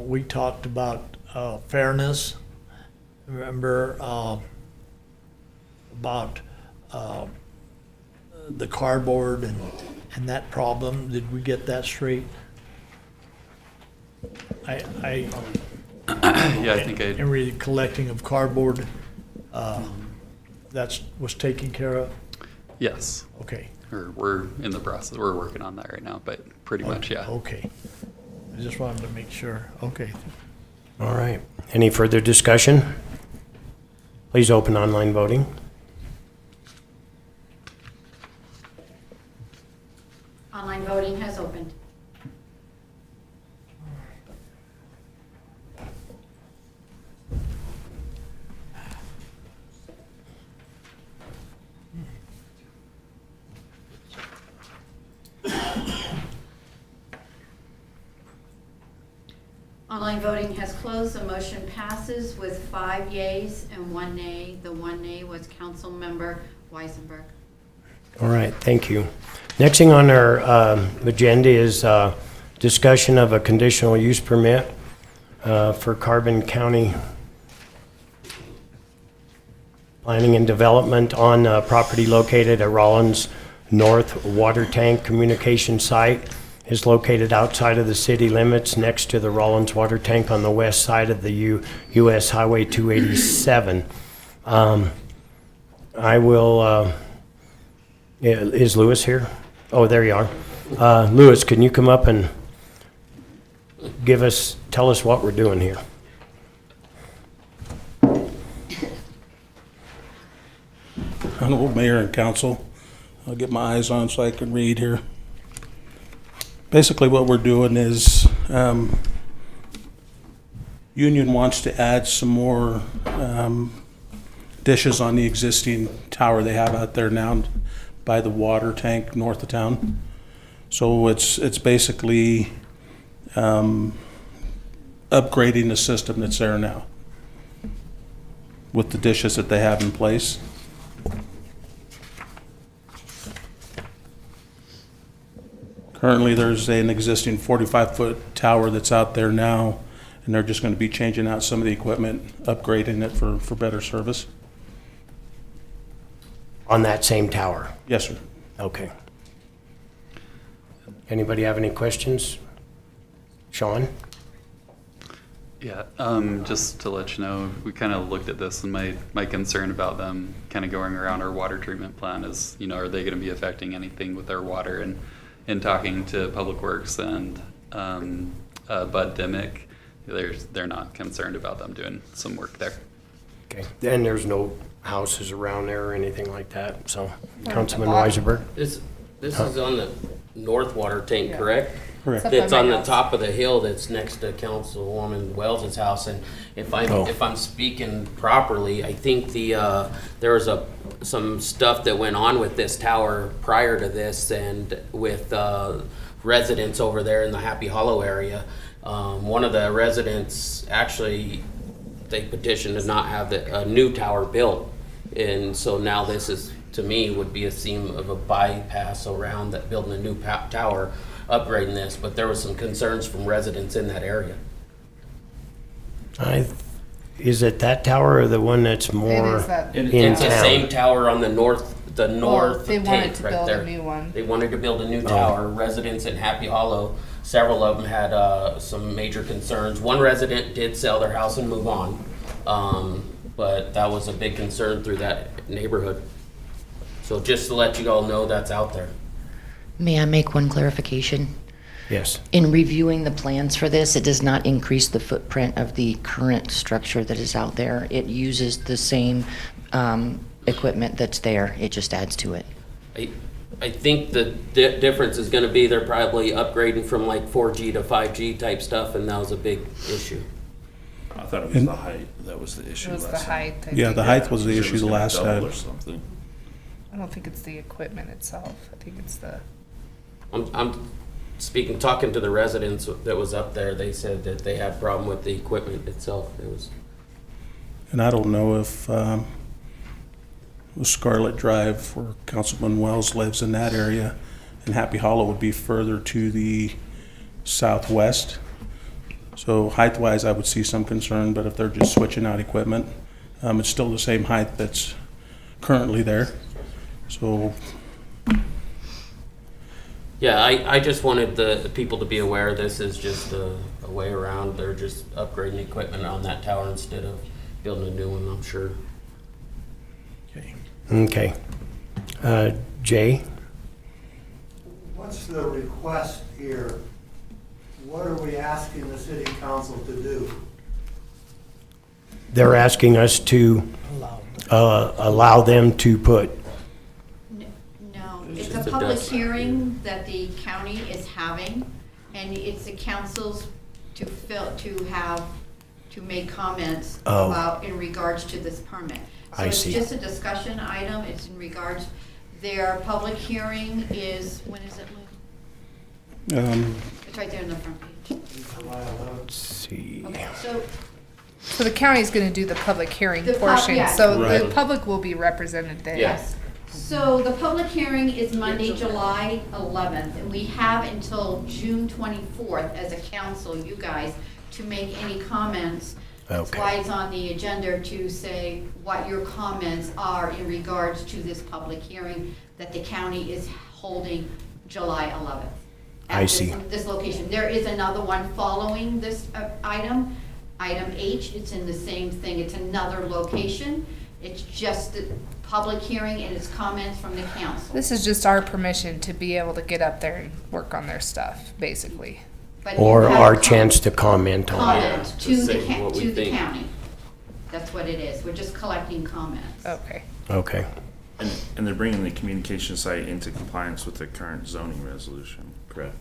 We talked about fairness. Remember about the cardboard and that problem? Did we get that straight? Yeah, I think And really collecting of cardboard, that was taken care of? yes. Okay. Or we're in the process, we're working on that right now, but pretty much, yeah. Okay. I just wanted to make sure. Okay. All right. Any further discussion? Please open online voting. Online voting has opened. Online voting has closed. The motion passes with 5 yeas and 1 nay. The 1 nay was Councilmember Weisenberg. All right, thank you. Next thing on our agenda is discussion of a conditional use permit for Carbon County Planning and Development on property located at Rollins North Water Tank Communication Site. Is located outside of the city limits next to the Rollins Water Tank on the west side of the US Highway 287. I will, is Lewis here? Oh, there you are. Lewis, can you come up and tell us what we're doing here? Honorable Mayor and Council, I'll get my eyes on so I can read here. Basically what we're doing is Union wants to add some more dishes on the existing tower they have out there now by the water tank north of town. So it's basically upgrading the system that's there now with the dishes that they have in place. Currently, there's an existing 45-foot tower that's out there now, and they're just going to be changing out some of the equipment, upgrading it for better service. On that same tower? Yes, sir. Okay. Anybody have any questions? Sean? Yeah, just to let you know, we kind of looked at this, and my concern about them kind of going around our water treatment plan is, are they going to be affecting anything with our water? And in talking to Public Works and Bud Dimick, they're not concerned about them doing some work there. Okay, and there's no houses around there or anything like that, so. Councilman Weisenberg? This is on the north water tank, correct? Correct. It's on the top of the hill that's next to Councilwoman Wells' house, and if I'm speaking properly, I think there was some stuff that went on with this tower prior to this, and with residents over there in the Happy Hollow area. One of the residents actually, they petitioned to not have a new tower built, and so now this is, to me, would be a seam of a bypass around that, building a new tower, upgrading this, but there was some concerns from residents in that area. Is it that tower or the one that's more in town? It's the same tower on the north They wanted tank to right build there. a new one. They wanted to build a new tower. Residents in Happy Hollow, several of them had some major concerns. One resident did sell their house and move on, but that was a big concern through that neighborhood. So just to let you all know, that's out there. May I make one clarification? Yes. In reviewing the plans for this, it does not increase the footprint of the current structure that is out there. It uses the same equipment that's there. It just adds to it. I think the difference is gonna be they're probably upgrading from like 4G to 5G type stuff, and that was a big issue. I thought it was the height that was the issue It was last the time. height. I Yeah, think. the height was the It issue was the gonna last double time. or something. I don't think it's the equipment itself. I think it's the. I'm talking to the residents that was up there, they said that they had problem with the equipment itself. It was, And I don't know if Scarlet Drive, where Councilman Wells lives in that area, and Happy Hollow would be further to the southwest. So height-wise, I would see some concern, but if they're just switching out equipment, it's still the same height that's currently there. So, yeah, I just wanted the people to be aware this is just a way around. They're just upgrading equipment on that tower instead of building a new one, I'm sure. Okay. Jay? What's the request here? What are we asking the city council to do? They're asking us to allow them to put, No, it's a public hearing that the county is having, and it's the council's to make comments Oh. about in regards to this permit. So I see. it's just a discussion item, it's in regards, their public hearing is, when is it, Lou? It's right there in the front page. let's see. Okay, So the county's gonna do the public hearing The pub- portion, yeah. so the Right. public will be represented there. Yes. So the public hearing is Monday, July 11th, and we have until June 24th as a council, you guys, to make any comments. That's Okay. why it's on the agenda to say what your comments are in regards to this public hearing that the county is holding July 11th. I see. This location. There is another one following this item, item H. It's in the same thing. It's another location. It's just the public hearing and it's comments from the council. This is just our permission to be able to get up there and work on their stuff, basically. But you Or have our a chance to comment on it. comment Yeah, to to the say what we to the think. county. That's what it is. We're just collecting comments. Okay. Okay. And they're bringing the communication site into compliance with the current zoning resolution, correct?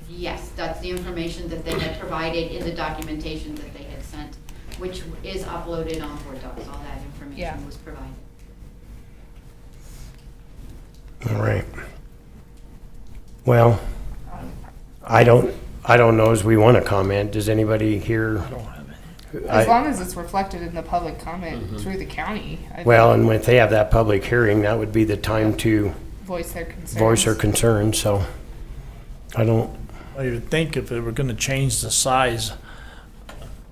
Yes, that's the information that they had provided in the documentation that they had sent, which is uploaded on Board Docs. All that Yeah. information was provided. All right. Well, I don't know as we want to comment. Does anybody here? As long as it's reflected in the public comment through the county. I Well, think, and if they have that public hearing, that would be the time to voice their concerns. voice their concerns, so I don't, I would think if they were gonna change the size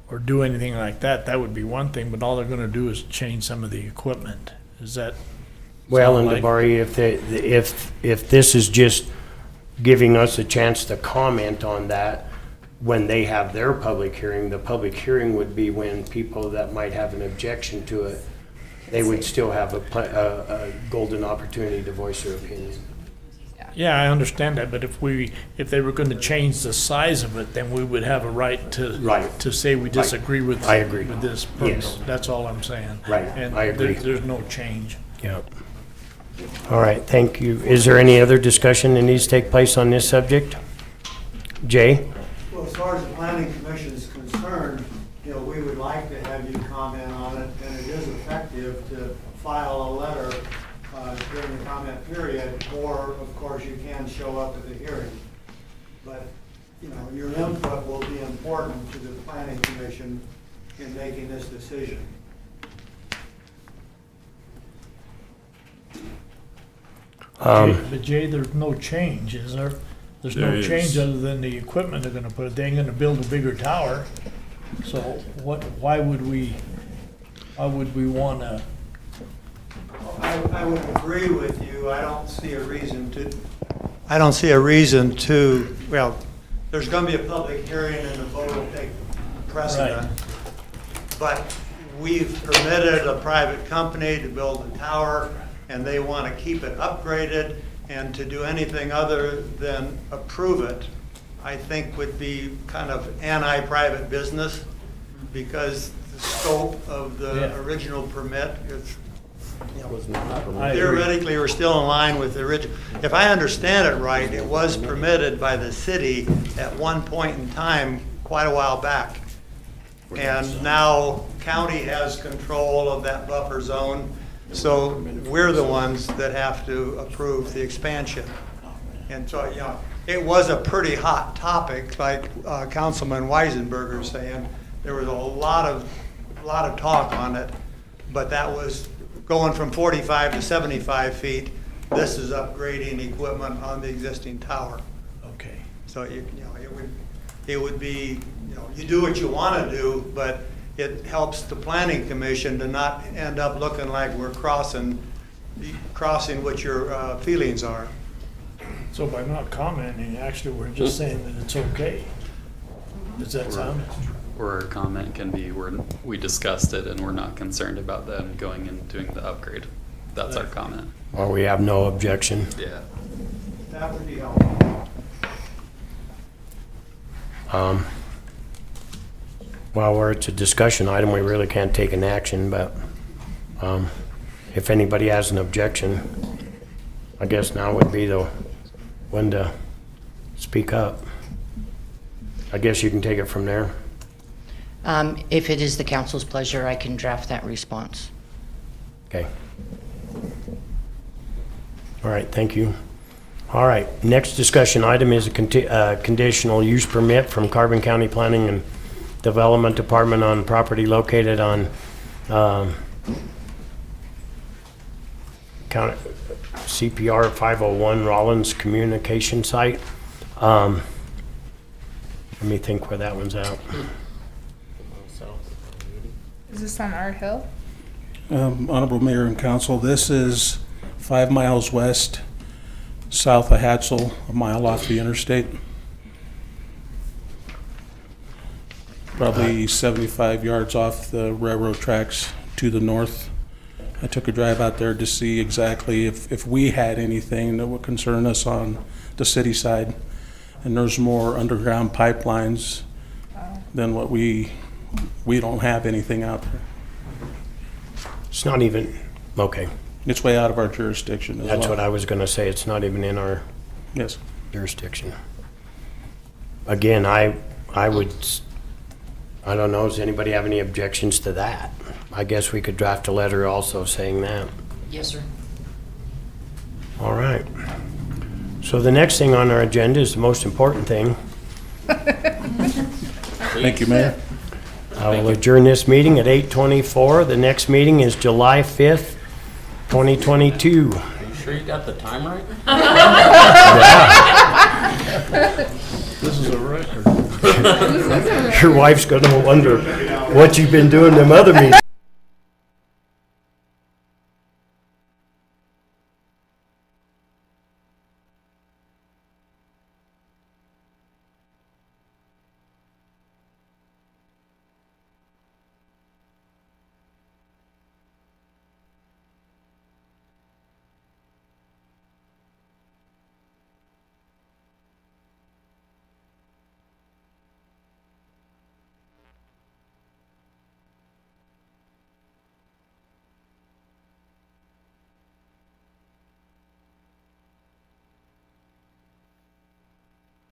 or do anything like that, that would be one thing, but all they're gonna do is change some of the equipment. Is that? well, sound and like- DeBari, if this is just giving us a chance to comment on that when they have their public hearing, the public hearing would be when people that might have an objection to it, they would still have a golden opportunity to voice their opinion. Yeah, I understand that, but if they were gonna change the size of it, then we would have a right to say we disagree with. I agree. With this Yes. permit. That's all I'm saying. Right, And I agree. There's no change. Yep. All right, thank you. Is there any other discussion that needs to take place on this subject? Jay? Well, as far as the planning commission is concerned, you know, we would like to have you comment on it, and it is effective to file a letter during the comment period, or, of course, you can show up at the hearing. But, you know, your input will be important to the planning commission in making this decision. But Jay, there's no change, is there? There's no There is. change other than the equipment they're gonna put. They ain't gonna build a bigger tower. So why would we wanna? I would agree with you. I don't see a reason to, well, there's going to be a public hearing and the vote will take precedent. But we've permitted a private company to build a tower. and they want to keep it upgraded, and to do anything other than approve it, I think would be kind of anti-private business, because the scope of the original permit is, theoretically, we're still in line with the original. If I understand it right, it was permitted by the city at one point in time, quite a while back. And now county has control of that buffer zone, so we're the ones that have to approve the expansion. And so, it was a pretty hot topic, like Councilman Weisenberger saying. There was a lot of talk on it, but that was going from 45 to 75 feet. This is upgrading equipment on the existing tower. Okay. So it would be, you do what you want to do, but it helps the planning commission to not end up looking like we're crossing what your feelings are. So by not commenting, actually, we're just saying that it's okay. Does that sound? Or our comment can be, we discussed it and we're not concerned about them going and doing the upgrade. That's our comment. Or we have no objection. Yeah. That would be helpful. Well, where it's a discussion item, we really can't take an action, but if anybody has an objection, I guess now would be the when to speak up. I guess you can take it from there. If it is the council's pleasure, I can draft that response. Okay. All right, thank you. All right, next discussion item is a conditional use permit from Carbon County Planning and Development Department on property located on CPR 501 Rawlins communication site. Let me think where that one's at. Is this on our hill? Honorable Mayor and Council, this is 5 miles west, south of Hatzel, a mile off the interstate. Probably 75 yards off the railroad tracks to the north. I took a drive out there to see exactly if we had anything that would concern us on the city side. And there's more underground pipelines than what we don't have anything out there. It's not even, okay. It's way out of our jurisdiction as well. That's what I was going to say. It's not even in our jurisdiction. Again, I don't know, does anybody have any objections to that? I guess we could draft a letter also saying that. Yes, sir. All right. So the next thing on our agenda is the most important thing. Thank you, Mayor. I will adjourn this meeting at 8:24. The next meeting is July 5th, 2022. Are you sure you got the time right? This is a record. Your wife's going to wonder what you've been doing them other meetings.